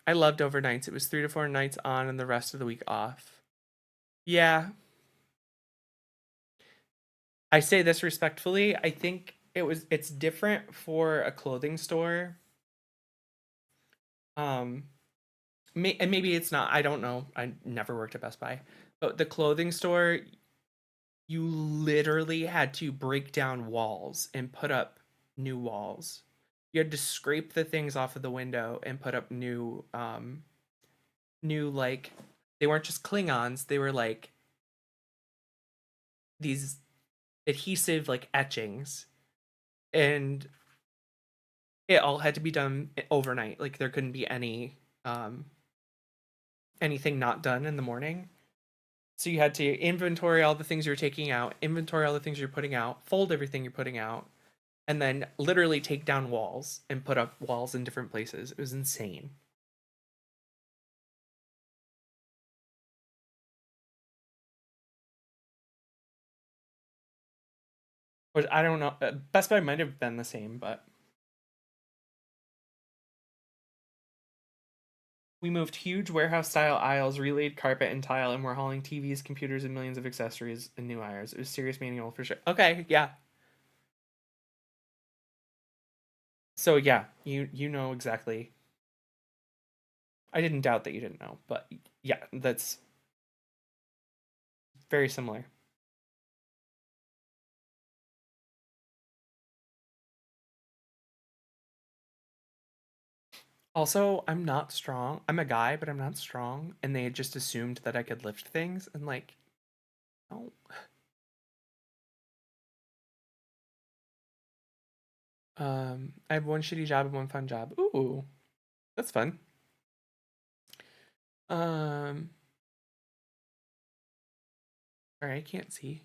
I loved overnights. It was 3 to 4 nights on and the rest of the week off. Yeah. I say this respectfully. I think it's different for a clothing store. And maybe it's not. I don't know. I never worked at Best Buy. But the clothing store, you literally had to break down walls and put up new walls. You had to scrape the things off of the window and put up new, like, they weren't just Klingons, they were like these adhesive like etchings, and it all had to be done overnight. Like, there couldn't be anything not done in the morning. So you had to inventory all the things you're taking out, inventory all the things you're putting out, fold everything you're putting out, and then literally take down walls and put up walls in different places. It was insane. Which I don't know. Best Buy might have been the same, but we moved huge warehouse style aisles, relayed carpet and tile, and we're hauling TVs, computers, and millions of accessories and new wires. It was serious manual for sure. Okay, yeah. So yeah, you know exactly. I didn't doubt that you didn't know, but yeah, that's very similar. Also, I'm not strong. I'm a guy, but I'm not strong, and they had just assumed that I could lift things, and like, No. I have one shitty job and one fun job. Ooh, that's fun. All right, I can't see.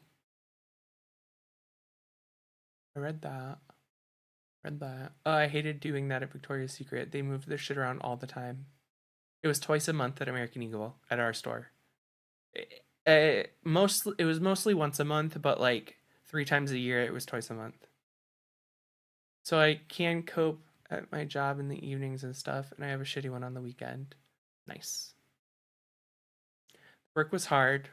I read that. Read that. I hated doing that at Victoria's Secret. They moved their shit around all the time. It was twice a month at American Eagle at our store. It was mostly once a month, but like 3 times a year, it was twice a month. So I can cope at my job in the evenings and stuff, and I have a shitty one on the weekend. Nice. Work was hard.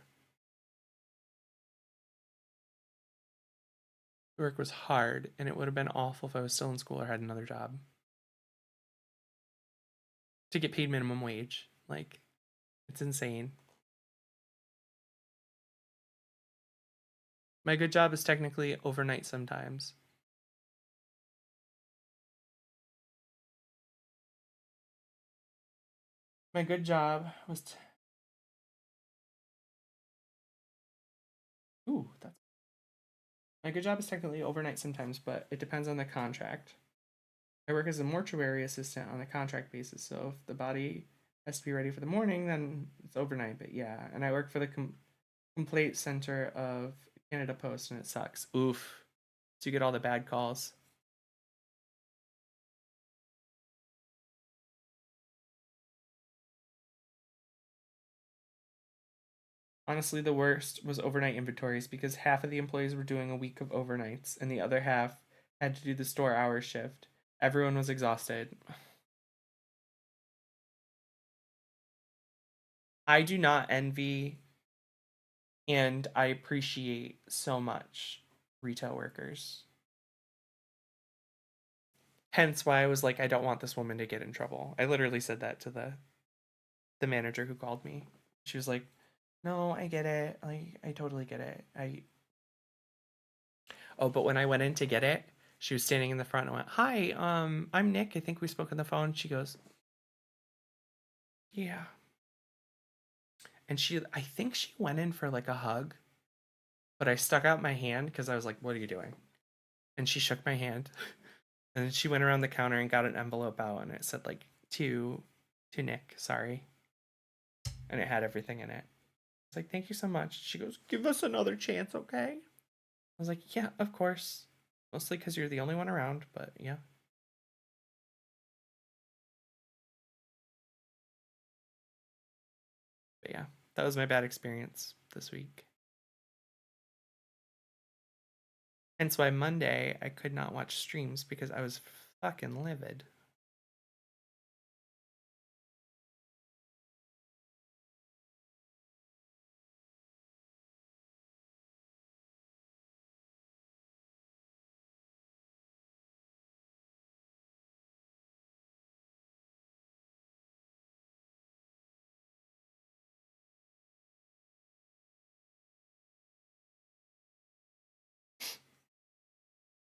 Work was hard, and it would have been awful if I was still in school or had another job. To get paid minimum wage. Like, it's insane. My good job is technically overnight sometimes. My good job was. Ooh, that's. My good job is technically overnight sometimes, but it depends on the contract. I work as a mortuary assistant on a contract basis, so if the body has to be ready for the morning, then it's overnight. But yeah, and I work for the complaint center of Canada Post, and it sucks. Oof. So you get all the bad calls. Honestly, the worst was overnight inventories because half of the employees were doing a week of overnights and the other half had to do the store hours shift. Everyone was exhausted. I do not envy and I appreciate so much retail workers. Hence why I was like, I don't want this woman to get in trouble. I literally said that to the manager who called me. She was like, "No, I get it. I totally get it. I." Oh, but when I went in to get it, she was standing in the front and went, "Hi, I'm Nick. I think we spoke on the phone." She goes, "Yeah." And I think she went in for like a hug, but I stuck out my hand because I was like, "What are you doing?" And she shook my hand. And then she went around the counter and got an envelope out and it said like to Nick, sorry. And it had everything in it. It's like, "Thank you so much." She goes, "Give us another chance, okay?" I was like, "Yeah, of course." Mostly because you're the only one around, but yeah. But yeah, that was my bad experience this week. Hence why Monday I could not watch streams because I was fucking livid.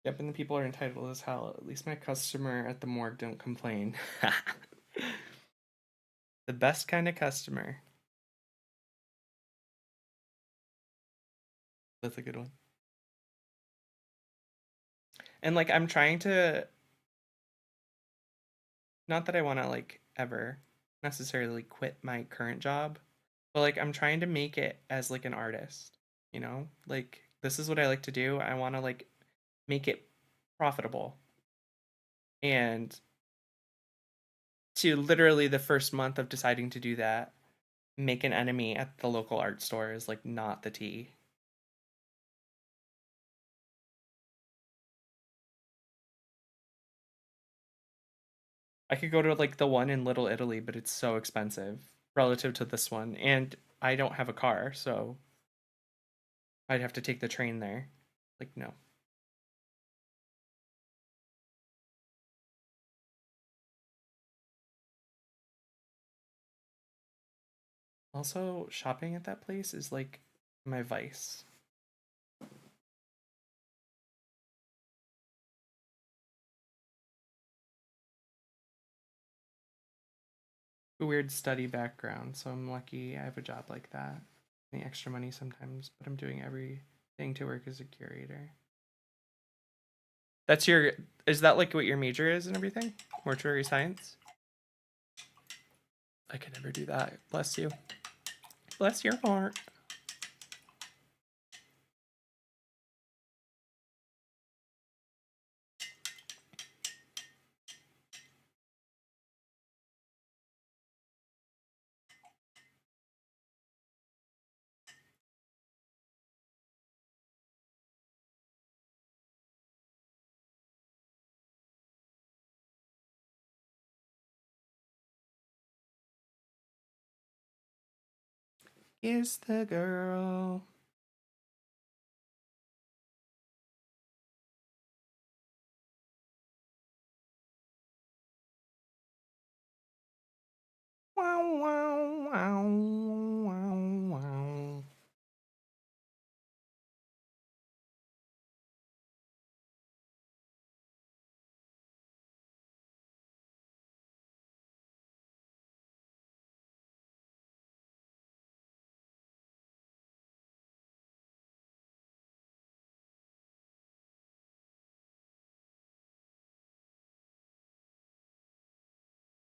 Yep, and the people are entitled as hell. At least my customer at the morgue don't complain. The best kind of customer. That's a good one. And like I'm trying to, not that I want to like ever necessarily quit my current job, but like I'm trying to make it as like an artist, you know? Like this is what I like to do. I want to like make it profitable. And to literally the first month of deciding to do that, make an enemy at the local art store is like not the tea. I could go to like the one in Little Italy, but it's so expensive relative to this one. And I don't have a car, so I'd have to take the train there. Like, no. Also, shopping at that place is like my vice. A weird study background, so I'm lucky I have a job like that. the extra money sometimes, but I'm doing everything to work as a curator. That's your, is that like what your major is and everything? Mortuary science? I could never do that. Bless you. Bless your heart. Is the girl. Wow, wow, wow, wow, wow.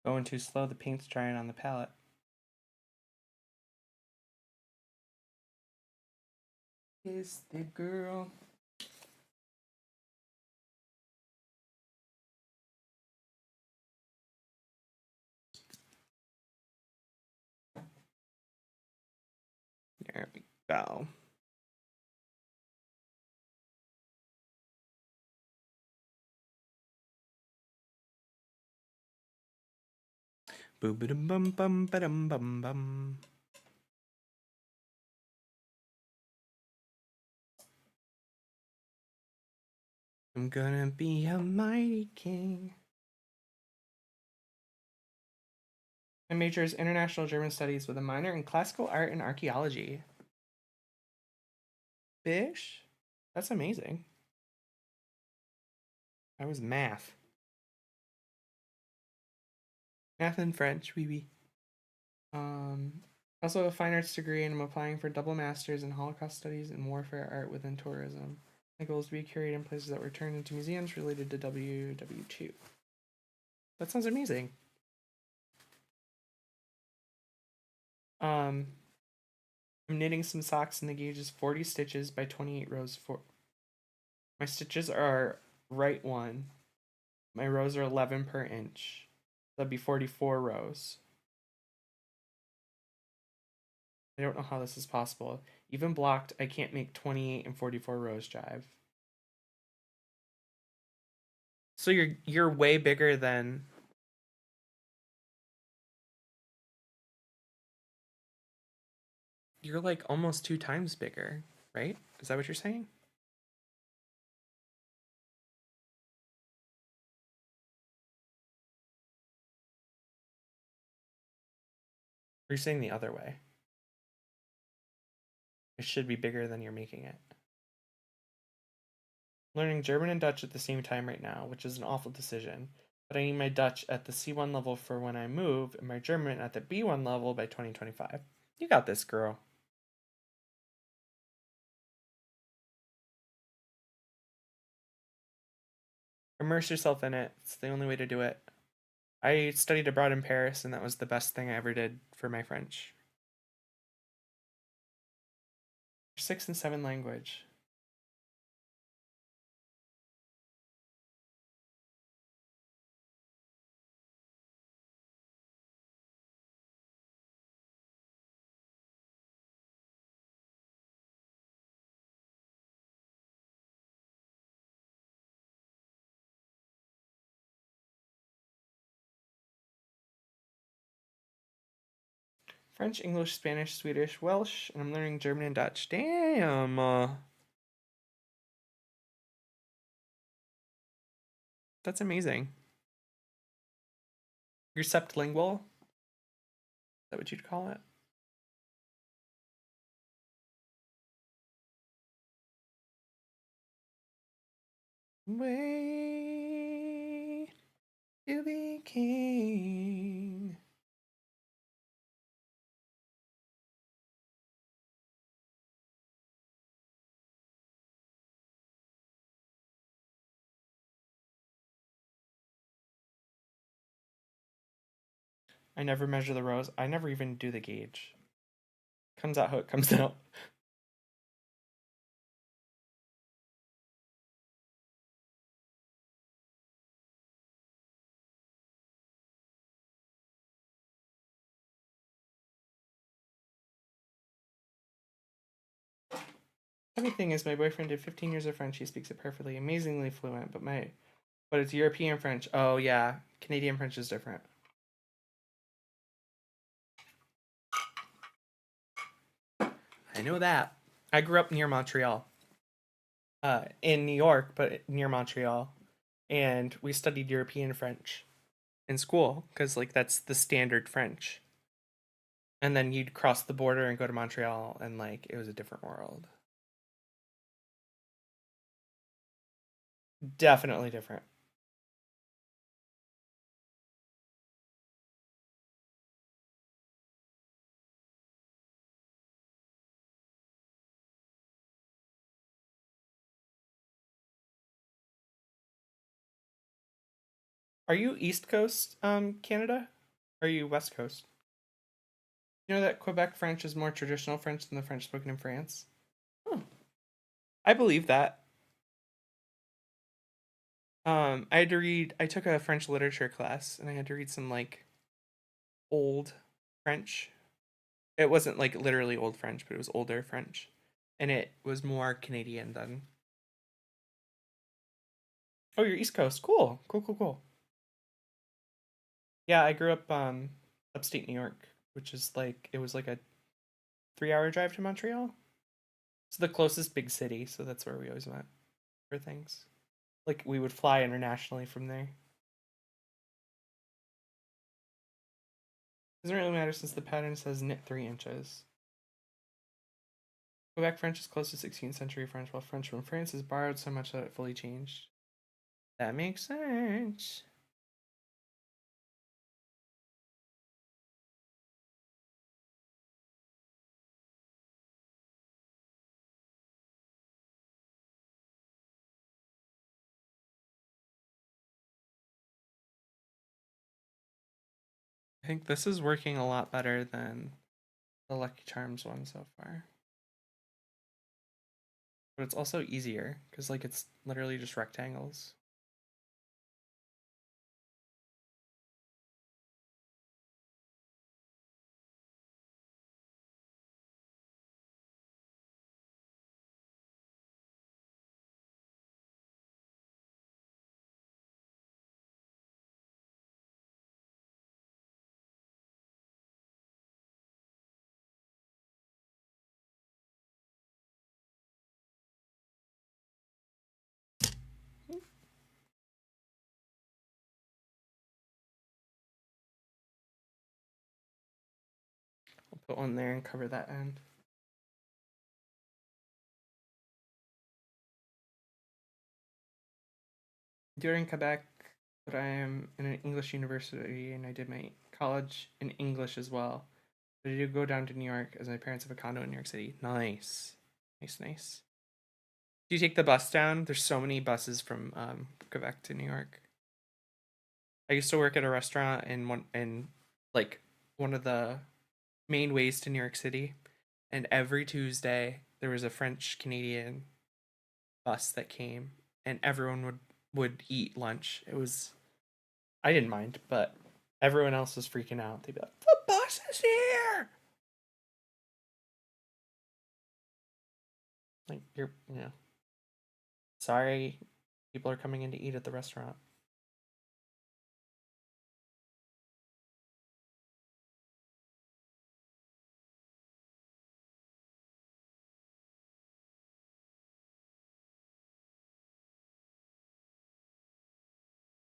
Going too slow, the paint's drying on the palette. Is the girl. There we go. Boom, bum, bum, bum, bum, bum, bum. I'm gonna be a mighty king. My major is International German Studies with a minor in Classical Art and Archaeology. Bish? That's amazing. That was math. Math and French, oui, oui. Also a fine arts degree, and I'm applying for double masters in Holocaust studies and warfare art within tourism. My goal is to be curated in places that were turned into museums related to WW2. That sounds amazing. I'm knitting some socks, and the gauge is 40 stitches by 28 rows. My stitches are right one. My rows are 11 per inch. That'd be 44 rows. I don't know how this is possible. Even blocked, I can't make 28 and 44 rows jive. So you're way bigger than. You're like almost 2 times bigger, right? Is that what you're saying? Or you're saying the other way? It should be bigger than you're making it. Learning German and Dutch at the same time right now, which is an awful decision. But I need my Dutch at the C1 level for when I move, and my German at the B1 level by 2025. You got this, girl. Immerse yourself in it. It's the only way to do it. I studied abroad in Paris, and that was the best thing I ever did for my French. 6 and 7 language. French, English, Spanish, Swedish, Welsh, and I'm learning German and Dutch. Damn. That's amazing. You're septlingual? Is that what you'd call it? Way to be king. I never measure the rows. I never even do the gauge. Comes out how it comes out. Funny thing is, my boyfriend did 15 years of French. He speaks it perfectly, amazingly fluent. But it's European French. Oh yeah, Canadian French is different. I know that. I grew up near Montreal, in New York, but near Montreal, and we studied European French in school because like that's the standard French. And then you'd cross the border and go to Montreal, and like it was a different world. Definitely different. Are you East Coast, Canada? Or are you West Coast? You know that Quebec French is more traditional French than the French spoken in France? Oh, I believe that. I had to read. I took a French literature class, and I had to read some like old French. It wasn't like literally old French, but it was older French, and it was more Canadian than. Oh, you're East Coast. Cool, cool, cool, cool. Yeah, I grew up upstate New York, which is like it was like a 3 hour drive to Montreal. It's the closest big city, so that's where we always went for things. Like we would fly internationally from there. Doesn't really matter since the pattern says knit 3 inches. Quebec French is close to 16th century French, while French from France is borrowed so much that it fully changed. That makes sense. I think this is working a lot better than the Lucky Charms one so far. But it's also easier because like it's literally just rectangles. I'll put one there and cover that end. During Quebec, but I am in an English university and I did my college in English as well. But I did go down to New York as my parents have a condo in New York City. Nice. Nice, nice. Do you take the bus down? There's so many buses from Quebec to New York. I used to work at a restaurant in like one of the main ways to New York City, and every Tuesday there was a French Canadian bus that came, and everyone would eat lunch. It was I didn't mind, but everyone else was freaking out. They'd be like, "The bus is here!" Like sorry, people are coming in to eat at the restaurant.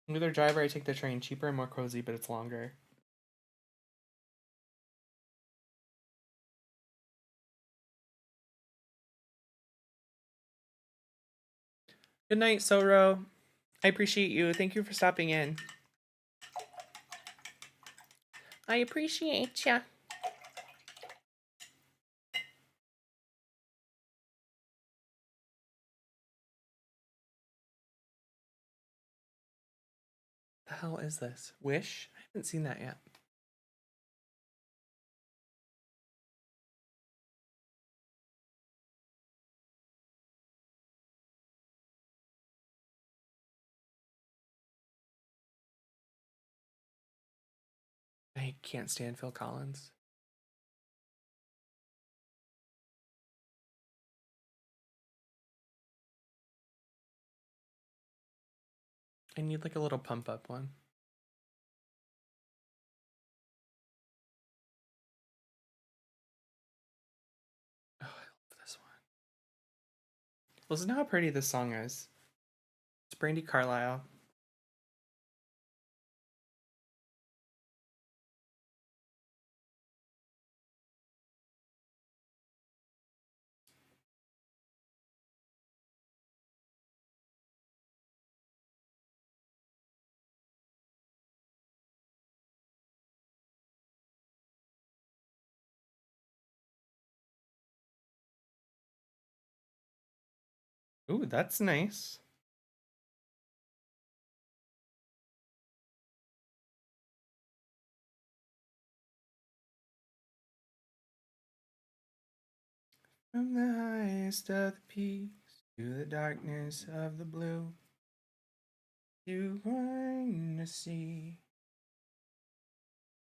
Smoother driver, I take the train. Cheaper and more cozy, but it's longer. Good night, Soro. I appreciate you. Thank you for stopping in. I appreciate ya. The hell is this? Wish? I haven't seen that yet. I can't stand Phil Collins. I need like a little pump up one. Oh, I love this one. Listen to how pretty this song is. It's Brandy Carlisle. Ooh, that's nice. From the highest of the peaks to the darkness of the blue, you going to see.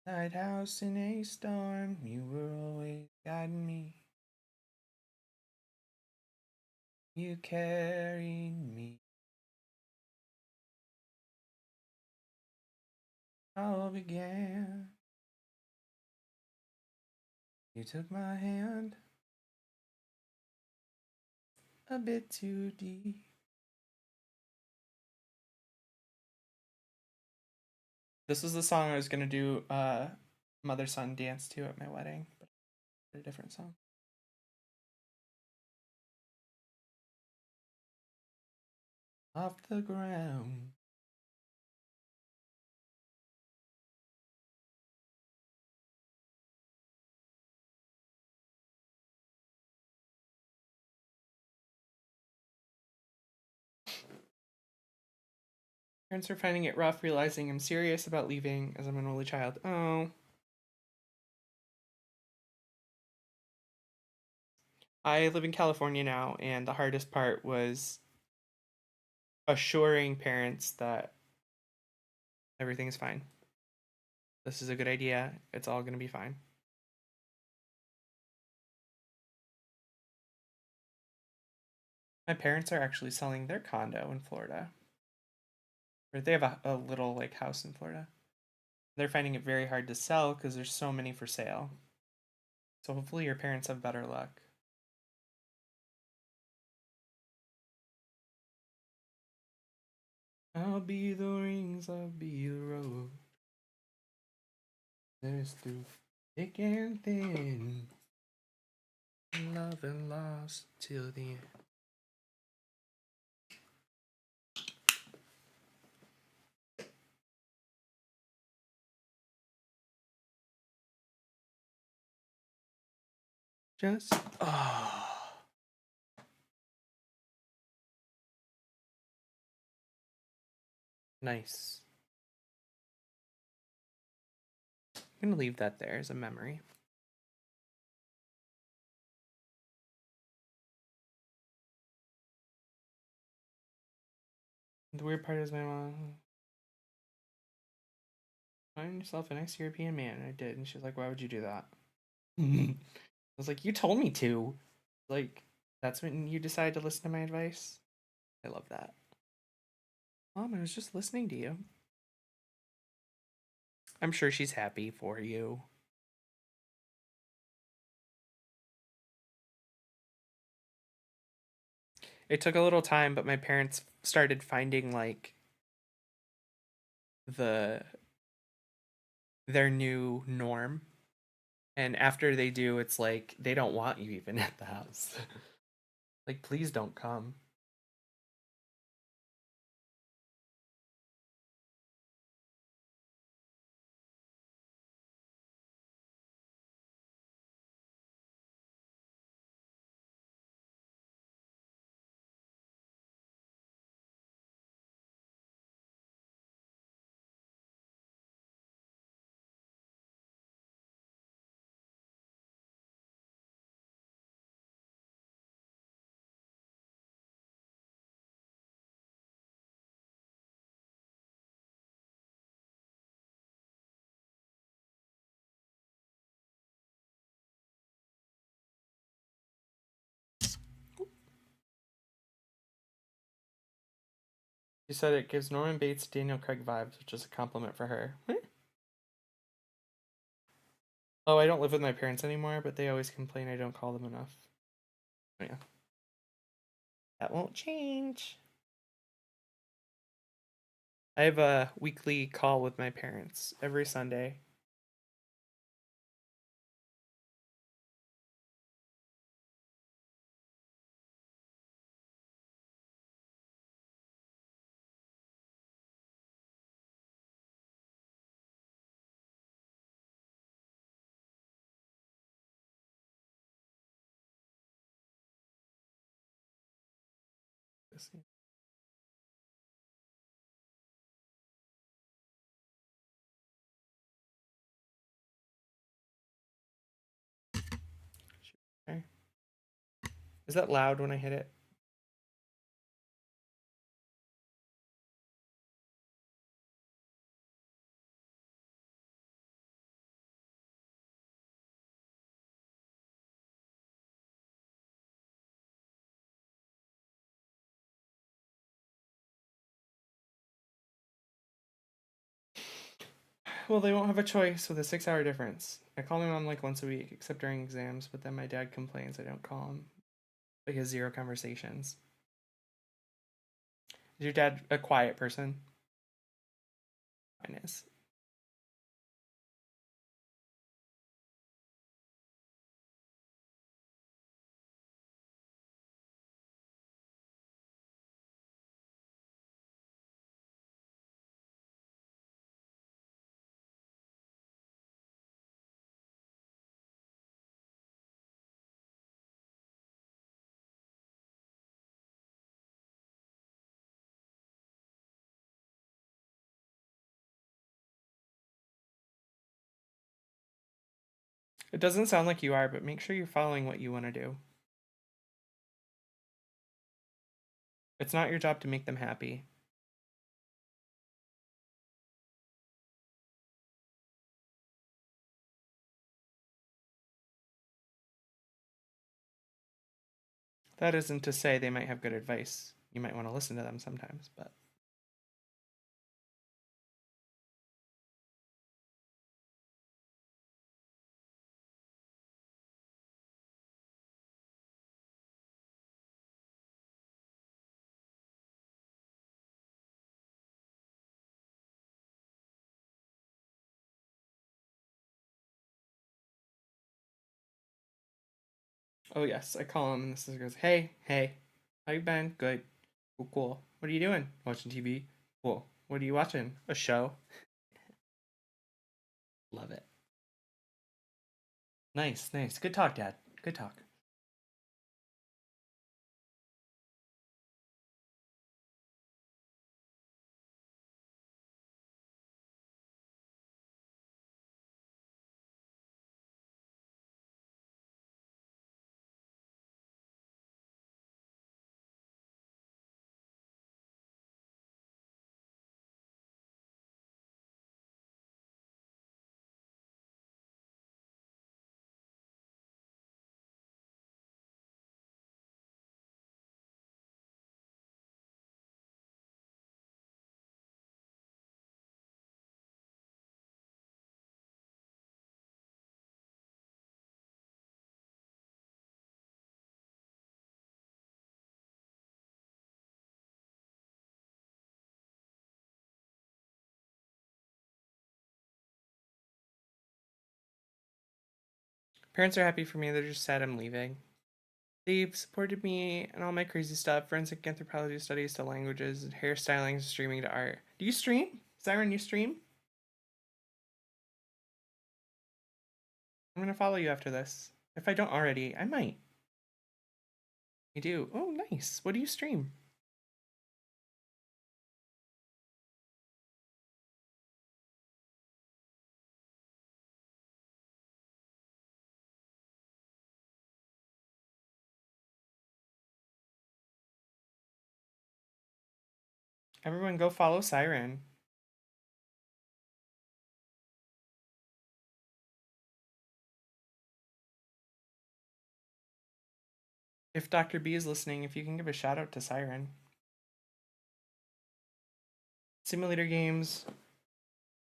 Lighthouse in a storm, you were always guiding me. You carried me. All began. You took my hand a bit too deep. This was the song I was gonna do mother son dance to at my wedding, but a different song. Off the ground. Parents are finding it rough, realizing I'm serious about leaving as I'm an only child. Oh. I live in California now, and the hardest part was assuring parents that everything is fine. This is a good idea. It's all going to be fine. My parents are actually selling their condo in Florida. Or they have a little like house in Florida. They're finding it very hard to sell because there's so many for sale. So hopefully your parents have better luck. I'll be the rings, I'll be the road. There's through thick and thin. Love and lost till the end. Just nice. I'm gonna leave that there as a memory. The weird part is my mom. Find yourself a nice European man. And I did, and she's like, "Why would you do that?" I was like, "You told me to." Like, that's when you decide to listen to my advice. I love that. Mom, I was just listening to you. I'm sure she's happy for you. It took a little time, but my parents started finding like the their new norm. And after they do, it's like they don't want you even at the house. Like, please don't come. She said it gives Norman Bates Daniel Craig vibes, which is a compliment for her. Oh, I don't live with my parents anymore, but they always complain I don't call them enough. Oh, yeah. That won't change. I have a weekly call with my parents every Sunday. Okay. Is that loud when I hit it? Well, they won't have a choice with a 6-hour difference. I call my mom like once a week, except during exams, but then my dad complains I don't call him. Like, he has 0 conversations. Is your dad a quiet person? Mine is. It doesn't sound like you are, but make sure you're following what you want to do. It's not your job to make them happy. That isn't to say they might have good advice. You might want to listen to them sometimes, but. Oh, yes, I call him and this goes, hey, how you been? Good. Cool. What are you doing? Watching TV? Cool. What are you watching? A show? Love it. Nice. Good talk, Dad. Good talk. Parents are happy for me. They're just sad I'm leaving. They've supported me and all my crazy stuff, forensic anthropology studies to languages, hairstyling, streaming to art. Do you stream? Siren, you stream? I'm gonna follow you after this. If I don't already, I might. You do? Oh, nice. What do you stream? Everyone go follow Siren. If Dr. B is listening, if you can give a shout out to Siren. simulator games,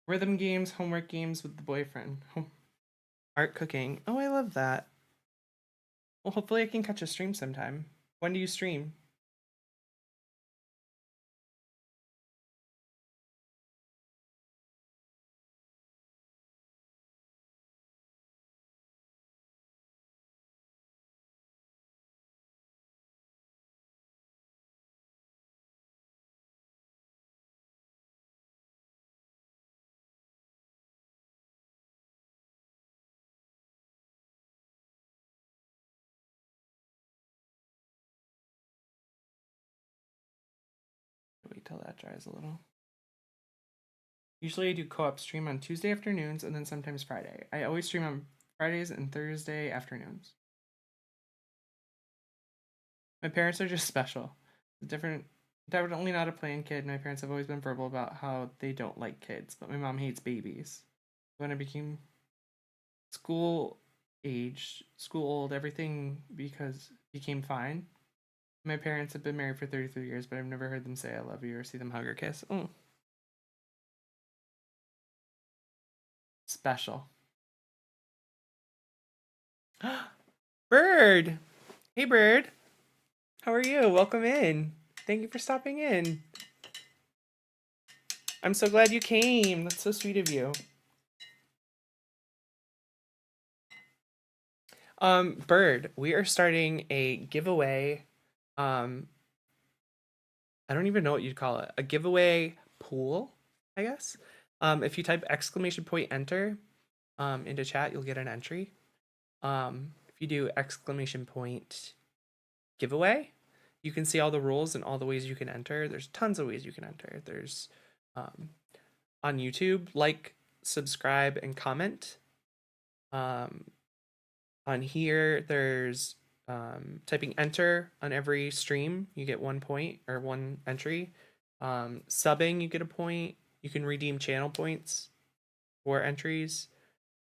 rhythm games, homework games with the boyfriend, art, cooking. Oh, I love that. Well, hopefully I can catch a stream sometime. When do you stream? Wait till that dries a little. Usually I do co-op stream on Tuesday afternoons and then sometimes Friday. I always stream on Fridays and Thursday afternoons. My parents are just special. Definitely not a planned kid. My parents have always been verbal about how they don't like kids, but my mom hates babies. When I became school old, everything became fine. My parents have been married for 33 years, but I've never heard them say I love you or see them hug or kiss. Oh. Special. Bird! Hey, Bird! How are you? Welcome in. Thank you for stopping in. I'm so glad you came. That's so sweet of you. Bird, we are starting a giveaway. I don't even know what you'd call it. A giveaway pool, I guess. If you type exclamation point enter into chat, you'll get an entry. If you do exclamation point giveaway, you can see all the rules and all the ways you can enter. There's tons of ways you can enter. There's on YouTube, like, subscribe, and comment. On here, there's typing enter on every stream, you get 1 point or 1 entry. Subbing, you get a point. You can redeem channel points for entries.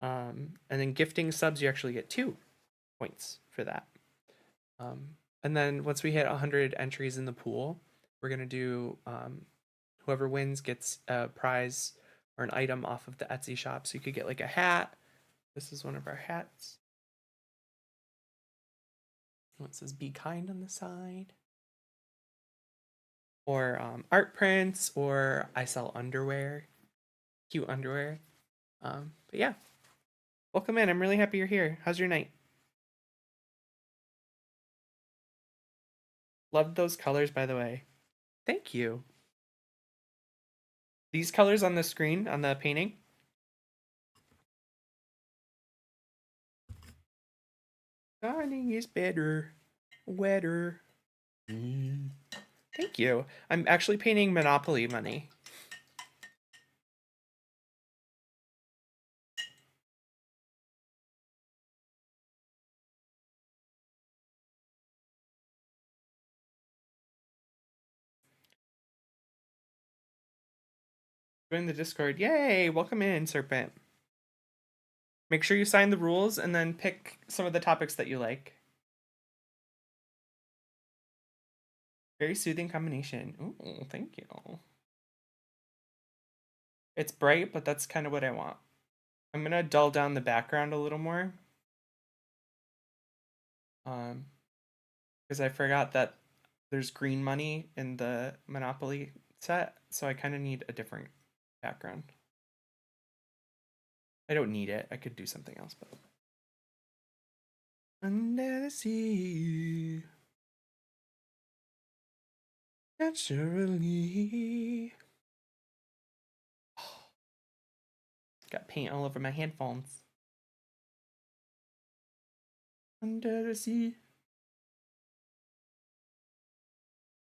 And then gifting subs, you actually get 2 points for that. And then once we hit 100 entries in the pool, we're going to do whoever wins gets a prize or an item off of the Etsy shop. So you could get like a hat. This is one of our hats. It says "Be kind" on the side. Or art prints, or I sell underwear, cute underwear. But yeah, welcome in. I'm really happy you're here. How's your night? Loved those colors, by the way. Thank you. These colors on the screen, on the painting. Shining is better, wetter. Thank you. I'm actually painting Monopoly money. Join the Discord. Yay! Welcome in, Serpent. Make sure you sign the rules and then pick some of the topics that you like. Very soothing combination. Ooh, thank you. It's bright, but that's kind of what I want. I'm gonna dull down the background a little more. Because I forgot that there's green money in the Monopoly set, so I kind of need a different background. I don't need it. I could do something else, but under the sea, naturally. Got paint all over my headphones. Under the sea.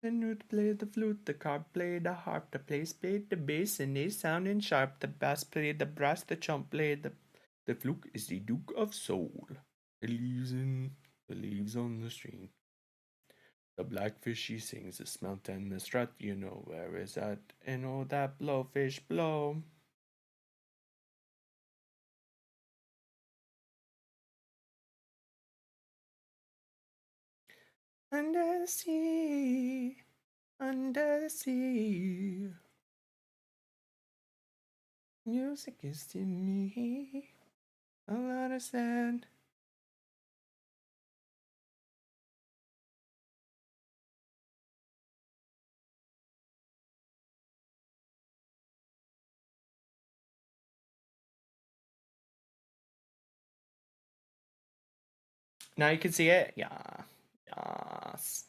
The newt played the flute, the carp played the harp, the place played the bass, and they sounding sharp. The bass played the brass, the chump played the fluke is the Duke of Soul. The leaves on the stream. The blackfish she sings, the smelt and the strut, you know where is that? And oh that blowfish blow. Under the sea, under the sea. Music is to me a lot of sand. Now you can see it? Yeah. Yes.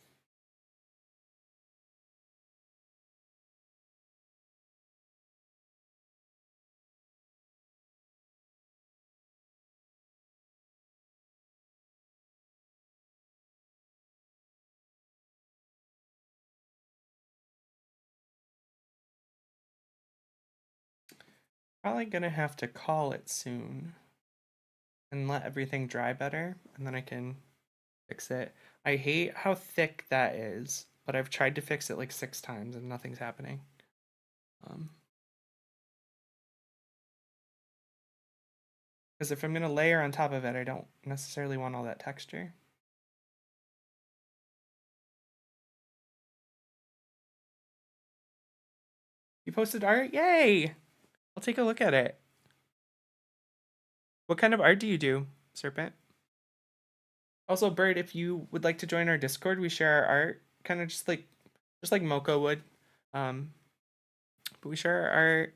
Probably gonna have to call it soon and let everything dry better, and then I can fix it. I hate how thick that is, but I've tried to fix it like 6 times and nothing's happening. Because if I'm gonna layer on top of it, I don't necessarily want all that texture. You posted art? Yay! I'll take a look at it. What kind of art do you do, Serpent? Also, Bird, if you would like to join our Discord, we share our art, kind of just like Mocha would. But we share our art.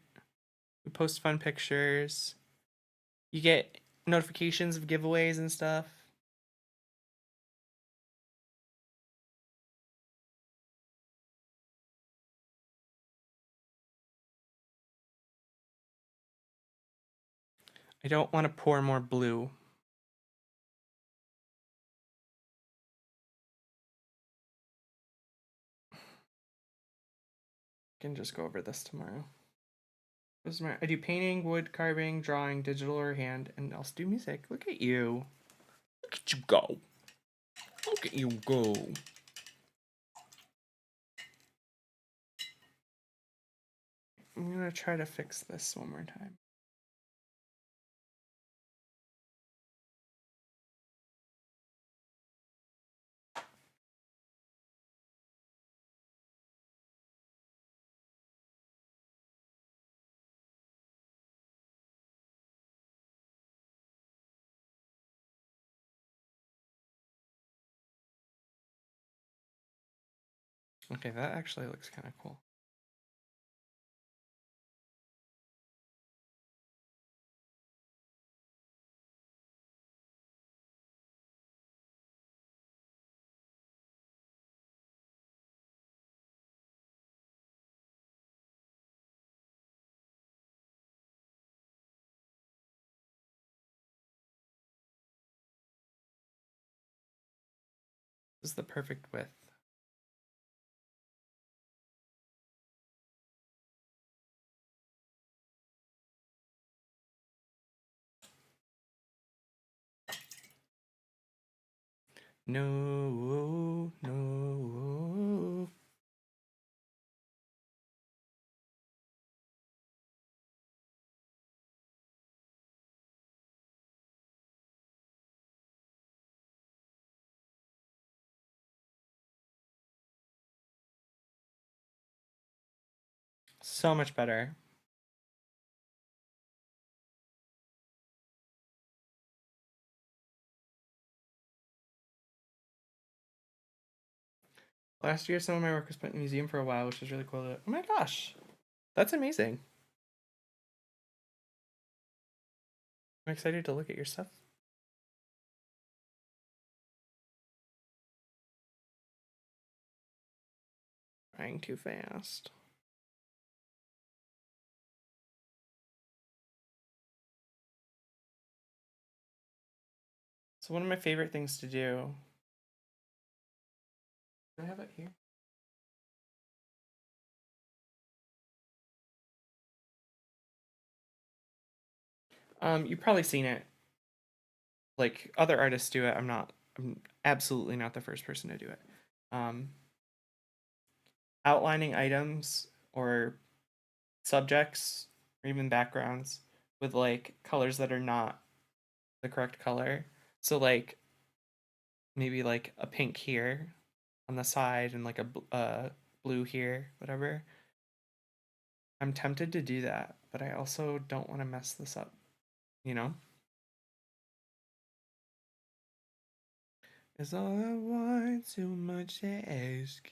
We post fun pictures. You get notifications of giveaways and stuff. I don't want to pour more blue. I can just go over this tomorrow. I do painting, wood carving, drawing, digital or hand, and also do music. Look at you. Look at you go. Look at you go. I'm gonna try to fix this one more time. Okay, that actually looks kind of cool. This is the perfect width. No, no. So much better. Last year, some of my work was put in a museum for a while, which was really cool. Oh my gosh, that's amazing. I'm excited to look at your stuff. Trying too fast. So one of my favorite things to do. Do I have it here? You've probably seen it. Like other artists do it. I'm absolutely not the first person to do it. Outlining items or subjects or even backgrounds with like colors that are not the correct color. So like maybe like a pink here on the side and like a blue here, whatever. I'm tempted to do that, but I also don't want to mess this up, you know? Is all I want too much to ask?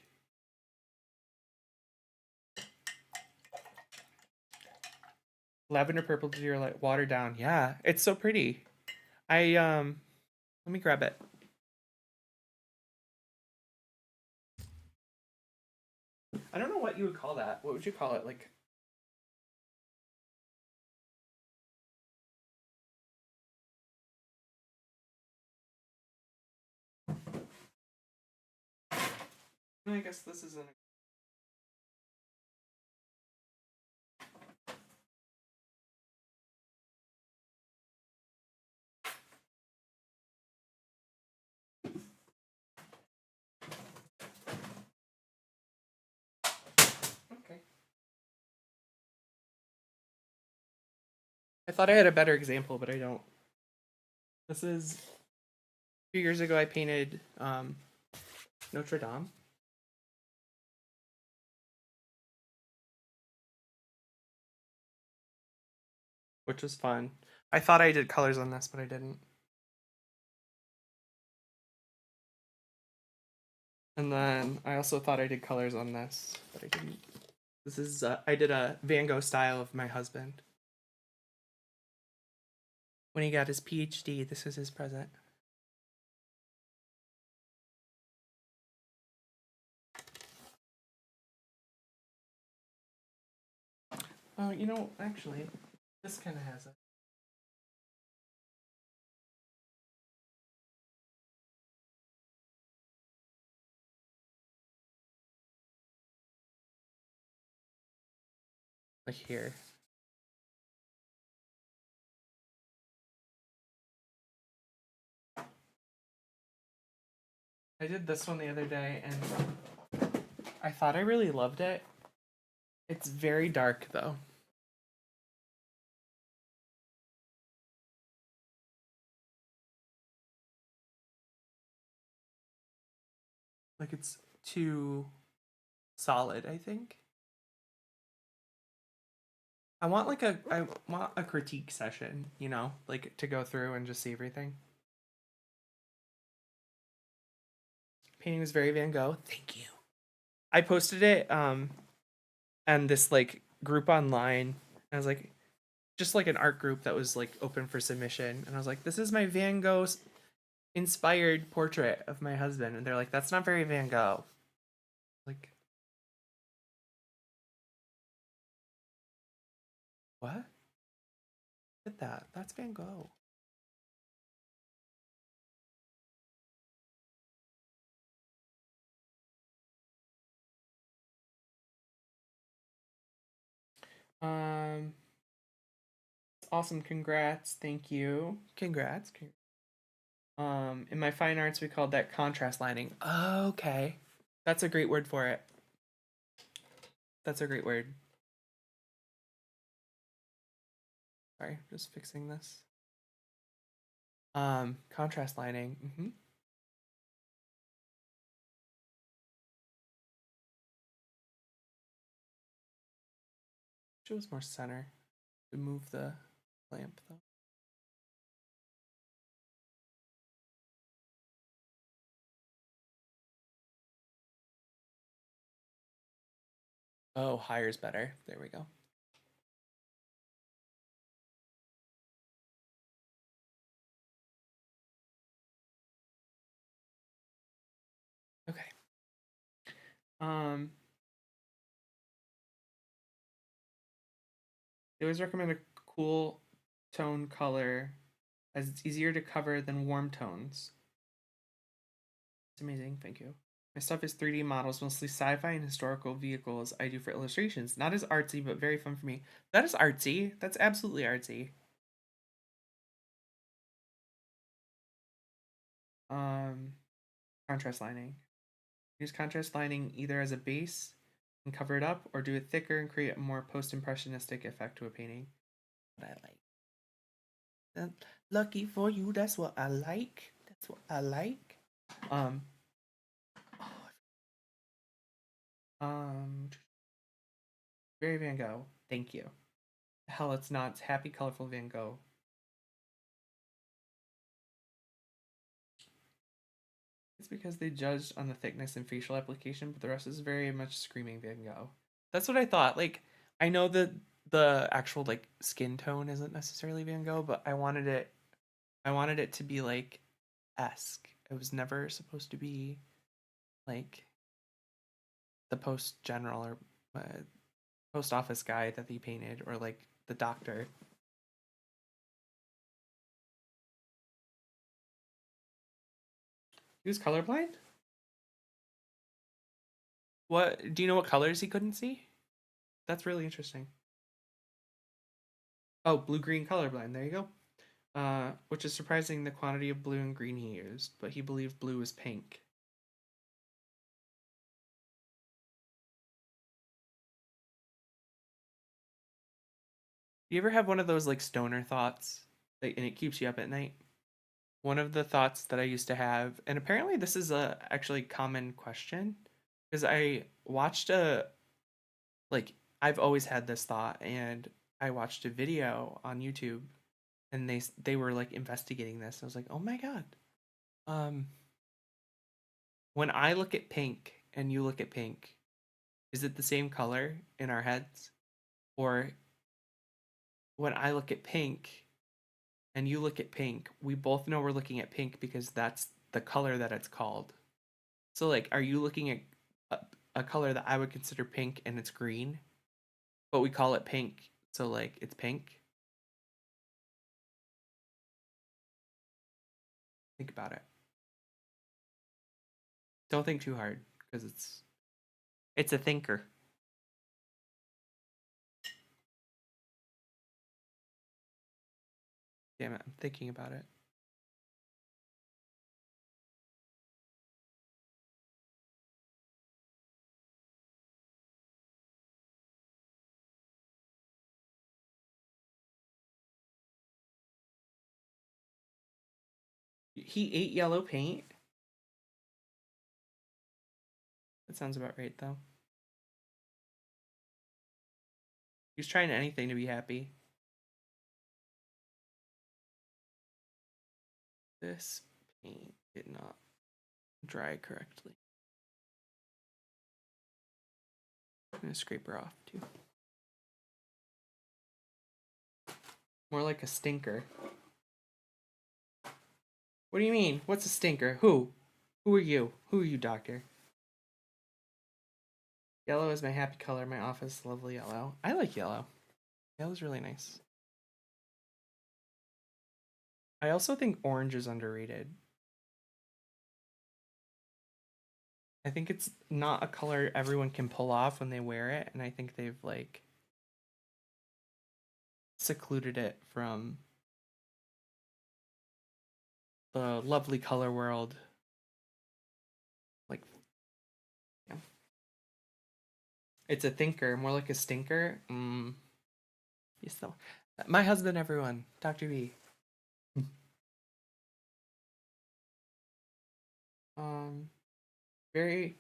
Lavender purple to your light, watered down. Yeah, it's so pretty. Let me grab it. I don't know what you would call that. What would you call it? Like, I guess this isn't. Okay. I thought I had a better example, but I don't. This is a few years ago. I painted Notre Dame. Which was fun. I thought I did colors on this, but I didn't. And then I also thought I did colors on this, but I didn't. This is, I did a Van Gogh style of my husband. When he got his PhD, this is his present. Oh, you know, actually, this kind of has it. Like here. I did this one the other day, and I thought I really loved it. It's very dark, though. Like, it's too solid, I think. I want a critique session, you know, like to go through and just see everything. Painting was very Van Gogh. Thank you. I posted it and this like group online. I was like just like an art group that was like open for submission, and I was like, this is my Van Gogh inspired portrait of my husband, and they're like, that's not very Van Gogh. Like, what? Look at that. That's Van Gogh. Awesome. Congrats. Thank you. Congrats. In my fine arts, we called that contrast lining. Okay. That's a great word for it. That's a great word. Sorry, just fixing this. Contrast lining. Shows more center to move the lamp though. Oh, higher's better. There we go. Okay. They always recommend a cool tone color as it's easier to cover than warm tones. It's amazing. Thank you. My stuff is 3D models, mostly sci-fi and historical vehicles I do for illustrations. Not as artsy, but very fun for me. That is artsy. That's absolutely artsy. Contrast lining. Use contrast lining either as a base and cover it up, or do it thicker and create a more post-impressionistic effect to a painting. What I like. Lucky for you, that's what I like. That's what I like. Um, Very Van Gogh. Thank you. Hell, it's not. It's Happy Colorful Van Gogh. It's because they judged on the thickness and facial application, but the rest is very much screaming Van Gogh. That's what I thought. Like, I know that the actual like skin tone isn't necessarily Van Gogh, but I wanted it to be like esque. It was never supposed to be like the post general or post office guy that he painted, or like the doctor. He was colorblind? What do you know what colors he couldn't see? That's really interesting. Oh, blue green colorblind. There you go. Which is surprising the quantity of blue and green he used, but he believed blue was pink. You ever have one of those like stoner thoughts, like, and it keeps you up at night? One of the thoughts that I used to have, and apparently this is a actually common question, because I watched a like I've always had this thought, and I watched a video on YouTube, and they were like investigating this. I was like, oh my god, um, when I look at pink and you look at pink, is it the same color in our heads, or when I look at pink and you look at pink, we both know we're looking at pink because that's the color that it's called. So like, are you looking at a, a color that I would consider pink and it's green, but we call it pink, so like it's pink? Think about it. Don't think too hard because it's a thinker. Damn it, I'm thinking about it. He ate yellow paint. That sounds about right though. He's trying anything to be happy. This paint did not dry correctly. I'm gonna scrape her off too. More like a stinker. What do you mean? What's a stinker? Who? Who are you? Who are you, doctor? Yellow is my happy color. My office, lovely yellow. I like yellow. Yellow's really nice. I also think orange is underrated. I think it's not a color everyone can pull off when they wear it, and I think they've like secluded it from the lovely color world. Like, yeah. It's a thinker, more like a stinker. Yes, though. My husband, everyone, Dr. B. Um, very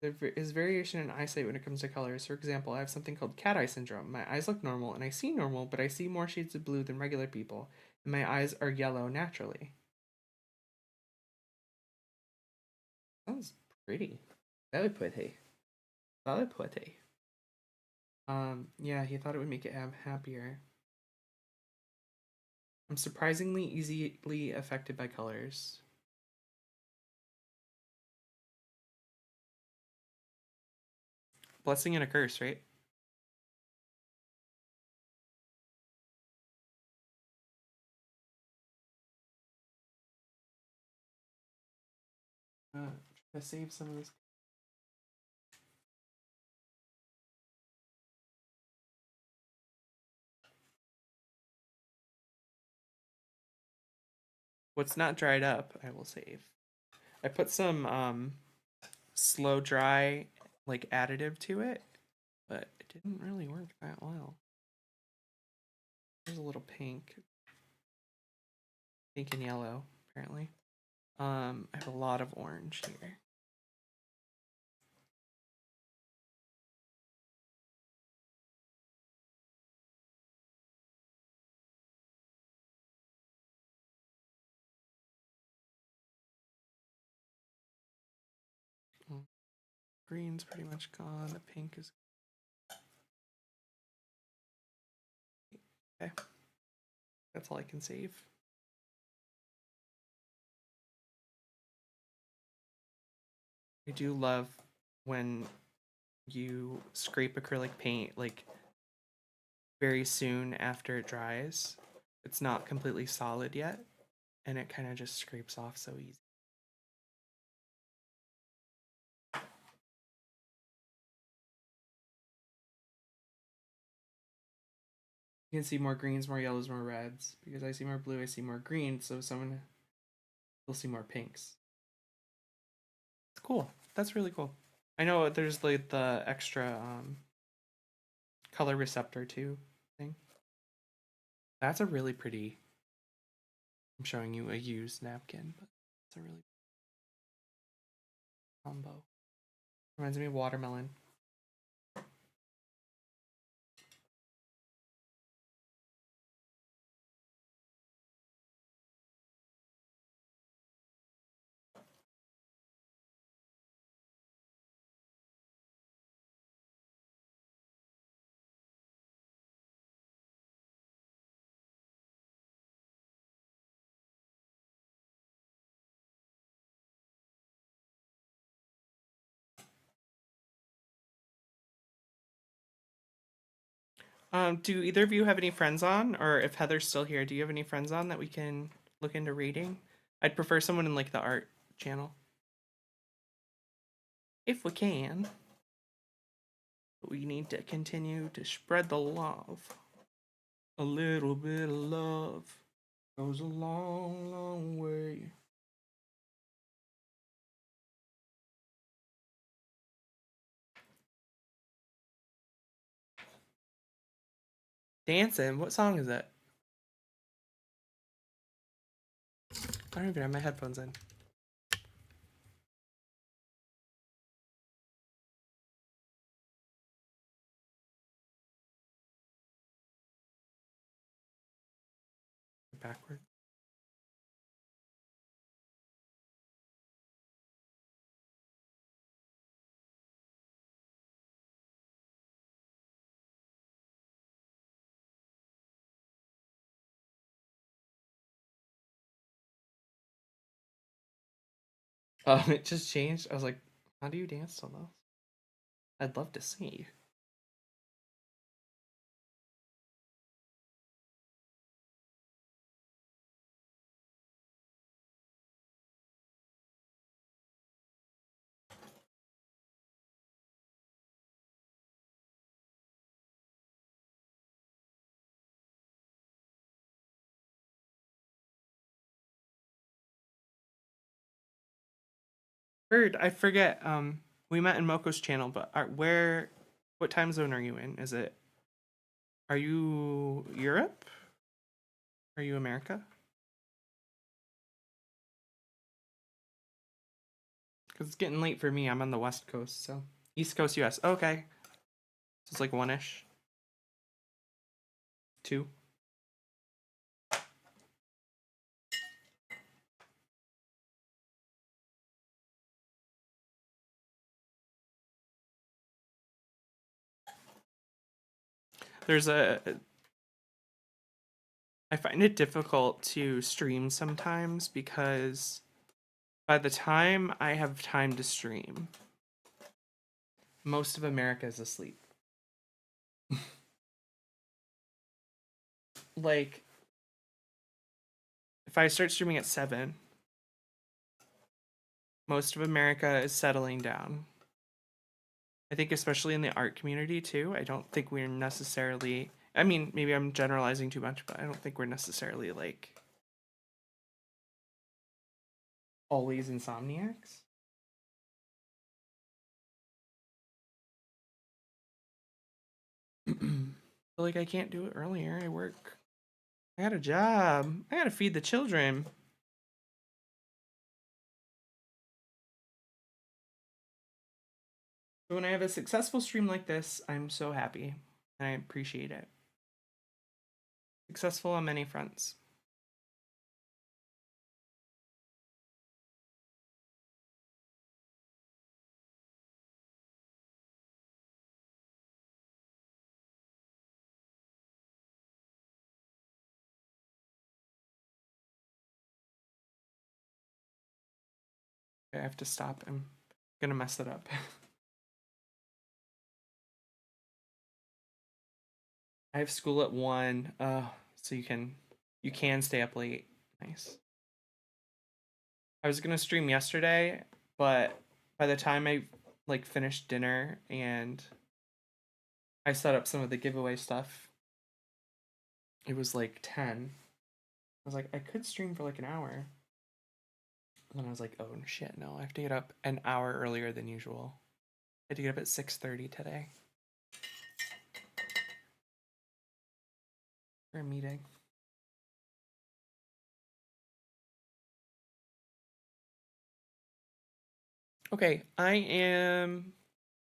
there is variation in eyesight when it comes to colors. For example, I have something called cat eye syndrome. My eyes look normal and I see normal, but I see more shades of blue than regular people, and my eyes are yellow naturally. Sounds pretty. Very pretty. Very pretty. Yeah, he thought it would make it happier. I'm surprisingly easily affected by colors. Blessing and a curse, right? Try to save some of this. What's not dried up, I will save. I put some slow dry like additive to it, but it didn't really work that well. There's a little pink and yellow apparently. I have a lot of orange here. Green's pretty much gone. The pink is okay. That's all I can save. I do love when you scrape acrylic paint like very soon after it dries. It's not completely solid yet, and it kind of just scrapes off so easy. You can see more greens, more yellows, more reds. Because I see more blue, I see more green, so someone will see more pinks. It's cool. That's really cool. I know there's like the extra color receptor too thing. That's a really pretty. I'm showing you a used napkin, but it's a really combo. Reminds me of watermelon. Do either of you have any friends on, or if Heather's still here, do you have any friends on that we can look into reading? I'd prefer someone in like the art channel. If we can. We need to continue to spread the love. A little bit of love goes a long, long way. Dancing? What song is it? I don't even have my headphones in. Backward. Oh, it just changed. I was like, how do you dance to those? I'd love to see. Bird, I forget. We met in Moko's channel, but what time zone are you in? Are you Europe? Are you America? Because it's getting late for me. I'm on the West Coast, so East Coast, US. Okay, so it's like 1-ish, 2. There's a. I find it difficult to stream sometimes because by the time I have time to stream, most of America is asleep. Like, if I start streaming at 7, most of America is settling down. I think especially in the art community too. I don't think we're necessarily, I mean, maybe I'm generalizing too much, but I don't think we're necessarily like always insomniacs. But like I can't do it earlier. I work. I got a job. I gotta feed the children. But when I have a successful stream like this, I'm so happy. And I appreciate it. Successful on many fronts. have to stop. I'm gonna mess it up. I have school at 1. So you can stay up late. Nice. I was gonna stream yesterday, but by the time I like finished dinner and I set up some of the giveaway stuff, it was like 10. I was like, I could stream for like an hour. And then I was like, oh shit, no, I have to get up an hour earlier than usual. I had to get up at 6:30 today for a meeting. Okay, I am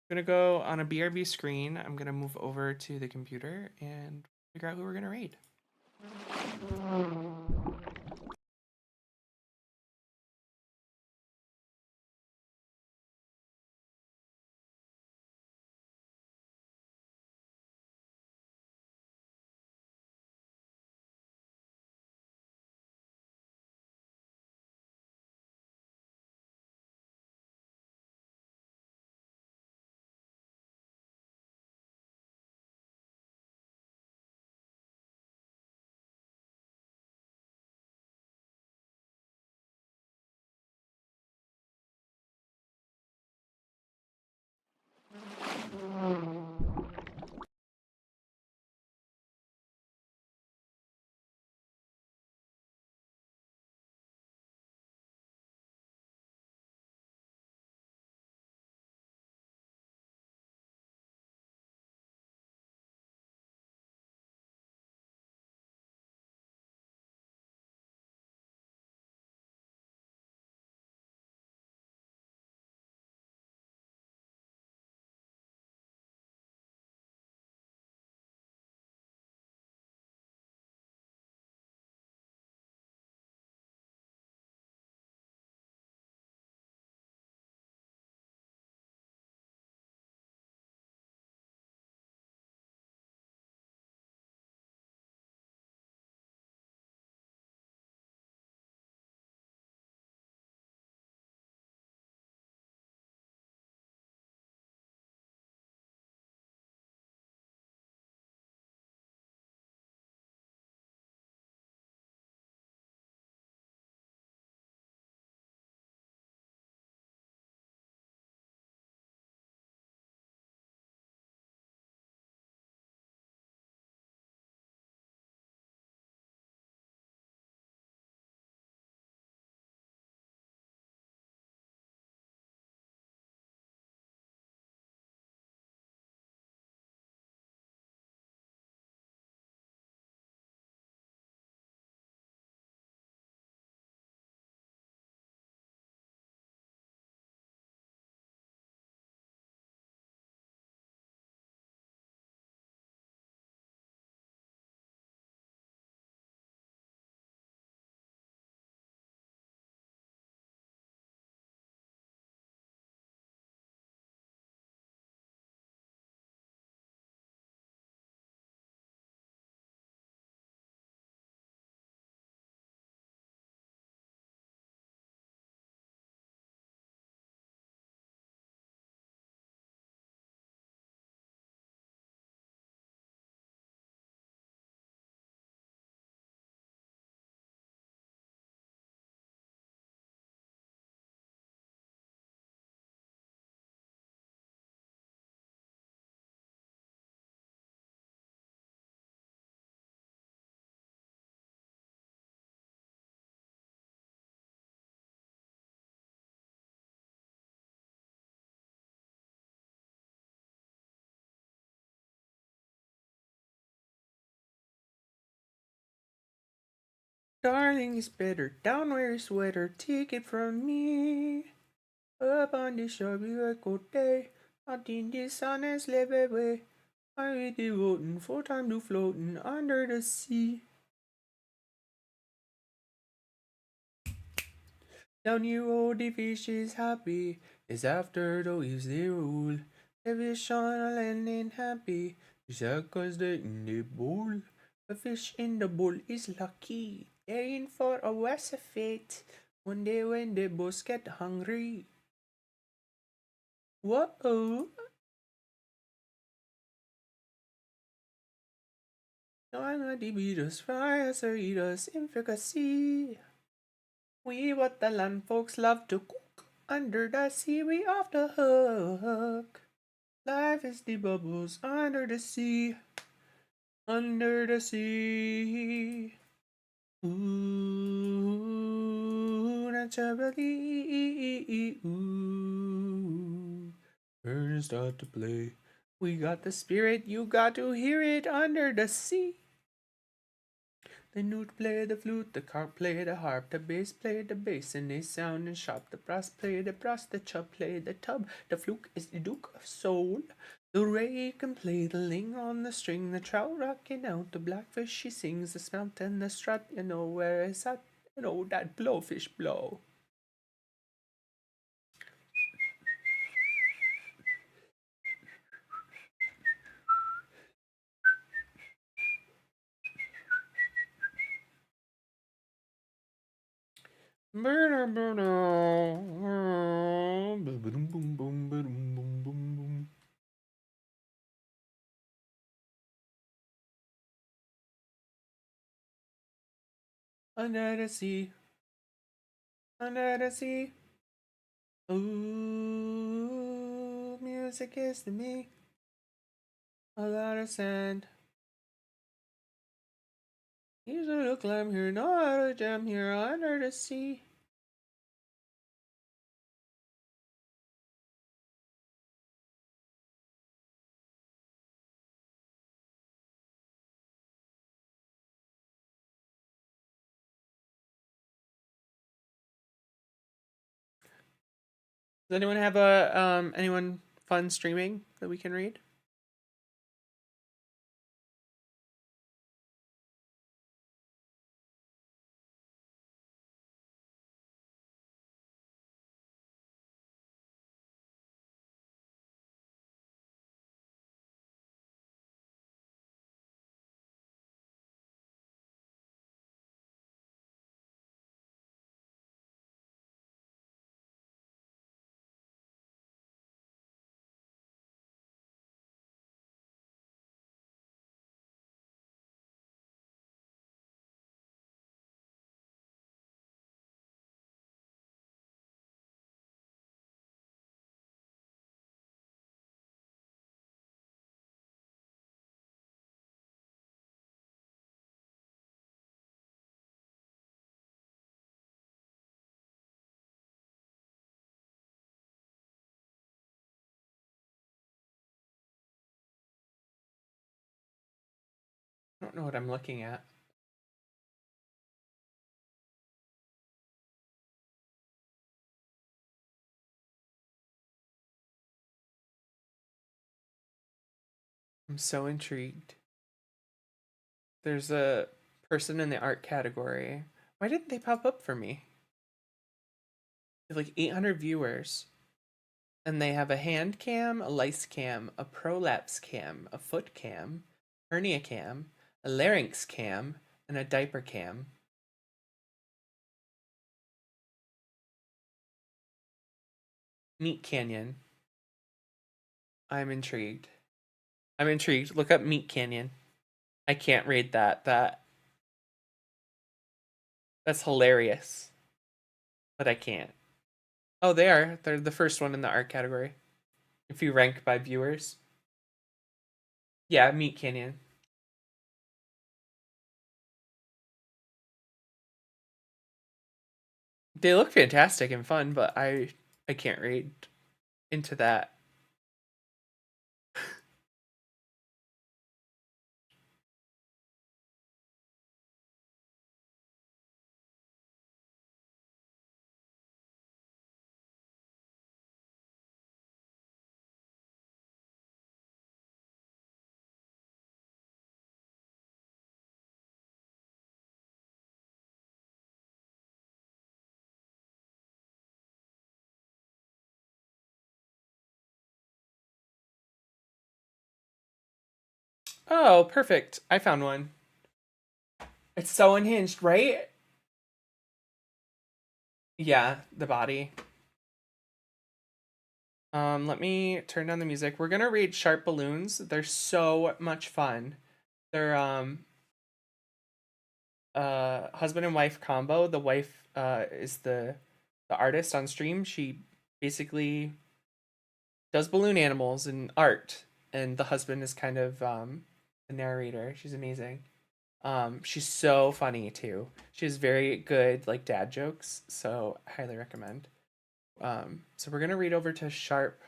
gonna go on a BRB screen. I'm gonna move over to the computer and figure out who we're gonna raid. Darling, it's better down wear a sweater, take it from me. Up on the shore, we work all day, out in the sun and slip away. I will be voting full time to floating under the sea. Down you roll, the fish is happy, it's after the waves they roll. The fish on a landing happy, it's cause they're in the bowl. The fish in the bowl is lucky, they're in for a worse fate. One day when the boys get hungry. Whoa. No, I'm not the beaters, fries, or eaters, intricacy. We what the land folks love to cook. Under the sea, we off the hook. Life is the bubbles under the sea. Under the sea. Ooh, naturally. Ooh. Birds start to play. We got the spirit, you got to hear it under the sea. The newt play the flute, the carp play the harp, the bass play the bass, and they sound and sharp. The brass play the brass, the chub play the tub. The fluke is the duke of soul. The ray can play the ling on the string. The trout rocking out, the blackfish she sings. The smelt and the strut, you know where it's at. You know that blowfish blow. Under the sea, under the sea. Ooh, music is to me a lot of sand. Here's a little climb here, no how to jam here under the sea. Does anyone have a anyone fun streaming that we can read? I don't know what I'm looking at. I'm so intrigued. There's a person in the art category. Why didn't they pop up for me? They have like 800 viewers. And they have a hand cam, a lice cam, a prolapse cam, a foot cam, hernia cam, a larynx cam, and a diaper cam. Meat Canyon. I'm intrigued. I'm intrigued. Look up Meat Canyon. I can't read that. That's hilarious. But I can't. Oh, they are. They're the first one in the art category. If you rank by viewers. Yeah, Meat Canyon. They look fantastic and fun, but I can't read into that. Oh, perfect. I found one. It's so unhinged, right? Yeah, the body. Let me turn down the music. We're gonna read Sharp Balloons. They're so much fun. They're husband and wife combo. The wife is the artist on stream. She basically does balloon animals and art, and the husband is kind of the narrator. She's amazing. She's so funny too. She has very good like dad jokes, so I highly recommend. So we're gonna read over to Sharp.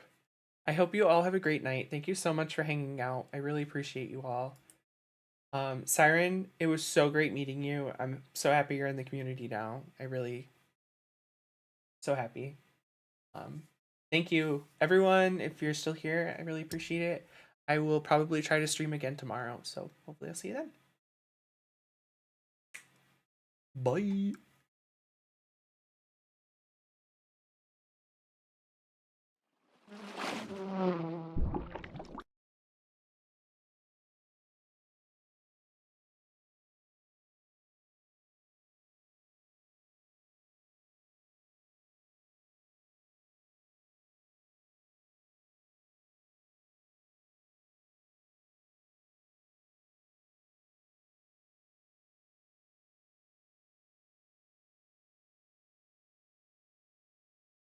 I hope you all have a great night. Thank you so much for hanging out. I really appreciate you all. Siren, it was so great meeting you. I'm so happy you're in the community now. I really so happy. Um, Thank you, everyone. If you're still here, I really appreciate it. I will probably try to stream again tomorrow, so hopefully I'll see you then. Bye.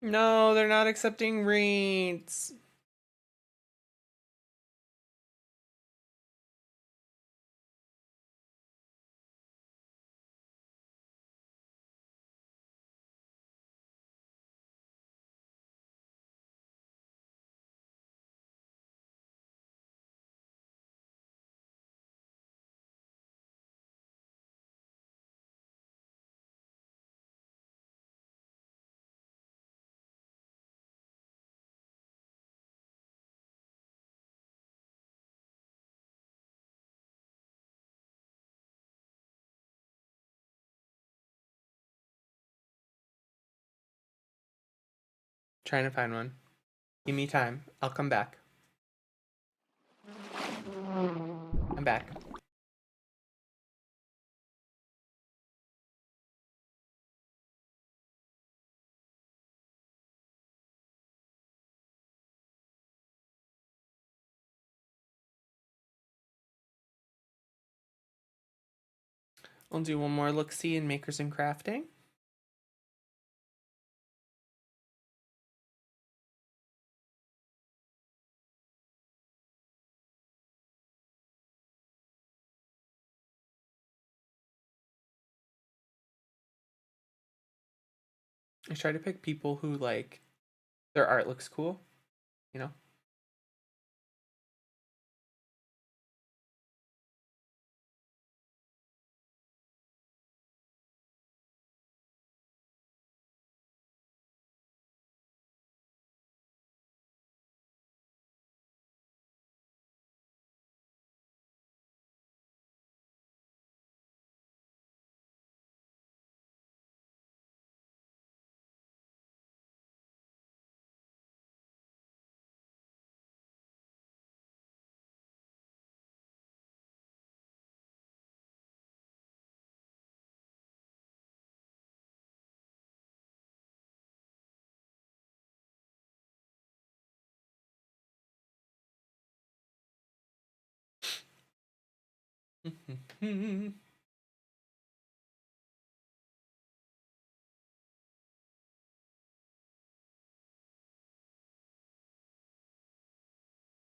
No, they're not accepting rates. Trying to find one. Give me time. I'll come back. I'm back. We'll do one more look see in makers and crafting. I try to pick people who like their art looks cool, you know?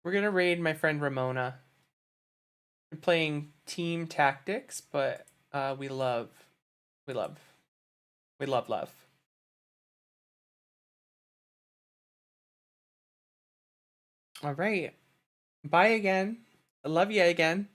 We're gonna raid my friend Ramona. We're playing team tactics, but we love, we love, we love love. All right. Bye again. I love you again.